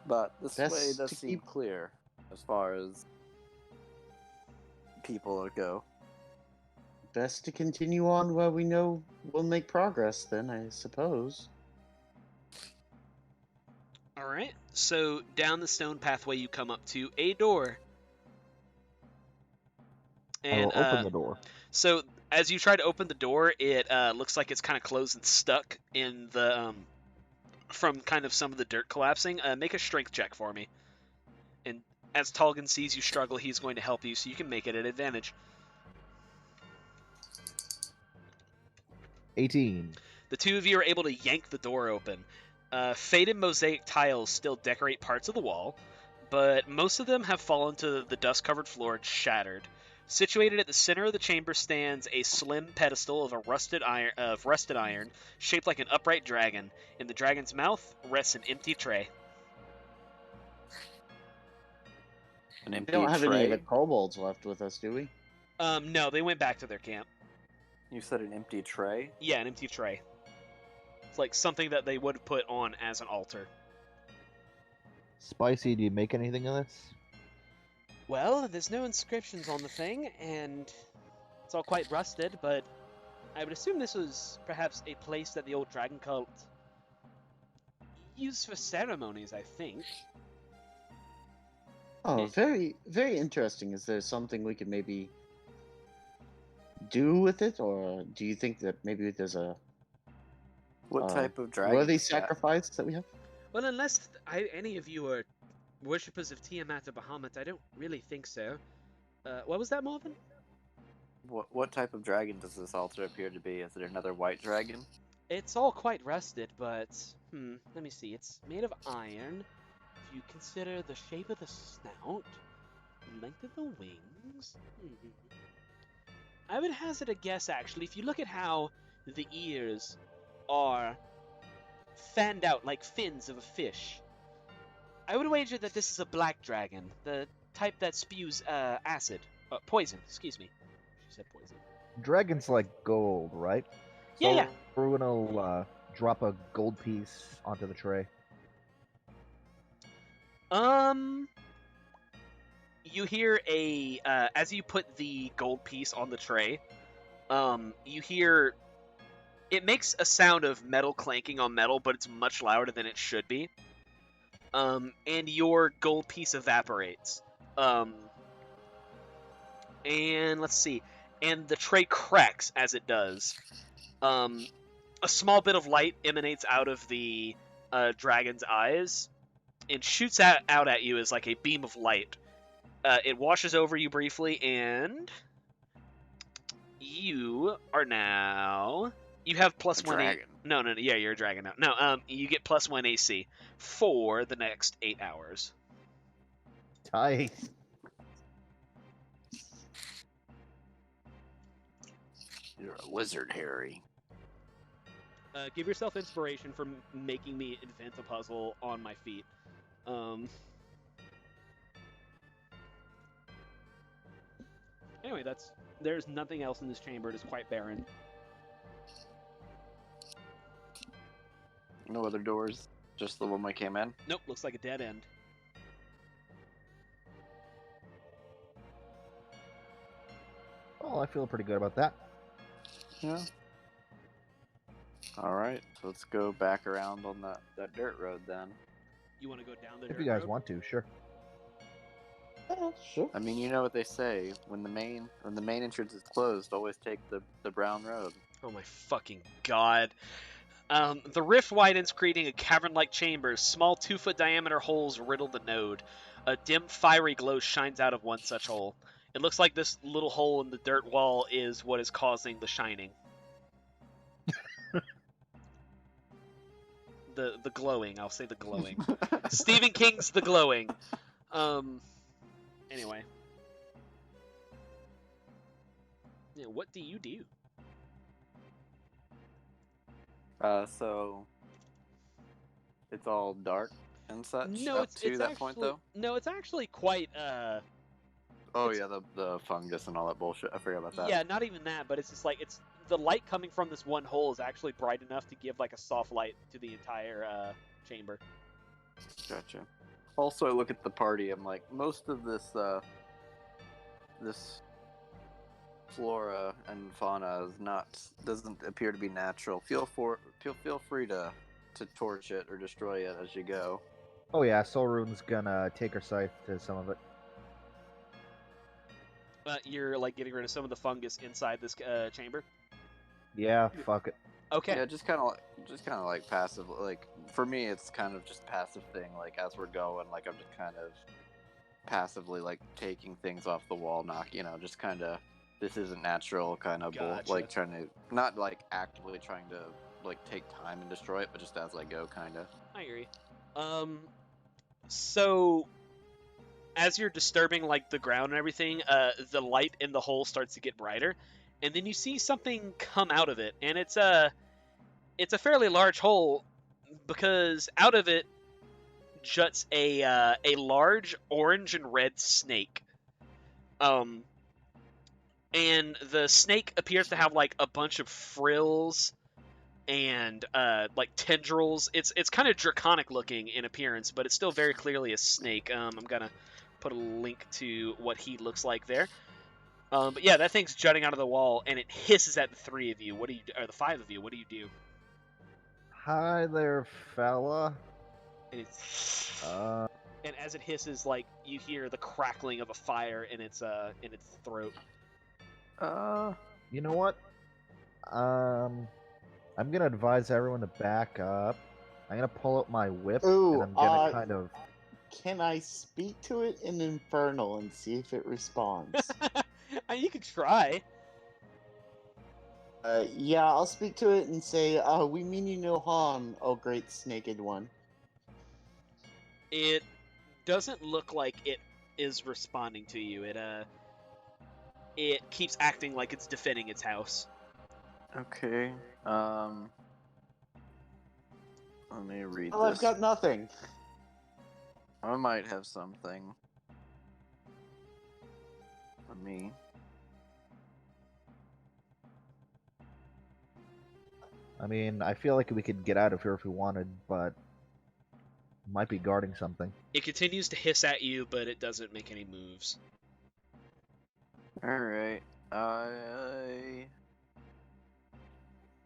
But this Best way does to seem keep- clear as far as people go. Best to continue on where we know we'll make progress, then, I suppose. Alright, so down the stone pathway you come up to a door. And, I will open the door. So as you try to open the door, it looks like it's kind of closed and stuck in the from kind of some of the dirt collapsing. Make a strength check for me. And as Tolgan sees you struggle, he's going to help you, so you can make it an advantage. 18. The two of you are able to yank the door open. Faded mosaic tiles still decorate parts of the wall, but most of them have fallen to the dust-covered floor and shattered. Situated at the center of the chamber stands a slim pedestal of rusted iron, shaped like an upright dragon. In the dragon's mouth rests an empty tray. An empty We don't have any tray. of the kobolds left with us, do we? No, they went back to their camp. You said an empty tray. Yeah, an empty tray. It's like something that they would put on as an altar. Spicy, do you make anything of this? Well, there's no inscriptions on the thing, and it's all quite rusted, but I would assume this was perhaps a place that the old dragon cult used for ceremonies, I think. Oh, very, very interesting. Is there something we could maybe do with it, or do you think that maybe there's a What type of dragon worthy is that? sacrifice that we have? Well, unless any of you are worshippers of Tiamat or Bahamut, I don't really think so. What was that, Marvin? What type of dragon does this altar appear to be? Is it another white dragon? It's all quite rusted, but let me see. It's made of iron. If you consider the shape of the snout, the length of the wings, I would hazard a guess. Actually, if you look at how the ears are fanned out like fins of a fish, I would wager that this is a black dragon, the type that spews poison. Excuse me. She said poison. Dragons like gold, right? Yeah, So yeah. we're gonna drop a gold piece onto the tray. You hear as you put the gold piece on the tray, you hear it makes a sound of metal clanking on metal, but it's much louder than it should be. And your gold piece evaporates. And let's see, and the tray cracks as it does. A small bit of light emanates out of the dragon's eyes and shoots out at you as like a beam of light. It washes over you briefly, and you are now... You have plus one... Dragon. No, yeah, you're a dragon now. No, you get plus 1 AC for the next 8 hours. Tight. You're a wizard, Harry. Give yourself inspiration for making me invent a puzzle on my feet. Anyway, there's nothing else in this chamber. It is quite barren. No other doors? Just the one we came in? Nope, looks like a dead end. Oh, I feel pretty good about that. Yeah. Alright, so let's go back around on that dirt road then. You want to go down the If dirt you guys road? want to, sure. Sure. I mean, you know what they say, when the main entrance is closed, always take the brown road. Oh my fucking god. The rift widens, creating a cavern-like chamber. Small 2-foot diameter holes riddle the node. A dim, fiery glow shines out of one such hole. It looks like this little hole in the dirt wall is what is causing the shining. The glowing. I'll say the glowing. Stephen King's The Glowing. Anyway. Yeah, what do you do? So it's all dark and such No, up it's to that actually, point, though? No, it's actually quite Oh, it's- yeah, the fungus and all that bullshit. I forgot about that. yeah, not even that, but it's just like it's the light coming from this one hole is actually bright enough to give like a soft light to the entire chamber. Gotcha. Also, I look at the party. I'm like, most of this flora and fauna doesn't appear to be natural. Feel free to torch it or destroy it as you go. Oh yeah, Soul Rune's gonna take her scythe to some of it. You're like getting rid of some of the fungus inside this chamber. Yeah, fuck it. Okay. Yeah, just kind of like passive. Like for me, it's kind of just a passive thing. Like as we're going, like I'm just kind of passively like taking things off the wall, just kind of this isn't natural, kind of Gotcha. like trying to not like actively trying to like take time and destroy it, but just as I go, kind of. I agree. So as you're disturbing like the ground and everything, the light in the hole starts to get brighter, and then you see something come out of it, and it's a fairly large hole because out of it juts a large orange and red snake. And the snake appears to have like a bunch of frills and like tendrils. It's kind of draconic looking in appearance, but it's still very clearly a snake. I'm gonna put a link to what he looks like there. But yeah, that thing's jutting out of the wall, and it hisses at the three of you. What do you, or the five of you? What do you do? Hi there, fella. And it's, Uh, and as it hisses, like you hear the crackling of a fire in its throat. you know what? I'm gonna advise everyone to back up. I'm gonna pull out my whip, Ooh, and I'm gonna kind of. Can I speak to it in Infernal and see if it responds? You could try. Yeah, I'll speak to it and say, we mean you no harm, oh great snaked one. It doesn't look like it is responding to you. It keeps acting like it's defending its house. Okay. Let me read Oh, this. I've got nothing. I might have something. Let me. I mean, I feel like we could get out of here if we wanted, but might be guarding something. It continues to hiss at you, but it doesn't make any moves. Alright.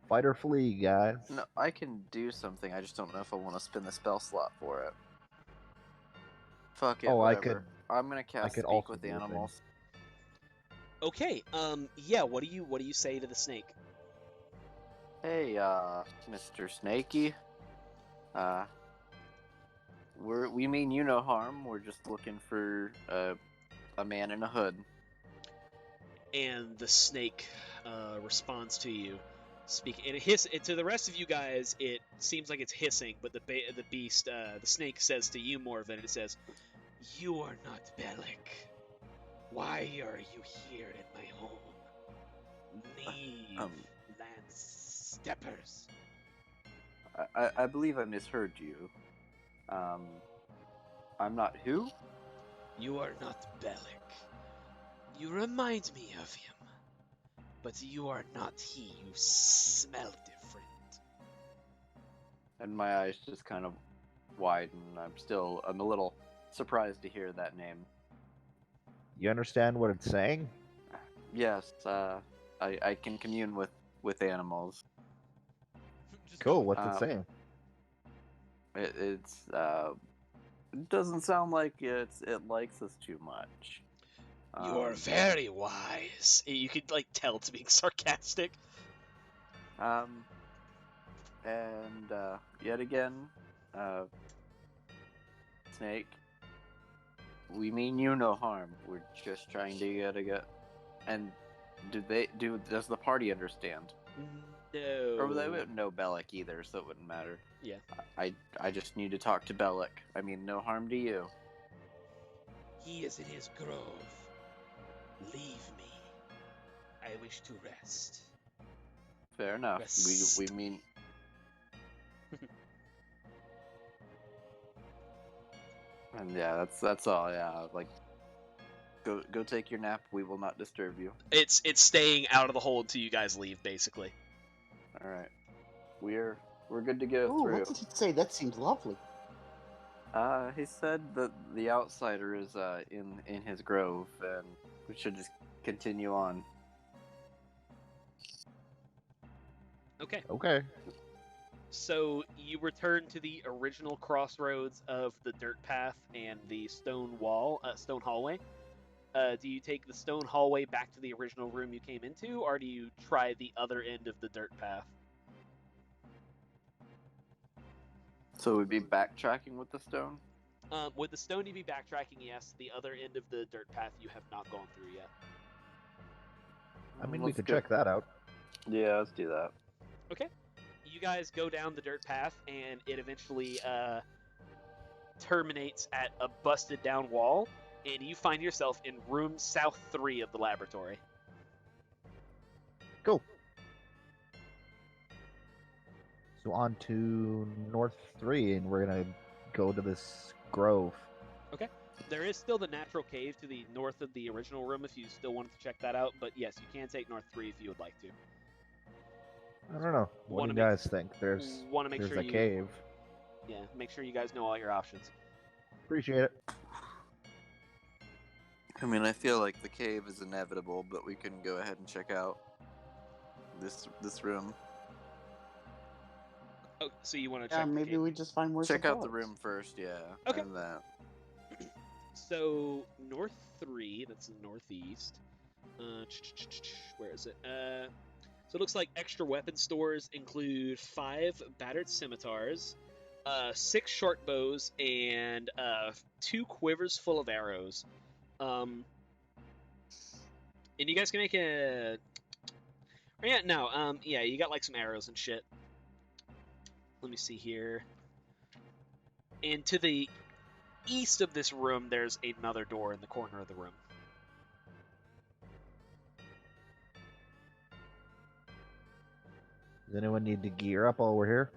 Fight or flee, guys. No, I can do something. I just don't know if I want to spin the spell slot for it. Fuck it, Oh, whatever. I'm gonna I cast could Speak also with the do a thing. Animals. Okay. Yeah. What do you say to the snake? Hey, Mr. Snakey. We mean you no harm. We're just looking for a man in a hood. And the snake responds to you. And to the rest of you guys, it seems like it's hissing, but the beast, the snake, says to you more of it. It says, "You are not Bellic. Why are you here in my home? Leave, Lance Steppers." I believe I misheard you. I'm not who? You are not Bellic. You remind me of him, but you are not he. You smell different. And my eyes just kind of widen. I'm a little surprised to hear that name. You understand what it's saying? Yes, I can commune with animals. Cool. What's it saying? It doesn't sound like it likes us too much. You are very wise. You could tell it's being sarcastic. And yet again, Snake, we mean you no harm. We're just trying to get. And does the party understand? No. Or they wouldn't know Bellic either, so it wouldn't matter. Yeah. I just need to talk to Bellic. I mean, no harm to you. He is in his grove. Leave me. I wish to rest. Fair enough. Rest. We mean. And yeah, that's all. Yeah, like go take your nap. We will not disturb you. It's staying out of the hole until you guys leave, basically. All right, we're good to go Ooh, through. what did he say? That seems lovely. He said that the outsider is in his grove, and we should just continue on. Okay. Okay. So you return to the original crossroads of the dirt path and the stone hallway. Do you take the stone hallway back to the original room you came into, or do you try the other end of the dirt path? So we'd be backtracking with the stone. With the stone, you'd be backtracking, yes. The other end of the dirt path you have not gone through yet. I mean, we Let's could go. check that out. Yeah, let's do that. Okay. You guys go down the dirt path, and it eventually terminates at a busted down wall, and you find yourself in room South 3 of the laboratory. Cool. So on to North 3, and we're gonna go to this grove. Okay. There is still the natural cave to the north of the original room if you still wanted to check that out, but yes, you can take North 3 if you would like to. I don't know. What Wanna do you make- guys think? There's make sure a you cave. make sure you guys know all your options. Appreciate it. I mean, I feel like the cave is inevitable, but we can go ahead and check out this room. Oh, so you want to Yeah, check the maybe cave? we just find more Check out the supplies. room first, yeah. Okay. And that. So north 3, that's the northeast. Where is it? So it looks like extra weapon stores include 5 battered scimitars, 6 short bows, and 2 quivers full of arrows. And you guys can make a. Yeah, no. Yeah, you got like some arrows and shit. Let me see here. And to the east of this room, there's another door in the corner of the room. Does anyone need to gear up while we're here?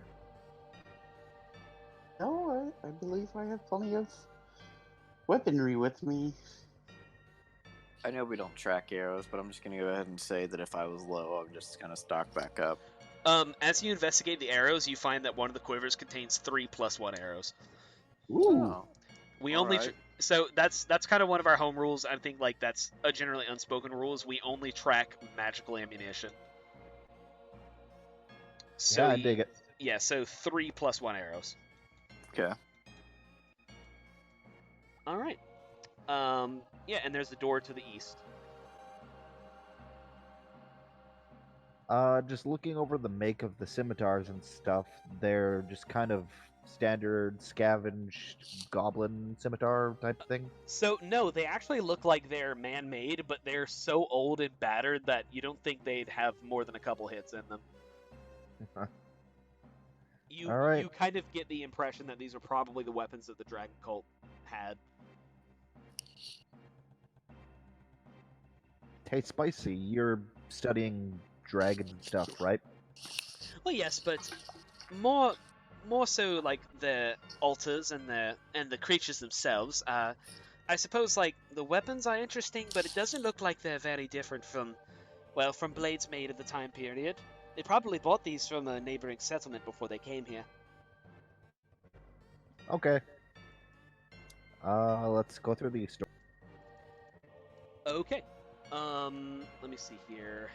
No, I believe I have plenty of weaponry with me. I know we don't track arrows, but I'm just gonna go ahead and say that if I was low, I'm just gonna stock back up. As you investigate the arrows, you find that one of the quivers contains 3 + 1 arrows. Ooh. Oh, We all only right. so that's kind of one of our home rules. I think like that's a generally unspoken rule. Is we only track magical ammunition. So Yeah, I dig it. Yeah, so 3 + 1 arrows. Okay. All right. Yeah, and there's the door to the east. Just looking over the make of the scimitars and stuff, they're just kind of standard scavenged goblin scimitar type thing. So no, they actually look like they're man-made, but they're so old and battered that you don't think they'd have more than a couple hits in them. All right. You kind of get the impression that these are probably the weapons that the Dragon Cult had. Hey, Spicy, you're studying dragon stuff, right? Well, yes, but more so like the altars and the creatures themselves. I suppose like the weapons are interesting, but it doesn't look like they're very different from blades made at the time period. They probably bought these from a neighboring settlement before they came here. Okay. Let's go through the story. Okay. Let me see here.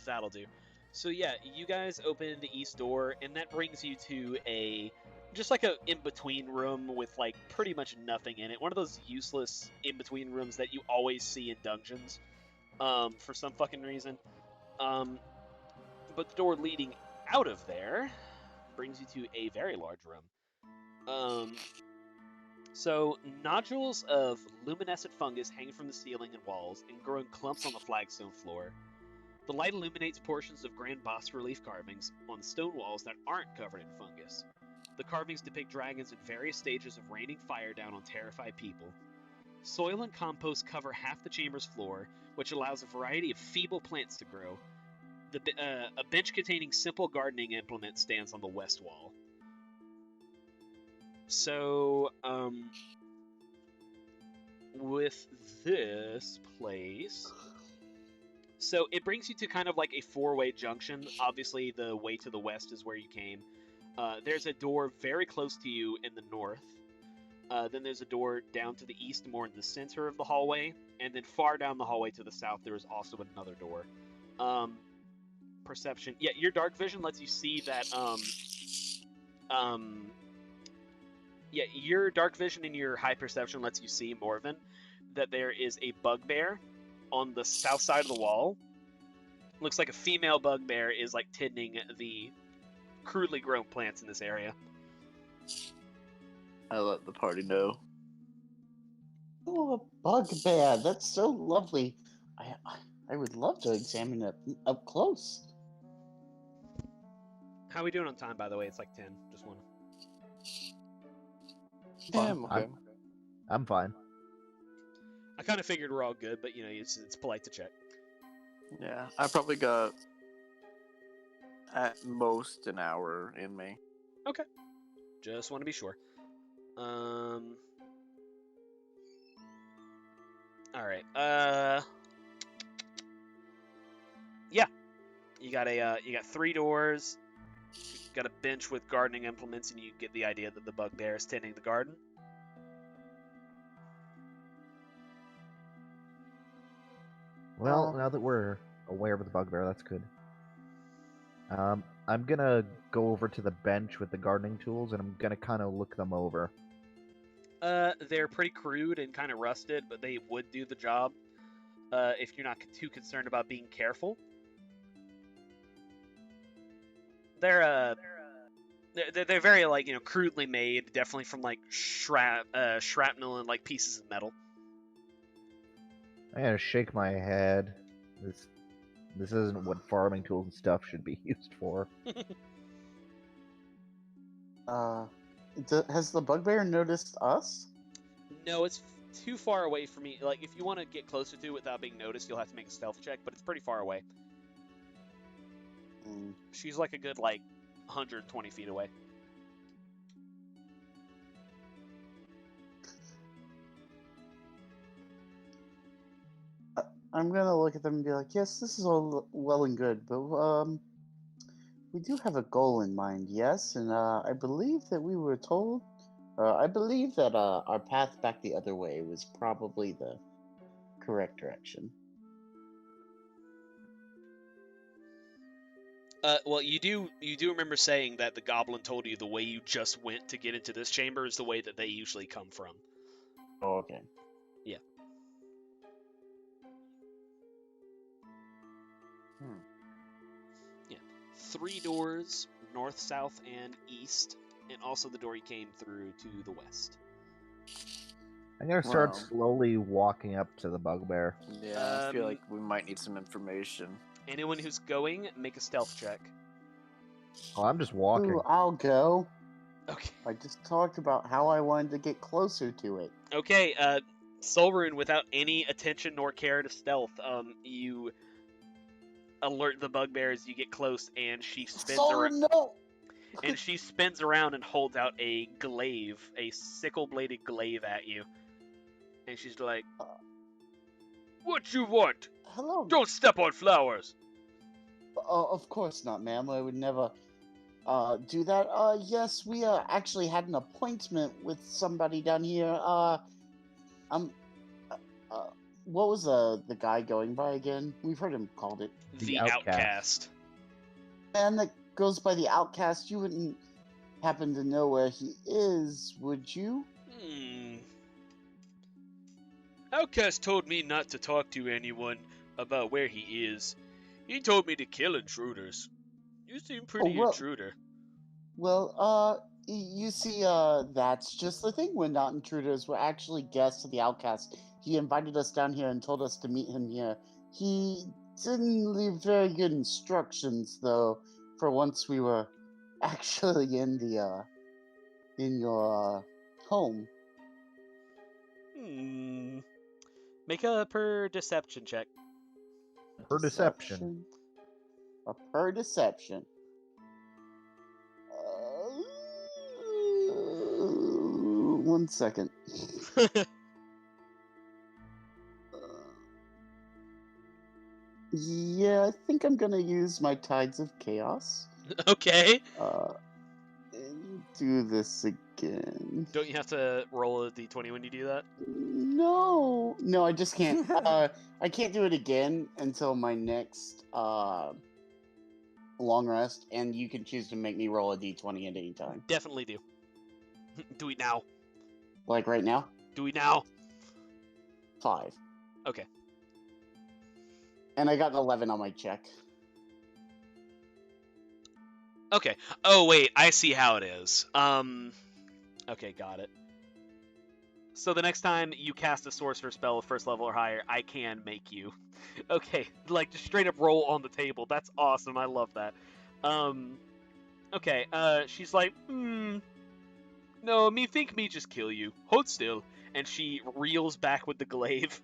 That'll do. So yeah, you guys open the east door, and that brings you to just like a in-between room with like pretty much nothing in it. One of those useless in-between rooms that you always see in dungeons, for some fucking reason. But the door leading out of there brings you to a very large room. So nodules of luminescent fungus hang from the ceiling and walls and grow in clumps on the flagstone floor. The light illuminates portions of grand bas-relief carvings on the stone walls that aren't covered in fungus. The carvings depict dragons in various stages of raining fire down on terrified people. Soil and compost cover half the chamber's floor, which allows a variety of feeble plants to grow. A bench containing simple gardening implements stands on the west wall. So, with this place, so it brings you to kind of like a 4-way junction. Obviously, the way to the west is where you came. There's a door very close to you in the north. Then there's a door down to the east, more in the center of the hallway. And then far down the hallway to the south, there is also another door. Perception. Yeah, your dark vision lets you see that, yeah, your dark vision and your high perception lets you see, Morven, that there is a bugbear on the south side of the wall. Looks like a female bugbear is like tending the crudely grown plants in this area. I let the party know. Oh, a bugbear. That's so lovely. I would love to examine it up close. How are we doing on time, by the way? It's like 10. Just one. Yeah, I'm okay. I'm fine. I kind of figured we're all good, but you know, it's polite to check. Yeah, I probably got at most an hour in me. Okay. Just want to be sure. All right. Yeah. You got 3 doors. got a bench with gardening implements, and you get the idea that the bugbear is tending the garden. Well, now that we're aware of the bugbear, that's good. I'm gonna go over to the bench with the gardening tools, and I'm gonna kind of look them over. They're pretty crude and kind of rusted, but they would do the job if you're not too concerned about being careful. They're very like crudely made, definitely from like shrapnel and like pieces of metal. I'm gonna shake my head. This isn't what farming tools and stuff should be used for. Has the bugbear noticed us? No, it's too far away from me. Like, if you want to get closer to it without being noticed, you'll have to make a stealth check, but it's pretty far away. She's like a good, 120 feet away. I'm gonna look at them and be like, yes, this is all well and good, but we do have a goal in mind, yes, and I believe that we were told, I believe that our path back the other way was probably the correct direction. Well, you do remember saying that the goblin told you the way you just went to get into this chamber is the way that they usually come from. Oh, okay. Yeah. Yeah. 3 doors, north, south, and east, and also the door you came through to the west. I'm gonna start Wow. slowly walking up to the bugbear. Yeah, I feel like we might need some information. Anyone who's going, make a stealth check. Oh, I'm just walking. Ooh, I'll go. Okay. I just talked about how I wanted to get closer to it. Okay, Solrune, without any attention nor care to stealth, you alert the bugbear as you get close, and she spins around. No! And she spins around and holds out a glaive, a sickle-bladed glaive at you. And she's like, "What you want? Hello. Don't step on flowers." Of course not, ma'am. I would never do that. Yes, we actually had an appointment with somebody down here. What was the guy going by again? We've heard him called it. The Outcast. Outcast. Man that goes by the Outcast. You wouldn't happen to know where he is, would you? Outcast told me not to talk to anyone about where he is. He told me to kill intruders. You seem pretty intruder. Well, you see, that's just the thing. We're not intruders. We're actually guests of the Outcast. He invited us down here and told us to meet him here. He didn't leave very good instructions, though, for once we were actually in your home. Make a deception check. Per deception. A per deception. 1 second. Yeah, I think I'm gonna use my Tides of Chaos. Okay. And do this again. Don't you have to roll a d20 when you do that? No, I just can't. I can't do it again until my next long rest, and you can choose to make me roll a d20 at any time. Definitely do. Do it now. Like right now? Do it now. 5. Okay. And I got an 11 on my check. Okay. Oh, wait. I see how it is. Okay, got it. So the next time you cast a sorcerer spell of first level or higher, I can make you. Okay, just straight up roll on the table. That's awesome. I love that. Okay, she's like, no, me think me just kill you. Hold still. And she reels back with the glaive.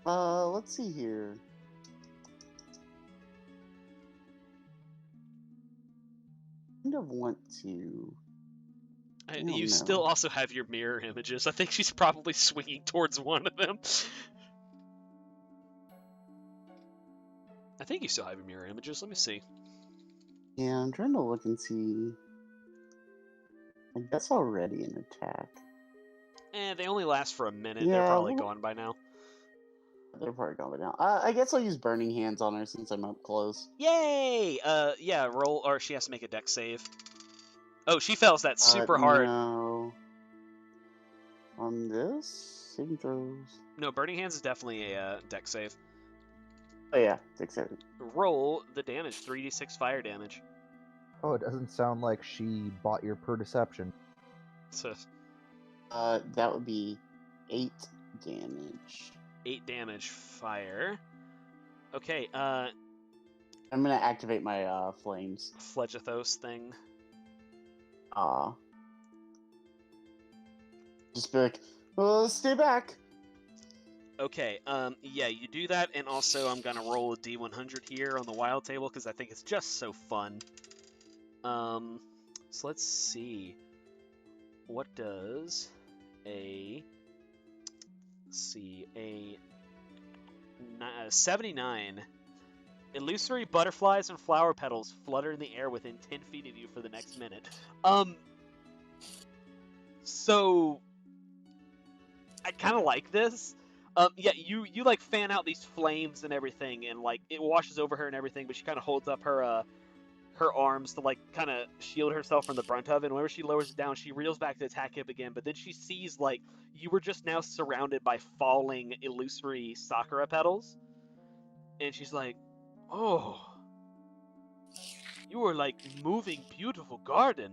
Let's see here. I kind of want to... You still also have your mirror images. I think she's probably swinging towards one of them. I think you still have your mirror images. Let me see. Yeah, I'm trying to look and see. I guess already an attack. They only last for a minute. Yeah, They're probably well- gone by now. They're probably gone by now. I guess I'll use Burning Hands on her since I'm up close. Yay! Yeah, roll, or she has to make a dex save. Oh, she fails that super hard. No. On this? Saving throws. No, Burning Hands is definitely a dex save. Oh yeah, dex save. Roll the damage, 3d6 fire damage. Oh, it doesn't sound like she bought your perception. So, That would be 8 damage. 8 damage fire. Okay, I'm gonna activate my flames. Phlegethos thing. Just be like, stay back. Okay, yeah, you do that, and also I'm gonna roll a d100 here on the wild table, because I think it's just so fun. So let's see. What does a... Let's see, a 79. Illusory butterflies and flower petals flutter in the air within 10 feet of you for the next minute. So... I kind of like this. Yeah, you like fan out these flames and everything, and like it washes over her and everything, but she kind of holds up her her arms to like kind of shield herself from the brunt of it. And whenever she lowers it down, she reels back to attack him again. But then she sees like you were just now surrounded by falling illusory sakura petals, and she's like, "Oh, you are like moving beautiful garden.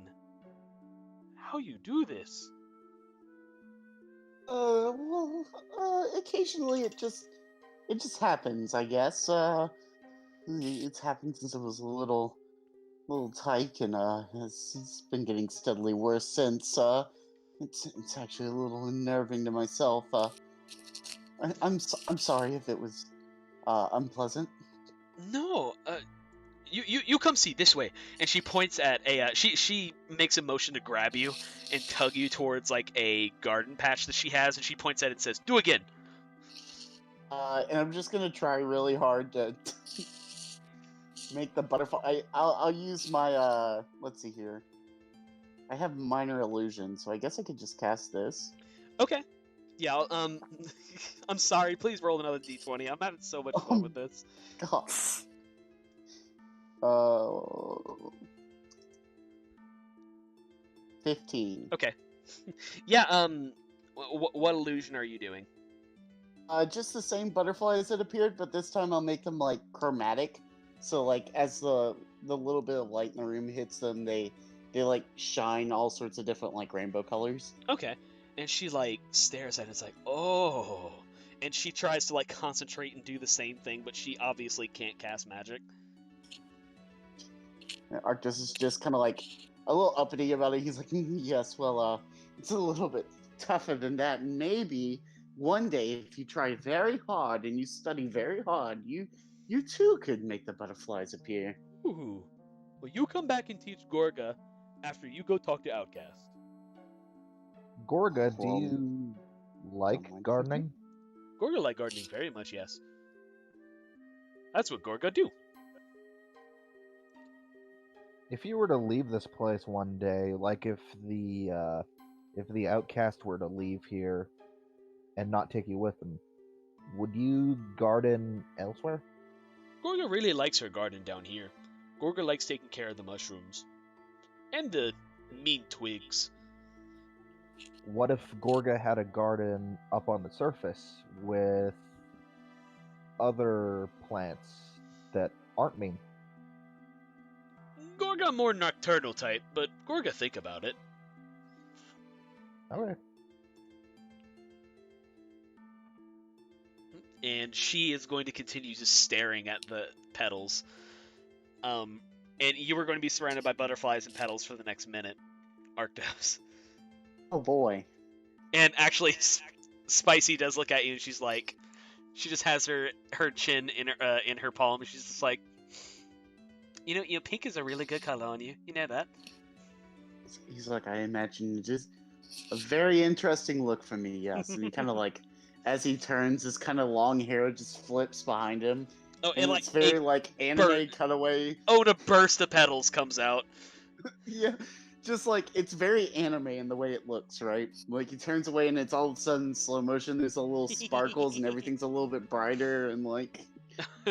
How you do this?" Well, occasionally it just happens, I guess. It's happened since I was a little tyke, and it's been getting steadily worse since. It's actually a little unnerving to myself. I'm sorry if it was unpleasant. No, you come see this way, and she points at a she makes a motion to grab you and tug you towards like a garden patch that she has, and she points at it and says, "Do again." And I'm just gonna try really hard to make the butterfly. I'll use my let's see here. I have minor illusion, so I guess I could just cast this. Okay. Yeah. I'm sorry. Please roll another d20. I'm having so much fun with this. God. 15. Okay. Yeah. What illusion are you doing? Just the same butterflies that appeared, but this time I'll make them like chromatic. So like as the little bit of light in the room hits them, they like shine all sorts of different like rainbow colors. Okay. And she like stares at it. It's like, oh. And she tries to like concentrate and do the same thing, but she obviously can't cast magic. Arctis is just kind of like a little uppity about it. He's like, yes, well, it's a little bit tougher than that. Maybe one day, if you try very hard and you study very hard, you too could make the butterflies appear. Ooh. Well, you come back and teach Gorga after you go talk to Outcast. Gorga, do Well, you like mind gardening? Gorga like gardening very much, yes. That's what Gorga do. If you were to leave this place one day, like if the outcast were to leave here and not take you with them, would you garden elsewhere? Gorga really likes her garden down here. Gorga likes taking care of the mushrooms. And the mean twigs. What if Gorga had a garden up on the surface with other plants that aren't mean? Gorga more nocturnal type, but Gorga think about it. Okay. And she is going to continue just staring at the petals. And you are going to be surrounded by butterflies and petals for the next minute, Arctos. Oh boy. And actually, Spicy does look at you, and she's like, she just has her chin in her palm, and she's just like, you know, pink is a really good color on you. You know that? He's like, I imagine it is a very interesting look for me, yes. And he kind of like, as he turns, his kind of long hair just flips behind him, Oh, And like it's very a like anime cutaway. oh, and a burst of petals comes out. Yeah, just like it's very anime in the way it looks, right? Like he turns away and it's all of a sudden slow motion. There's a little sparkles and everything's a little bit brighter and like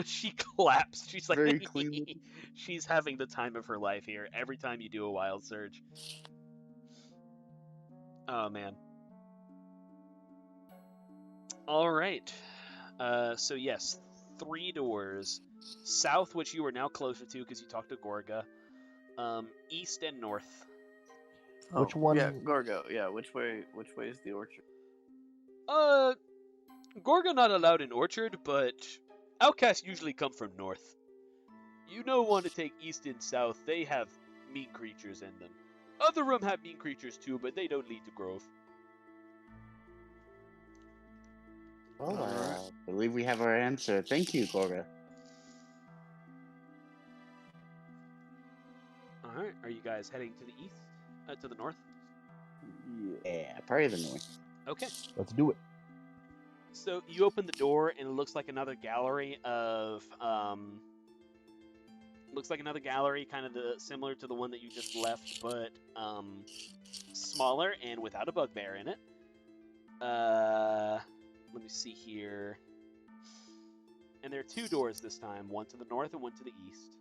She claps. She's like, very clean. she's having the time of her life here. Every time you do a wild surge. Oh man. All right. So yes, 3 doors. South, which you are now closer to because you talked to Gorga. East and north. Which Oh, one? Yeah, Gorgo. Yeah, which way? Which way is the orchard? Uh, Gorga not allowed in Orchard, but outcasts usually come from north. You don't want to take east and south. They have mean creatures in them. Other room have mean creatures too, but they don't lead to growth. Oh, Alright. I believe we have our answer. Thank you, Gorga. All right. Are you guys heading to the east? To the north? Yeah, probably the north. Okay. Let's do it. So you open the door, and it looks like another gallery of kind of similar to the one that you just left, but smaller and without a bugbear in it. Let me see here. And there are 2 doors this time, one to the north and one to the east.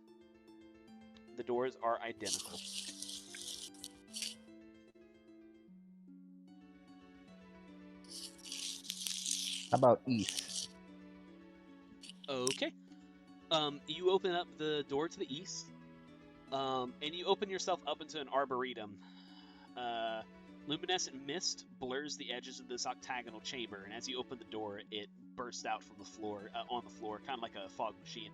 The doors are identical. How about east? Okay. You open up the door to the east, and you open yourself up into an arboretum. Luminescent mist blurs the edges of this octagonal chamber, and as you open the door, it bursts out from the floor, on the floor, kind of like a fog machine.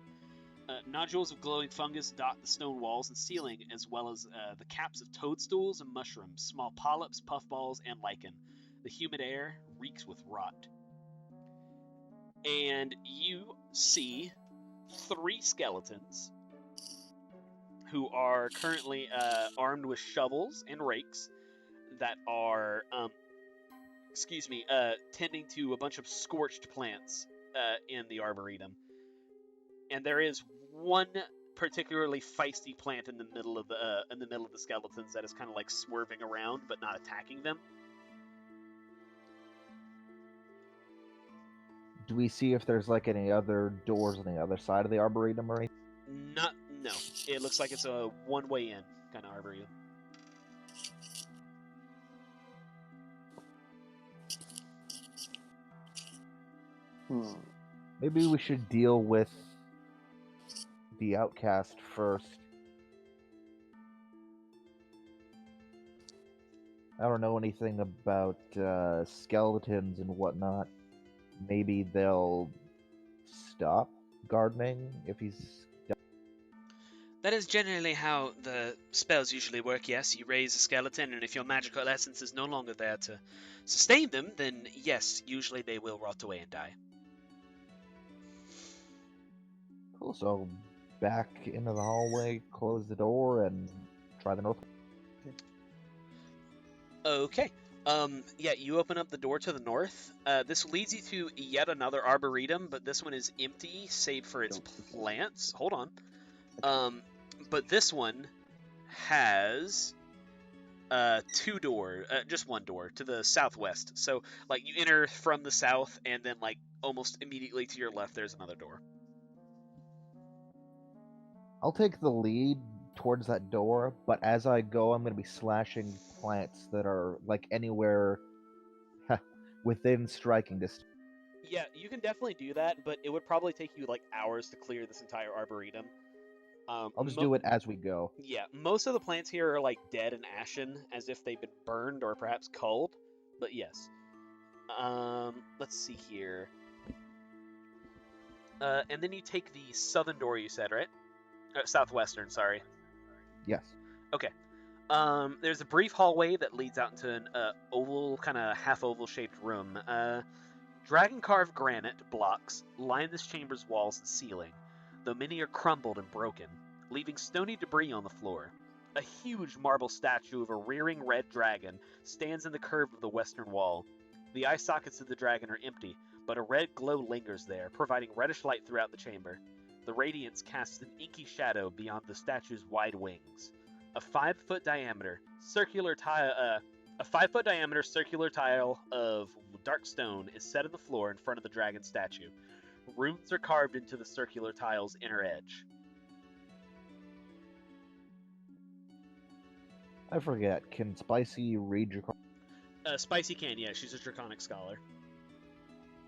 Nodules of glowing fungus dot the stone walls and ceiling, as well as the caps of toadstools and mushrooms, small polyps, puffballs, and lichen. The humid air reeks with rot. And you see 3 skeletons who are currently armed with shovels and rakes that are, tending to a bunch of scorched plants in the arboretum. And there is one particularly feisty plant in the middle of the skeletons that is kind of like swerving around but not attacking them. Do we see if there's like any other doors on the other side of the arboretum or anything? No. It looks like it's a one-way in kind of arboretum. Maybe we should deal with the outcast first. I don't know anything about skeletons and whatnot. Maybe they'll stop gardening if he's... That is generally how the spells usually work, yes. You raise a skeleton, and if your magical essence is no longer there to sustain them, then yes, usually they will rot away and die. Cool, so back into the hallway, close the door, and try the north. Okay. You open up the door to the north. This leads you to yet another arboretum, but this one is empty, save for its plants. Hold on. But this one has 2 doors, just 1 door to the southwest. So, like, you enter from the south, and then, like, almost immediately to your left, there's another door. I'll take the lead towards that door, but as I go, I'm going to be slashing plants that are, like, anywhere within striking distance. Yeah, you can definitely do that, but it would probably take you, like, hours to clear this entire arboretum. I'll just do it as we go. Yeah, most of the plants here are, like, dead and ashen, as if they've been burned or perhaps culled, but yes. Let's see here. And then you take the southern door, you said, right? Southwestern, sorry. Yes. Okay. There's a brief hallway that leads out into an oval, kind of half-oval shaped room. Dragon-carved granite blocks line this chamber's walls and ceiling, though many are crumbled and broken, leaving stony debris on the floor. A huge marble statue of a rearing red dragon stands in the curve of the western wall. The eye sockets of the dragon are empty, but a red glow lingers there, providing reddish light throughout the chamber. The radiance casts an inky shadow beyond the statue's wide wings. A 5-foot diameter circular tile of dark stone is set in the floor in front of the dragon statue. Runes are carved into the circular tile's inner edge. I forget. Can Spicy read your card? Spicy can, yeah, she's a draconic scholar.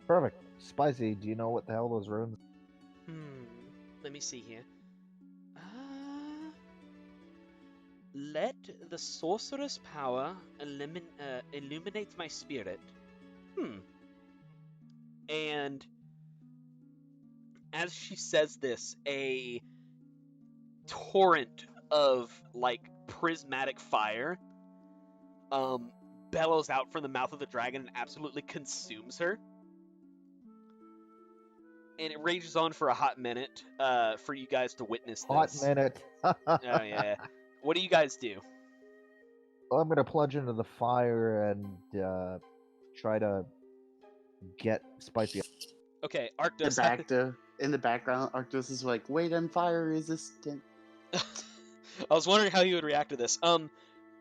Perfect. Spicy, do you know what the hell those runes? Let me see here. Let the sorcerer's power illuminate my spirit. And as she says this, a torrent of like prismatic fire bellows out from the mouth of the dragon and absolutely consumes her. And it rages on for a hot minute for you guys to witness this. Hot minute. Oh, yeah. What do you guys do? Well, I'm going to plunge into the fire and try to get Spicy. Okay, Arctos. In the background, Arctos is like, wait, I'm fire resistant. I was wondering how you would react to this.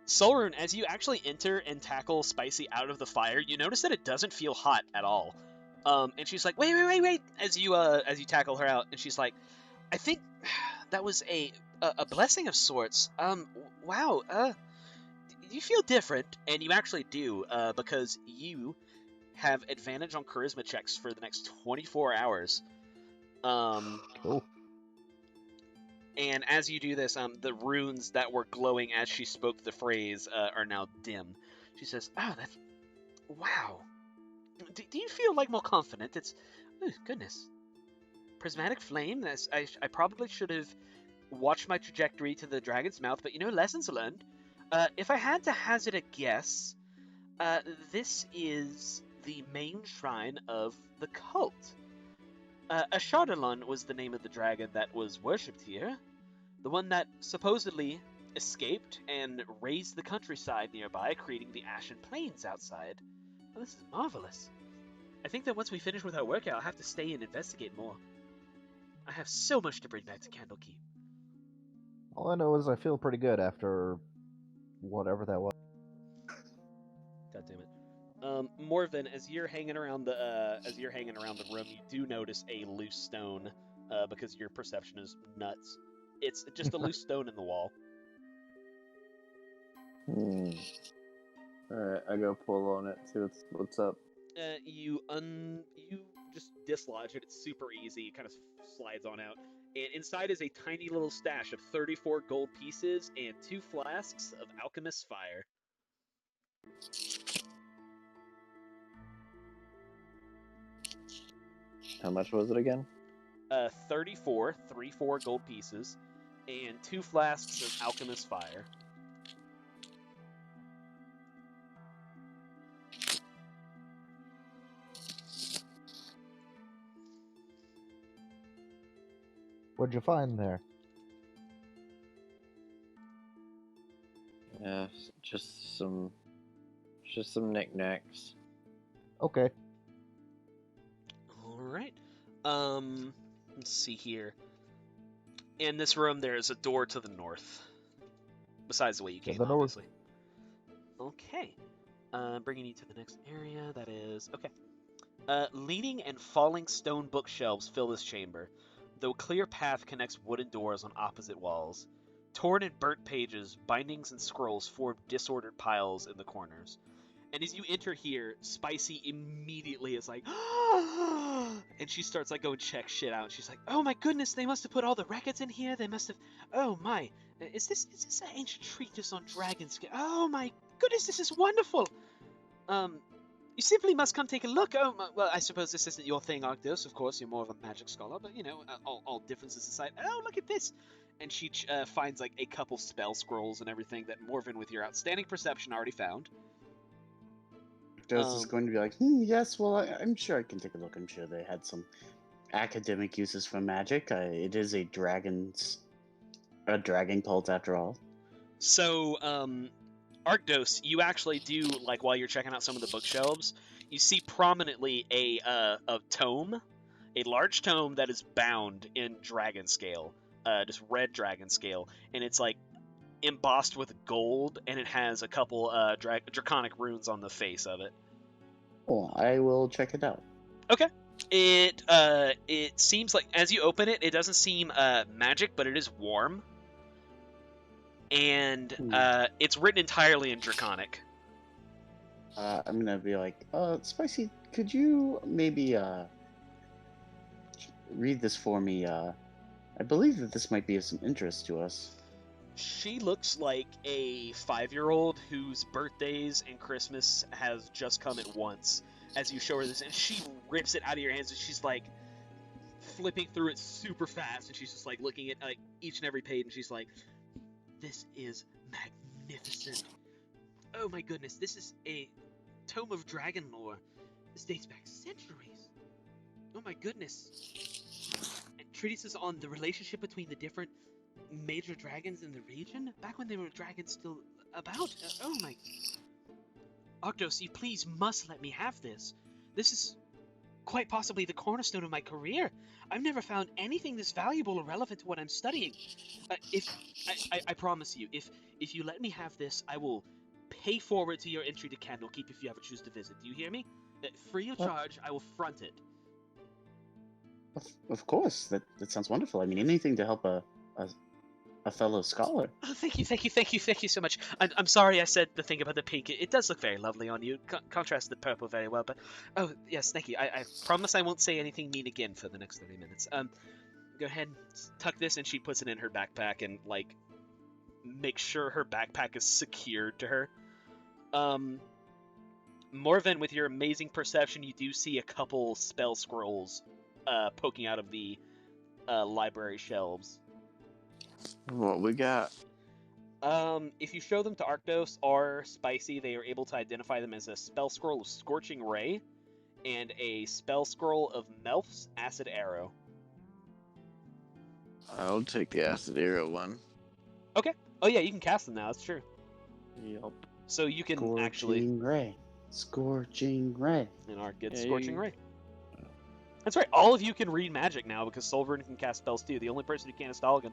Solrune, as you actually enter and tackle Spicy out of the fire, you notice that it doesn't feel hot at all. And she's like, wait, as you tackle her out, and she's like, I think that was a blessing of sorts. Wow, you feel different, and you actually do, because you have advantage on charisma checks for the next 24 hours. Cool. And as you do this, the runes that were glowing as she spoke the phrase are now dim. She says, that's... Wow. Do you feel, like, more confident? It's... Oh, goodness. Prismatic flame? I probably should have watched my trajectory to the dragon's mouth, but, lessons learned. If I had to hazard a guess, this is the main shrine of the cult. Ashardalon was the name of the dragon that was worshipped here. The one that supposedly escaped and raised the countryside nearby, creating the ashen plains outside. Well, this is marvelous. I think that once we finish with our workout, I'll have to stay and investigate more. I have so much to bring back to Candlekeep. All I know is I feel pretty good after whatever that was. God damn it. Morven, as you're hanging around the room, you do notice a loose stone, because your perception is nuts. It's just a loose stone in the wall. Alright, I go pull on it, see what's up. You just dislodge it. It's super easy. It kind of slides on out. And inside is a tiny little stash of 34 gold pieces and 2 flasks of alchemist's fire. How much was it again? 34 gold pieces and 2 flasks of alchemist's fire. What'd you find there? Yeah, just some knickknacks. Okay. Alright. Let's see here. In this room, there is a door to the north. Besides the way you came, obviously. Okay. Bringing you to the next area, that is... Okay. Leaning and falling stone bookshelves fill this chamber, though a clear path connects wooden doors on opposite walls. Torn and burnt pages, bindings, and scrolls form disordered piles in the corners. And as you enter here, Spicy immediately is like, and she starts like going check shit out. She's like, oh my goodness, they must have put all the records in here. They must have, oh my, is this an ancient treatise on dragons? Oh my goodness, this is wonderful. You simply must come take a look. Oh, well, I suppose this isn't your thing, Arctos. Of course, you're more of a magic scholar, but, all differences aside. Oh, look at this! And she finds, like, a couple spell scrolls and everything that Morven, with your outstanding perception, already found. Arctos is going to be like, yes, well, I'm sure I can take a look. I'm sure they had some academic uses for magic. It is a dragon cult, after all. So, Arctos, you actually do, like, while you're checking out some of the bookshelves, you see prominently a tome. a large tome that is bound in dragon scale, just red dragon scale, and it's like embossed with gold, and it has a couple draconic runes on the face of it. Cool. I will check it out. Okay. It seems like as you open it, it doesn't seem magic, but it is warm, and it's written entirely in draconic. I'm gonna be like, Spicy, could you maybe read this for me? I believe that this might be of some interest to us. She looks like a 5-year-old whose birthdays and Christmas has just come at once. As you show her this, and she rips it out of your hands, and she's like flipping through it super fast, and she's just like looking at like each and every page, and she's like, "This is magnificent! Oh my goodness, this is a tome of dragon lore. This dates back centuries. Oh my goodness! And treatises on the relationship between the different major dragons in the region back when there were dragons still about. Oh my." Arctos, you please must let me have this. This is quite possibly the cornerstone of my career. I've never found anything this valuable or relevant to what I'm studying. I promise you, if you let me have this, I will pay forward to your entry to Candlekeep if you ever choose to visit. Do you hear me? Free of charge, I will front it. Of course, that sounds wonderful. I mean, anything to help a fellow scholar. Oh, thank you so much. I'm sorry I said the thing about the pink. It does look very lovely on you. Contrasts the purple very well, but... Oh, yes, thank you. I promise I won't say anything mean again for the next 30 minutes. Go ahead, tuck this, and she puts it in her backpack and, like, make sure her backpack is secured to her. Morven, with your amazing perception, you do see a couple spell scrolls poking out of the library shelves. What we got? If you show them to Arctos or Spicy, they are able to identify them as a spell scroll of Scorching Ray and a spell scroll of Melf's Acid Arrow. I'll take the acid arrow one. Okay. Oh yeah, you can cast them now. That's true. Yep. So you can Scorching actually Ray. Scorching Ray. and Arc gets Yeah, Scorching you- Ray. That's right. All of you can read magic now because Solvern can cast spells too. The only person who can't is Dolgan.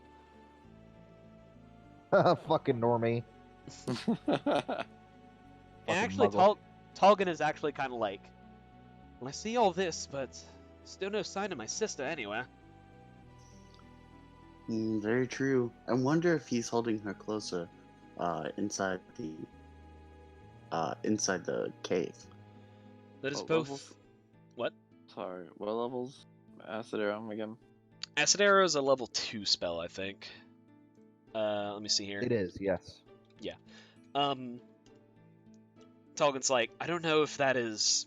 Fucking normie. And Fucking actually, muggle. Tolgan is actually kind of like, well, I see all this, but still no sign of my sister anywhere. Very true. I wonder if he's holding her closer, inside the cave. That is What both. levels? What? Sorry, what levels? Acid arrow again. Acid Arrow is a level 2 spell, I think. Let me see here. It is, yes. Tolgan's like, I don't know if that is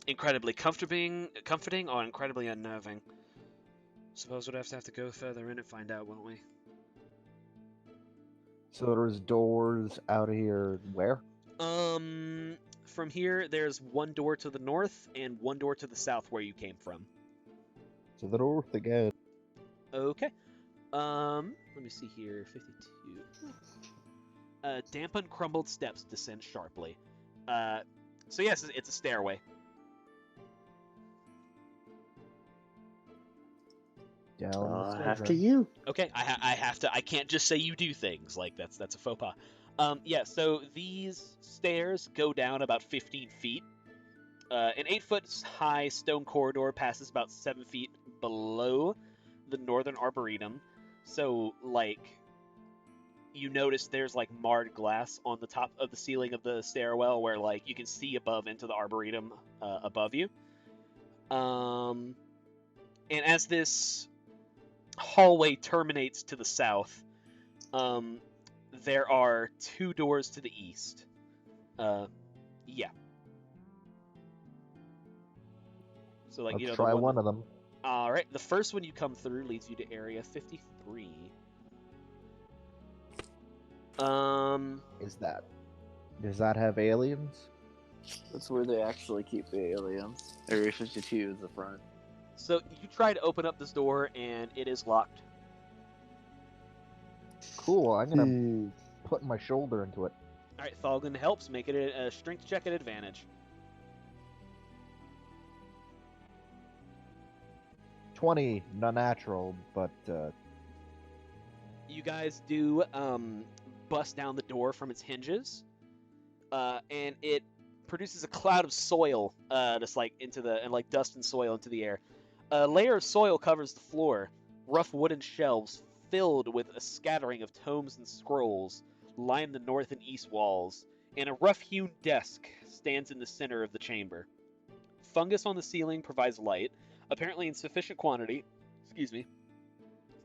incredibly comforting or incredibly unnerving. Suppose we'd have to go further in and find out, won't we? So there's doors out here where? From here, there's one door to the north and one door to the south where you came from. To the north again. Okay. Let me see here. 52. Damp uncrumbled steps descend sharply. So yes, it's a stairway. Down the stairs, After then. you. Okay, I have to. I can't just say you do things like that's a faux pas. Yeah. So these stairs go down about 15 feet. An 8-foot high stone corridor passes about 7 feet below the northern arboretum. So like, you notice there's like marred glass on the top of the ceiling of the stairwell where like you can see above into the arboretum above you. And as this hallway terminates to the south, there are 2 doors to the east. Yeah. So like, Let's you know, try one of them. All right, the first one you come through leads you to area 53. Does that have aliens? That's where they actually keep the aliens. Area 52 is the front. So you try to open up this door and it is locked. Cool, I'm gonna put my shoulder into it. All right, Thalgan helps. Make it a strength check at advantage. 20, not natural, but You guys do bust down the door from its hinges, and it produces a cloud of soil, just like into the and like dust and soil into the air. A layer of soil covers the floor. Rough wooden shelves filled with a scattering of tomes and scrolls line the north and east walls, and a rough-hewn desk stands in the center of the chamber. Fungus on the ceiling provides light, apparently in sufficient quantity, excuse me,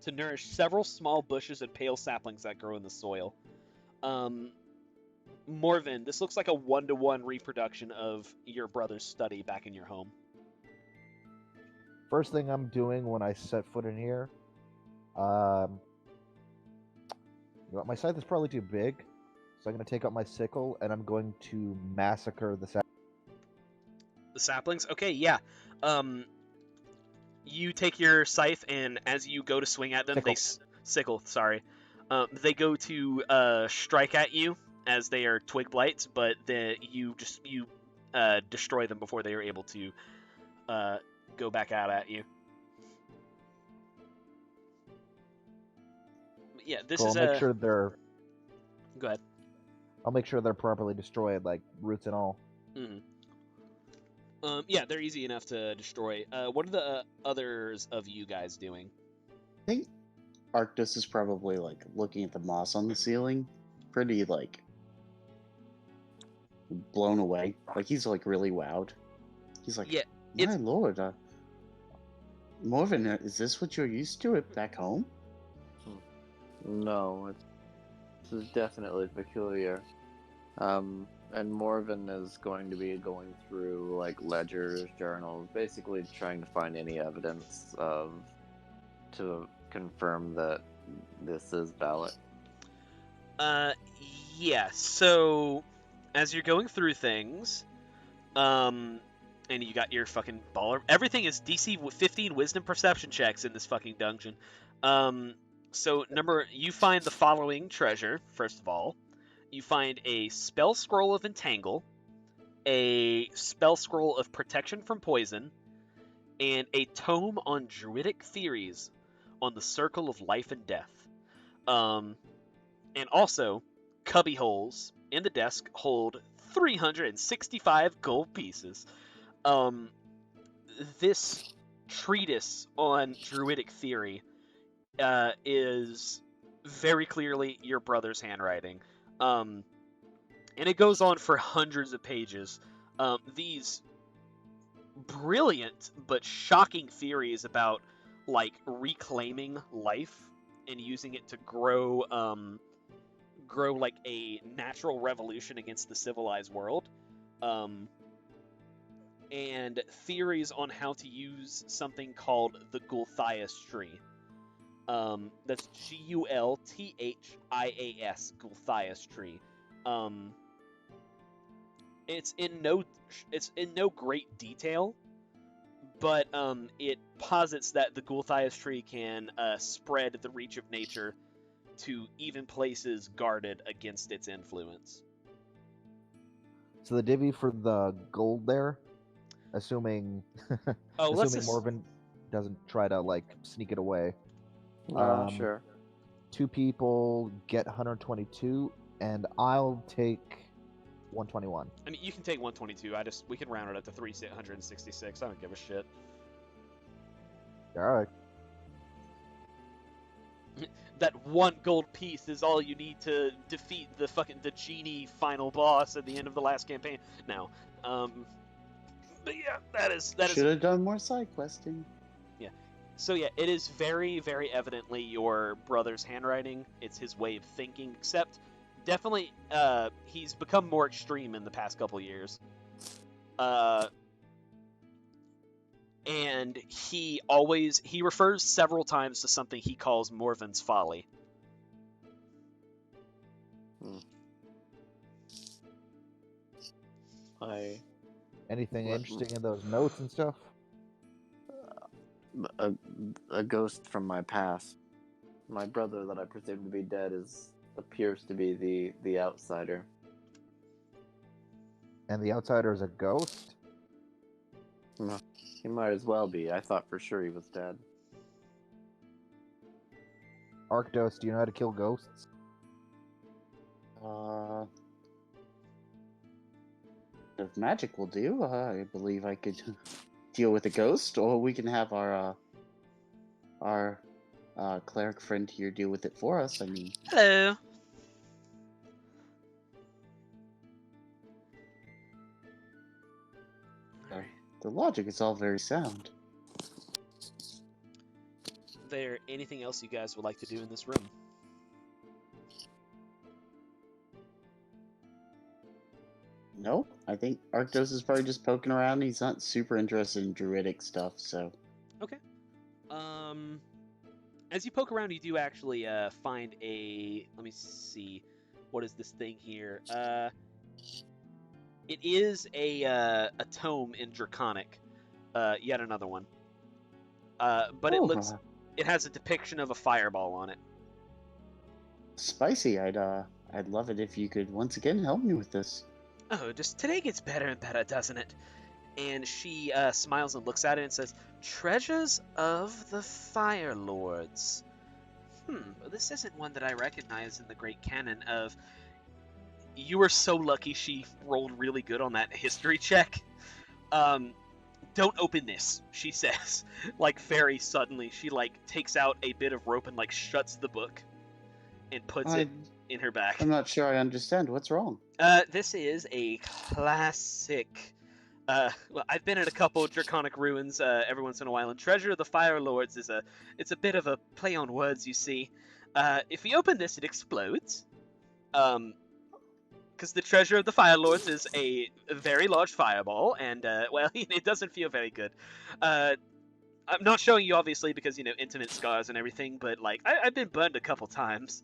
to nourish several small bushes and pale saplings that grow in the soil. Morven, this looks like a one-to-one reproduction of your brother's study back in your home. first thing I'm doing when I set foot in here, um, you know what, my scythe is probably too big, so I'm going to take out my sickle and I'm going to massacre the The saplings? Okay, yeah. You take your scythe, and as you go to swing at them, sickle, sorry. They go to strike at you as they are twig blights, but you destroy them before they are able to go back out at you. Yeah, this Cool, is I'll make sure they're. Go ahead. I'll make sure they're properly destroyed, like roots and all. Mm-hmm. Yeah, they're easy enough to destroy. What are the others of you guys doing? I think Arctis is probably like looking at the moss on the ceiling, pretty like blown away. Like he's like really wowed. He's like, Yeah, my lord, Morven, is this what you're used to it back home? No, this is definitely peculiar. And Morven is going to be going through like ledgers, journals, basically trying to find any evidence to confirm that this is valid. Yeah. So, as you're going through things, and you got your fucking baller. Everything is DC 15 Wisdom Perception checks in this fucking dungeon. So you find the following treasure. First of all, you find a spell scroll of Entangle, a spell scroll of Protection from Poison, and a tome on druidic theories on the circle of life and death. And also, cubby holes in the desk hold 365 gold pieces. This treatise on druidic theory is very clearly your brother's handwriting. And it goes on for hundreds of pages. These brilliant but shocking theories about like reclaiming life and using it to grow like a natural revolution against the civilized world, and theories on how to use something called the Gulthias tree. That's Gulthias, Gulthias tree. It's in no great detail, but it posits that the Gulthias tree can spread the reach of nature to even places guarded against its influence. So the divvy for the gold there, assuming Morven doesn't try to like sneak it away. Sure. 2 people get 122, and I'll take 121. I mean, you can take 122. We can round it up to 366. I don't give a shit. All right. That one gold piece is all you need to defeat the genie final boss at the end of the last campaign. Now, but yeah, that is should have done more side questing. Yeah. So yeah, it is very, very evidently your brother's handwriting. It's his way of thinking, except definitely he's become more extreme in the past couple years. And he refers several times to something he calls Morven's folly. Anything interesting in those notes and stuff? A ghost from my past. My brother that I presume to be dead appears to be the outsider. And the outsider is a ghost? He might as well be. I thought for sure he was dead. Arctos, do you know how to kill ghosts? If magic will do, I believe I could deal with a ghost, or we can have our cleric friend here deal with it for us. I mean, Hello. the logic is all very sound. There anything else you guys would like to do in this room? Nope. I think Arctos is probably just poking around. He's not super interested in druidic stuff, so. Okay. As you poke around, you do actually find a. Let me see. What is this thing here? It is a tome in Draconic. Yet another one. But it looks. It has a depiction of a fireball on it. Spicy. I'd love it if you could once again help me with this. Oh, just today gets better and better, doesn't it? And she smiles and looks at it and says, "Treasures of the Fire Lords. This isn't one that I recognize in the great canon of." You were so lucky she rolled really good on that history check. Don't open this, she says. Like, very suddenly, she, like, takes out a bit of rope and, like, shuts the book and puts it in her back. I'm not sure I understand. What's wrong? This is a classic. Well, I've been in a couple of Draconic ruins every once in a while, and Treasure of the Fire Lords is it's a bit of a play on words, you see. If we open this, it explodes. Because the Treasure of the Fire Lords is a very large fireball, and, well, it doesn't feel very good. I'm not showing you, obviously, because, you know, intimate scars and everything, but, like, I've been burned a couple times.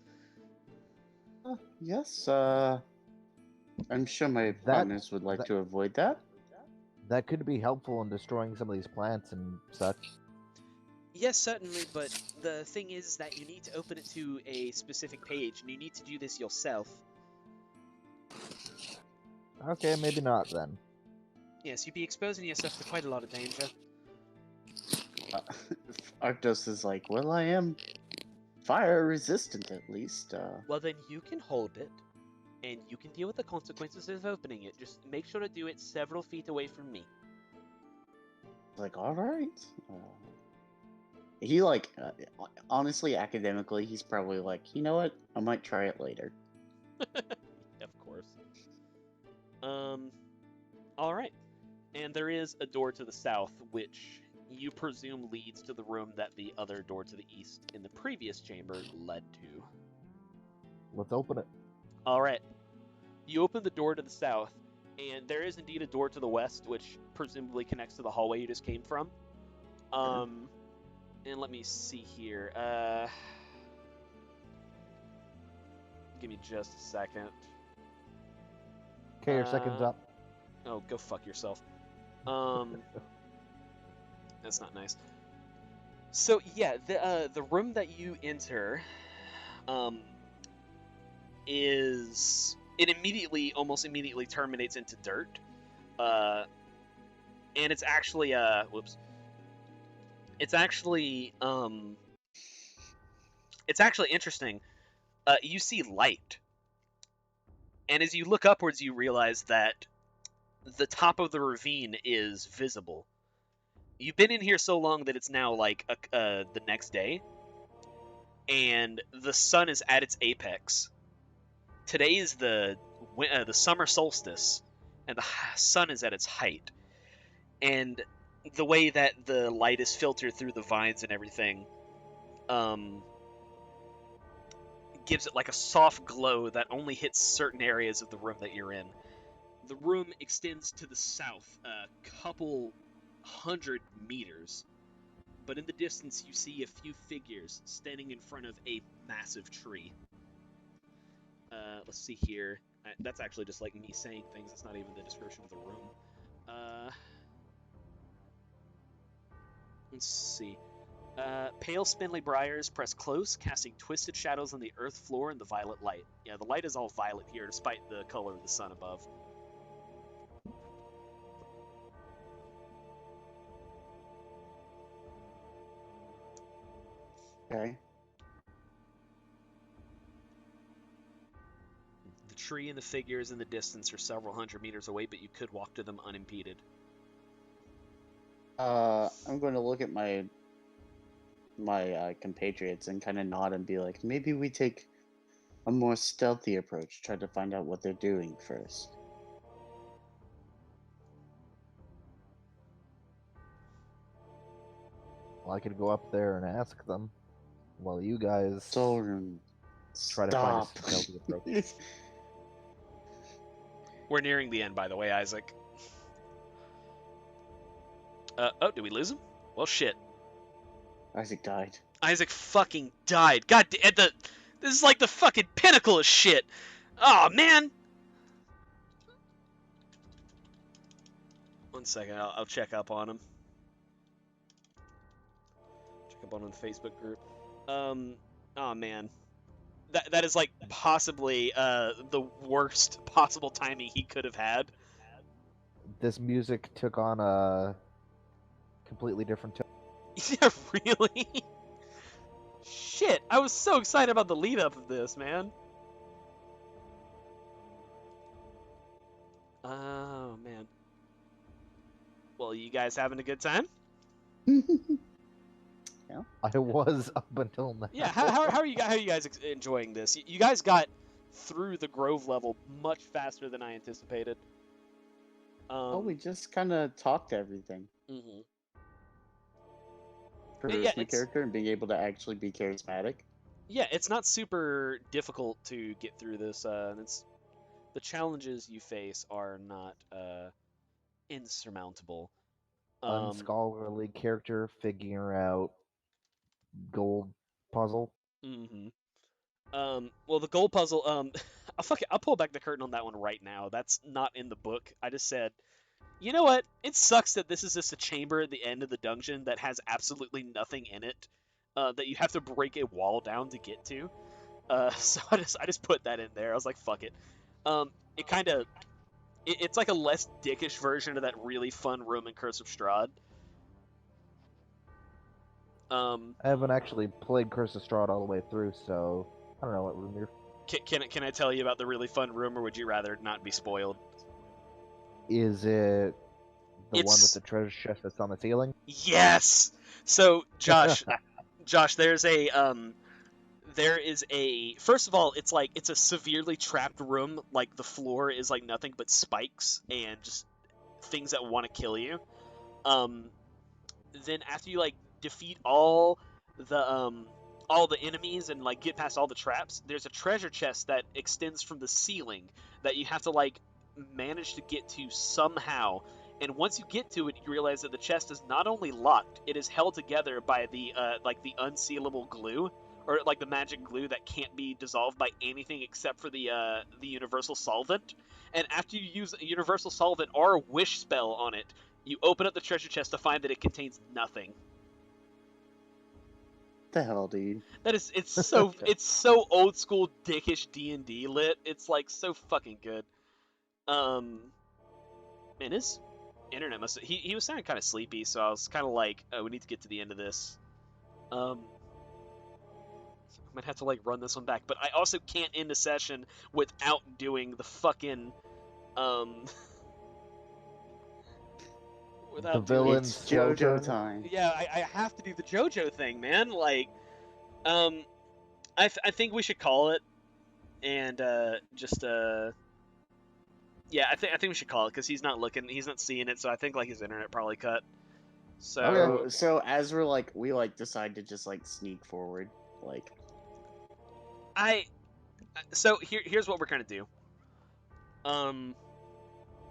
Yes, I'm sure my partners would like to avoid that. That could be helpful in destroying some of these plants and such. Yes, certainly, but the thing is that you need to open it to a specific page, and you need to do this yourself. Okay, maybe not then. Yes, you'd be exposing yourself to quite a lot of danger. Arctos is like, well, I am fire resistant at least. Well, then you can hold it, and you can deal with the consequences of opening it. Just make sure to do it several feet away from me. Like, all right. He like, honestly, academically, he's probably like, you know what? I might try it later. Of course. All right. And there is a door to the south, which you presume leads to the room that the other door to the east in the previous chamber led to. Let's open it. All right. You open the door to the south, and there is indeed a door to the west, which presumably connects to the hallway you just came from. And let me see here. Give me just a second. Okay, your second's up. Oh, go fuck yourself. That's not nice. So yeah, the room that you enter, almost immediately terminates into dirt, and it's actually It's actually interesting. You see light, and as you look upwards, you realize that the top of the ravine is visible. You've been in here so long that it's now like the next day, and the sun is at its apex. Today is the summer solstice, and the sun is at its height. And the way that the light is filtered through the vines and everything, gives it like a soft glow that only hits certain areas of the room that you're in. The room extends to the south a couple 100 meters, but in the distance you see a few figures standing in front of a massive tree. Let's see here. That's actually just like me saying things. It's not even the description of the room. Let's see. Pale spindly briars press close, casting twisted shadows on the earth floor and the violet light. Yeah, the light is all violet here, despite the color of the sun above. Okay. The tree and the figures in the distance are several hundred meters away, but you could walk to them unimpeded. I'm going to look at my compatriots and kind of nod and be like, maybe we take a more stealthy approach, try to find out what they're doing first. Well, I could go up there and ask them, while you guys Solrun, try to find a stop. stealthy approach. We're nearing the end, by the way, Isaac. Oh, did we lose him? Well, shit. Isaac died. Isaac fucking died. God, this is like the fucking pinnacle of shit. Oh man. 1 second, I'll check up on him. Check up on him in the Facebook group. Oh man. That is like possibly the worst possible timing he could have had. This music took on a completely different tone. Yeah, really? Shit, I was so excited about the lead up of this, man. Oh man. Well, you guys having a good time? I was up until now. Yeah. How are you guys enjoying this? You guys got through the Grove level much faster than I anticipated. We just kind of talked everything. Mhm. Progressed my character and being able to actually be charismatic. Yeah, it's not super difficult to get through this. The challenges you face are not insurmountable. Unscholarly character figuring out gold puzzle. Mm-hmm. Well, the gold puzzle. I'll pull back the curtain on that one right now. That's not in the book. I just said, you know what? It sucks that this is just a chamber at the end of the dungeon that has absolutely nothing in it. That you have to break a wall down to get to. So I just put that in there. I was like, fuck it. It kind of, it's like a less dickish version of that really fun room in Curse of Strahd. I haven't actually played Curse of Strahd all the way through, so I don't know what room you're. Can I tell you about the really fun room, or would you rather not be spoiled? Is it the one with the treasure chest that's on the ceiling? Yes. So Josh, there's there is a, first of all, it's a severely trapped room. Like the floor is like nothing but spikes and just things that want to kill you. Then after you like defeat all the enemies and like get past all the traps, there's a treasure chest that extends from the ceiling that you have to like manage to get to somehow. And once you get to it, you realize that the chest is not only locked, it is held together by the like the unsealable glue, or like the magic glue that can't be dissolved by anything except for the universal solvent. And after you use a universal solvent or a wish spell on it, you open up the treasure chest to find that it contains nothing. The hell, dude? It's so it's so old school dickish D&D lit. It's like so fucking good. Man, his internet must he was sounding kind of sleepy, so I was kind of like, oh, we need to get to the end of this. I might have to like run this one back, but I also can't end a session without doing the fucking the villain's it's JoJo time. Yeah, I have to do the JoJo thing, man. Like, I think we should call it, and just yeah, I think we should call it because he's not looking, he's not seeing it, so I think like his internet probably cut. So Okay. So as we decide to just like sneak forward, like. So here's what we're gonna do.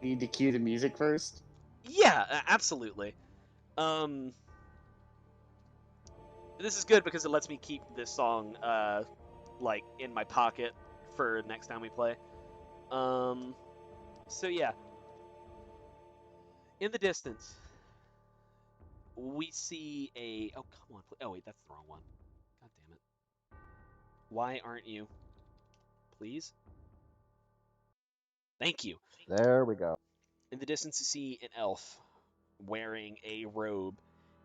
Need to cue the music first. Yeah, absolutely. This is good because it lets me keep this song like in my pocket for next time we play. So yeah. In the distance, we see a, oh come on, oh wait, that's the wrong one. God damn it. Why aren't you? Please? Thank you. There we go. In the distance, you see an elf wearing a robe,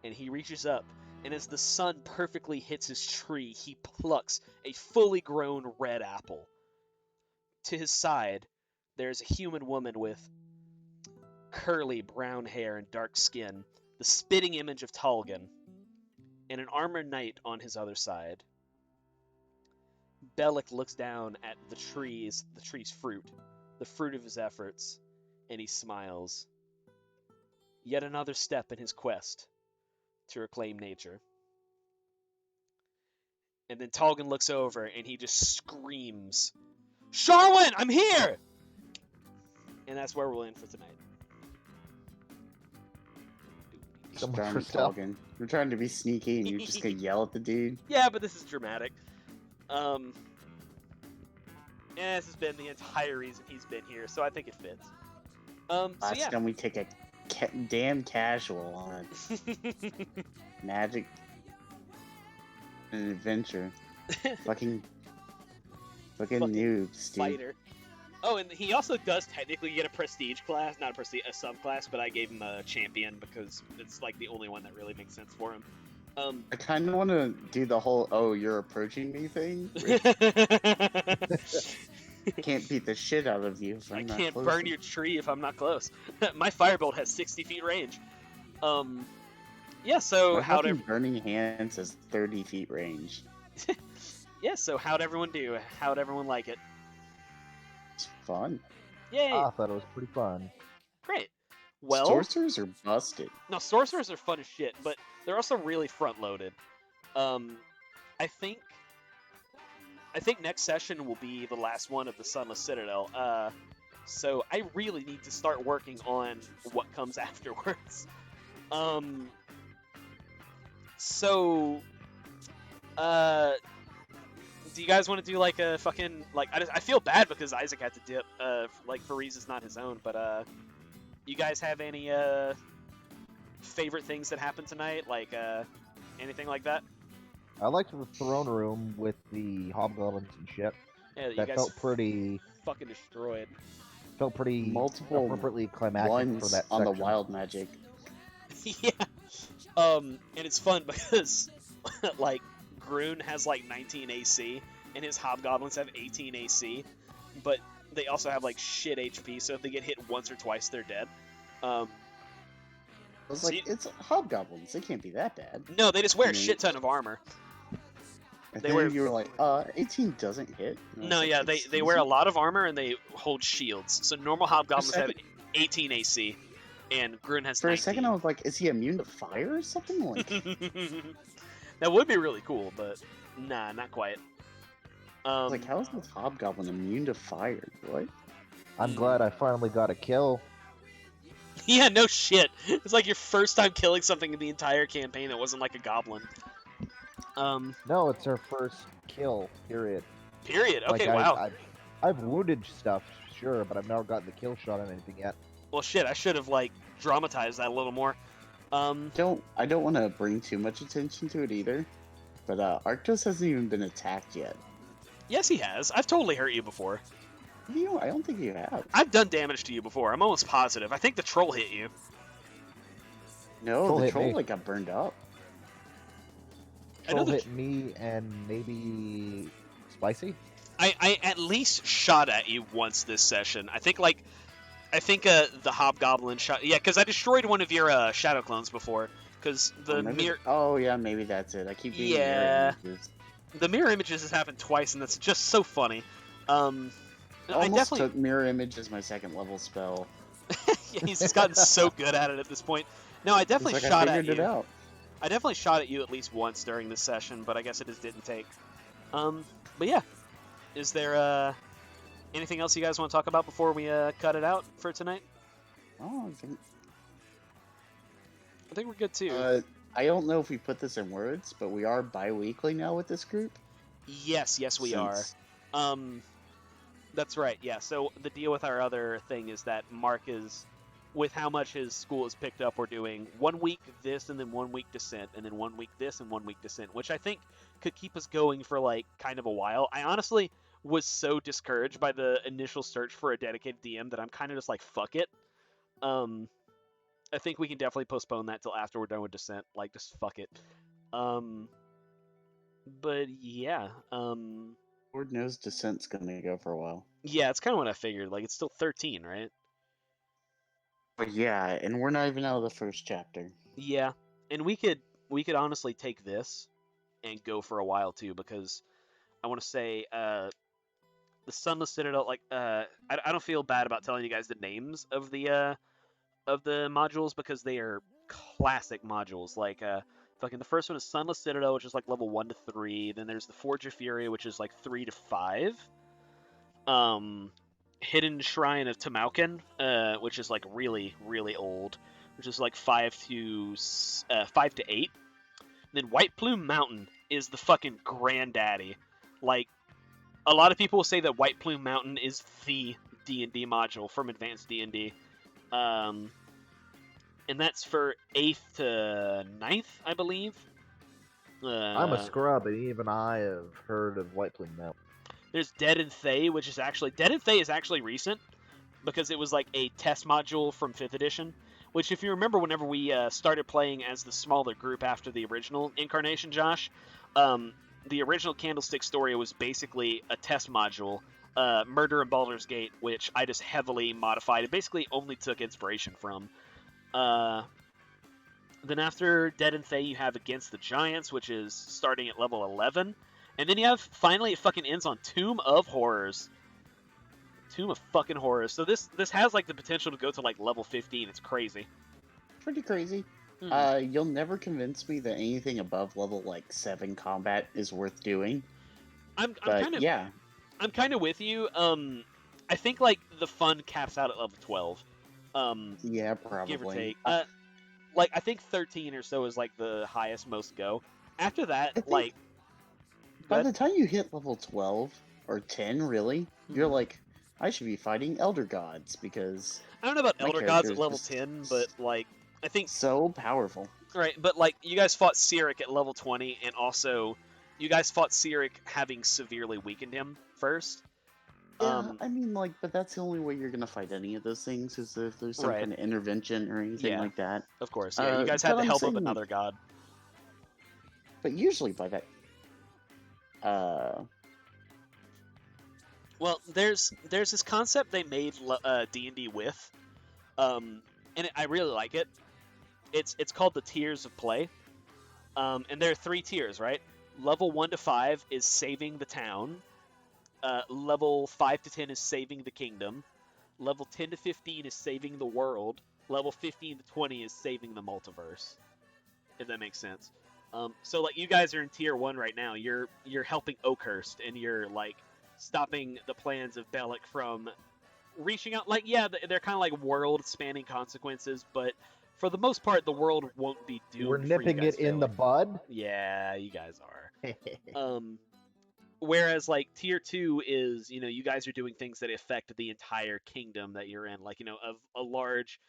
and he reaches up, and as the sun perfectly hits his tree, he plucks a fully grown red apple. To his side, there's a human woman with curly brown hair and dark skin, the spitting image of Talgan, and an armored knight on his other side. Bellic looks down at the tree's fruit, the fruit of his efforts, and he smiles. Yet another step in his quest to reclaim nature. And then Talgan looks over and he just screams, "Sharwin, I'm here!" And that's where we'll end for tonight. Someone Darn for stealth. Talgan. You're trying to be sneaky and you're just gonna yell at the dude. Yeah, but this is dramatic. And this has been the entire reason he's been here, so I think it fits. So Last yeah. time we take a damn casual on magic and adventure. fucking Fucking noobs, dude. Fighter. Oh, and he also does technically get a prestige class, not a subclass, but I gave him a champion because it's like the only one that really makes sense for him. I kind of want to do the whole "oh, you're approaching me" thing. Can't beat the shit out of you if I I'm not can't close burn to- your tree if I'm not close. My firebolt has 60 feet range. Yeah, so My how'd fucking burning hands has 30 feet range. so how'd everyone do? How'd everyone like it? It's fun. Yay! I thought it was pretty fun. Great. Well, Sorcerers are busted. no, sorcerers are fun as shit, but they're also really front-loaded. I think next session will be the last one of the Sunless Citadel. So I really need to start working on what comes afterwards. Do you guys want to do like a fucking like? I feel bad because Isaac had to dip, like for reasons not his own. But you guys have any favorite things that happened tonight? Like anything like that? I liked the throne room with the hobgoblins and shit. Yeah, you That guys felt pretty fucking destroyed. Multiple appropriately climactic Ones for that on the section. wild magic. Yeah. And it's fun because like Grun has like 19 AC and his hobgoblins have 18 AC, but they also have like shit HP, so if they get hit once or twice, they're dead. I was See- like, it's hobgoblins. They can't be that bad. No, they just wear a Mhm. shit ton of armor. And They then were- you were like, 18 doesn't hit. And I was No, like, yeah, "Excuse they wear a me?" lot of armor and they hold shields. So normal hobgoblins have second- 18 AC, and Grun has For 19. a second, I was like, is he immune to fire or something? Like, That would be really cool, but nah, not quite. like how is this hobgoblin immune to fire? What? I'm glad I finally got a kill. Yeah, no shit. It's like your first time killing something in the entire campaign that wasn't like a goblin. No, it's her first kill, period. Period. Okay, Like, wow. I've wounded stuff, sure, but I've never gotten the kill shot on anything yet. Well, shit, I should have like dramatized that a little more. I don't want to bring too much attention to it either, but Arctos hasn't even been attacked yet. Yes, he has. I've totally hurt you before. You know, I don't think you have. I've done damage to you before. I'm almost positive. I think the troll hit you. No, Troll the hit troll me. like got burned up. I know Troll the hit me and maybe Spicy. I at least shot at you once this session. I think the hobgoblin shot. Yeah, because I destroyed one of your shadow clones before. Because the mirror. Oh yeah, maybe that's it. I keep getting Yeah. mirror images. The mirror images has happened twice, and that's just so funny. I Almost definitely. took mirror image as my second level spell. Yeah, he's just gotten so good at it at this point. No, I It's definitely like shot I at figured you. it out. I definitely shot at you at least once during this session, but I guess it just didn't take. But yeah, is there anything else you guys want to talk about before we cut it out for tonight? Oh, I think we're good too. I don't know if we put this in words, but we are bi-weekly now with this group. Yes, we since- are. That's right. Yeah. So the deal with our other thing is that Mark is, with how much his school has picked up, we're doing 1 week this and then 1 week Descent and then 1 week this and 1 week Descent, which I think could keep us going for like kind of a while. I honestly was so discouraged by the initial search for a dedicated DM that I'm kind of just like, fuck it. I think we can definitely postpone that till after we're done with Descent. Like, just fuck it. But yeah, Lord knows Descent's gonna go for a while. yeah, it's kind of what I figured. Like, it's still 13, right? But yeah, and we're not even out of the first chapter. Yeah, and we could honestly take this and go for a while too, because I want to say the Sunless Citadel. Like, I don't feel bad about telling you guys the names of the modules because they are classic modules. Like, fucking the first one is Sunless Citadel, which is like level 1 to 3. Then there's the Forge of Fury, which is like 3 to 5. Hidden Shrine of Tamauken, which is like really, really old, which is like 5 to 8. And then White Plume Mountain is the fucking granddaddy. Like, a lot of people will say that White Plume Mountain is the D&D module from Advanced D&D. And that's for 8th to 9th, I believe. I'm a scrub, and even I have heard of White Plume Mountain. There's Dead and Thay, which is actually... Dead and Thay is actually recent, because it was like a test module from 5th edition, which if you remember whenever we started playing as the smaller group after the original incarnation, Josh, the original Candlestick story was basically a test module, Murder in Baldur's Gate, which I just heavily modified and basically only took inspiration from. Then after Dead and Thay, you have Against the Giants, which is starting at level 11. And then you have, finally, it fucking ends on Tomb of Horrors. Tomb of fucking Horrors. So this has, like, the potential to go to, like, level 15. It's crazy. Pretty crazy. You'll never convince me that anything above level, like, 7 combat is worth doing. I'm kind of with you. I think, like, the fun caps out at level 12. Yeah, probably. Give or take. Like, I think 13 or so is, like, the highest most go. After that, like... By the time you hit level 12, or 10, really, you're like, I should be fighting Elder Gods, because... I don't know about Elder Gods at level 10, but, like, I think... So powerful. Right, but, like, you guys fought Cyric at level 20, and also, you guys fought Cyric having severely weakened him first. Yeah, I mean, like, but that's the only way you're gonna fight any of those things, is if there's some kind of intervention or anything like that. Of course, yeah. You guys had the help of another god. But usually by that... Well, there's this concept they made D&D with, and I really like it. It's called the tiers of play, and there are 3 tiers, right? Level 1 to 5 is saving the town. Level 5 to 10 is saving the kingdom. Level 10 to 15 is saving the world. Level 15 to 20 is saving the multiverse. If that makes sense. So, like, you guys are in tier 1 right now. You're helping Oakhurst, and you're, like, stopping the plans of Bellic from reaching out. Like, yeah, they're kind of like world-spanning consequences, but for the most part, the world won't be doomed. We're nipping it in the bud? Yeah, you guys are. Whereas, like, tier 2 is, you know, you guys are doing things that affect the entire kingdom that you're in. Like, you know, of a large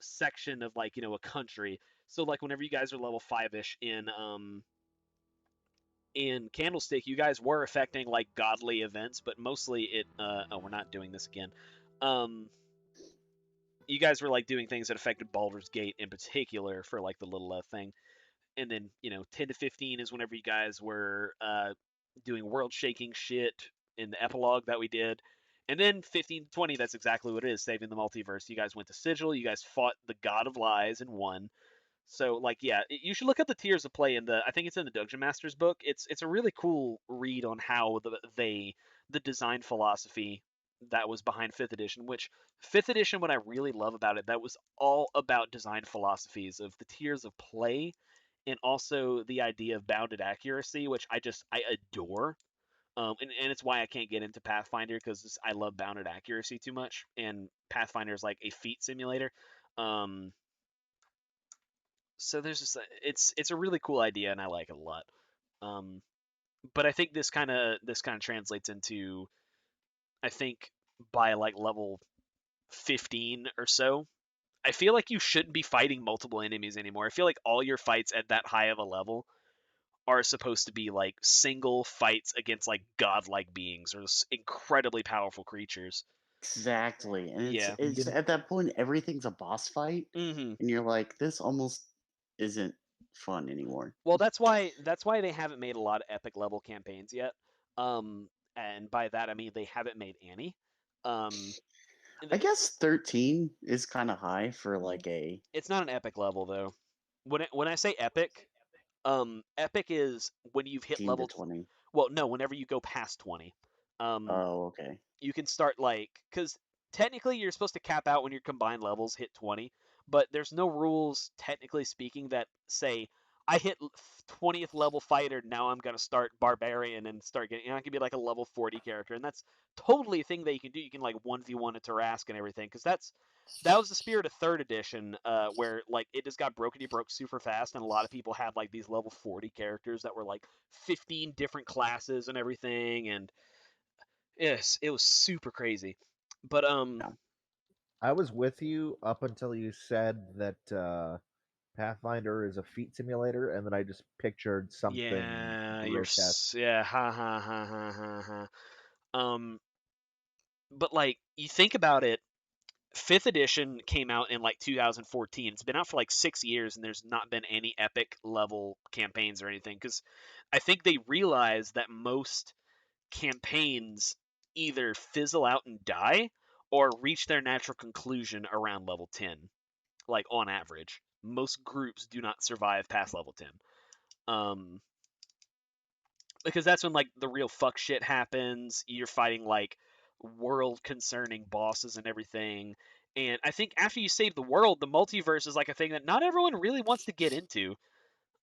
section of, like, you know, a country. So, like, whenever you guys are level 5-ish in Candlestick, you guys were affecting, like, godly events, but mostly it... oh, we're not doing this again. You guys were, like, doing things that affected Baldur's Gate in particular for, like, the little thing. And then, you know, 10 to 15 is whenever you guys were doing world-shaking shit in the epilogue that we did. And then 15 to 20, that's exactly what it is, saving the multiverse. You guys went to Sigil, you guys fought the God of Lies and won. So, like, yeah, you should look up the tiers of play in the... I think it's in the Dungeon Master's book. It's a really cool read on how the design philosophy that was behind 5th edition, which 5th edition, what I really love about it, that was all about design philosophies of the tiers of play and also the idea of bounded accuracy, which I adore. And it's why I can't get into Pathfinder, because I love bounded accuracy too much, and Pathfinder is like a feat simulator. So there's just it's a really cool idea, and I like it a lot. But I think this kind of translates into, I think by like level 15 or so, I feel like you shouldn't be fighting multiple enemies anymore. I feel like all your fights at that high of a level are supposed to be like single fights against like godlike beings or incredibly powerful creatures. Exactly, and Yeah. it's at that point everything's a boss fight, Mm-hmm. and you're like, this almost isn't fun anymore. Well, that's why they haven't made a lot of epic level campaigns yet. And by that I mean they haven't made any. Um, I guess 13 is kind of high for like a it's not an epic level though. When I say epic, epic is when you've hit 15 to level. 20. Well, no, whenever you go past 20. Oh, okay. You can start like because technically you're supposed to cap out when your combined levels hit 20, but there's no rules technically speaking that say I hit 20th level fighter, now I'm gonna start barbarian and start getting. I can be like a level 40 character, and that's totally a thing that you can do. You can like 1v1 a Tarask and everything, because that was the spirit of third edition, where like it just got broken. You broke super fast, and a lot of people had like these level 40 characters that were like 15 different classes and everything, and yes, it was super crazy. But Yeah. I was with you up until you said that Pathfinder is a feat simulator, and then I just pictured something yeah, grotesque. yeah, ha ha ha ha ha ha. But like you think about it, fifth edition came out in like 2014. It's been out for like 6 years, and there's not been any epic level campaigns or anything because I think they realized that most campaigns either fizzle out and die or reach their natural conclusion around level 10, like on average. Most groups do not survive past level 10. Because that's when like the real fuck shit happens. You're fighting like world concerning bosses and everything. And I think after you save the world, the multiverse is like a thing that not everyone really wants to get into.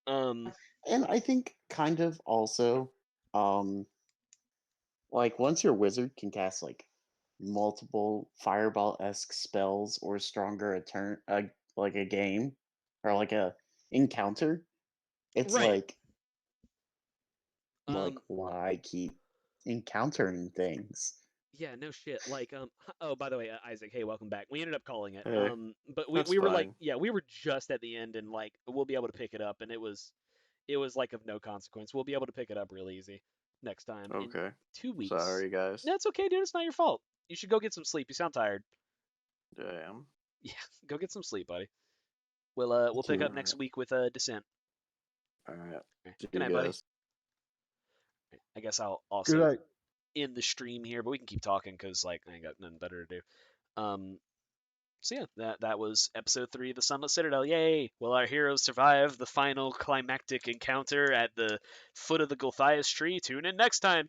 Um, And I think kind of also, um, like once your wizard can cast like multiple fireball-esque spells or stronger a turn, like a game or like a encounter, it's right. like Um, why keep encountering things? yeah, no shit. Like, oh, by the way, Isaac, hey, welcome back. We ended up calling it. Hey, But that's we were like, fine. yeah, we were just at the end, and like, we'll be able to pick it up, and it was like of no consequence. We'll be able to pick it up real easy next time in Okay. 2 weeks. Sorry, guys. That's okay, dude. It's not your fault. You should go get some sleep. You sound tired. Damn. Yeah, go get some sleep, buddy. We'll pick Too. up All next right. week with Descent. All right. Okay. See Good you night, buddy. guys. I guess I'll Good also night. end the stream here, but we can keep talking because like I ain't got nothing better to do. Um, So yeah, that was episode 3 of the Sunless Citadel. Yay! Will our heroes survive the final climactic encounter at the foot of the Gulthias tree? Tune in next time.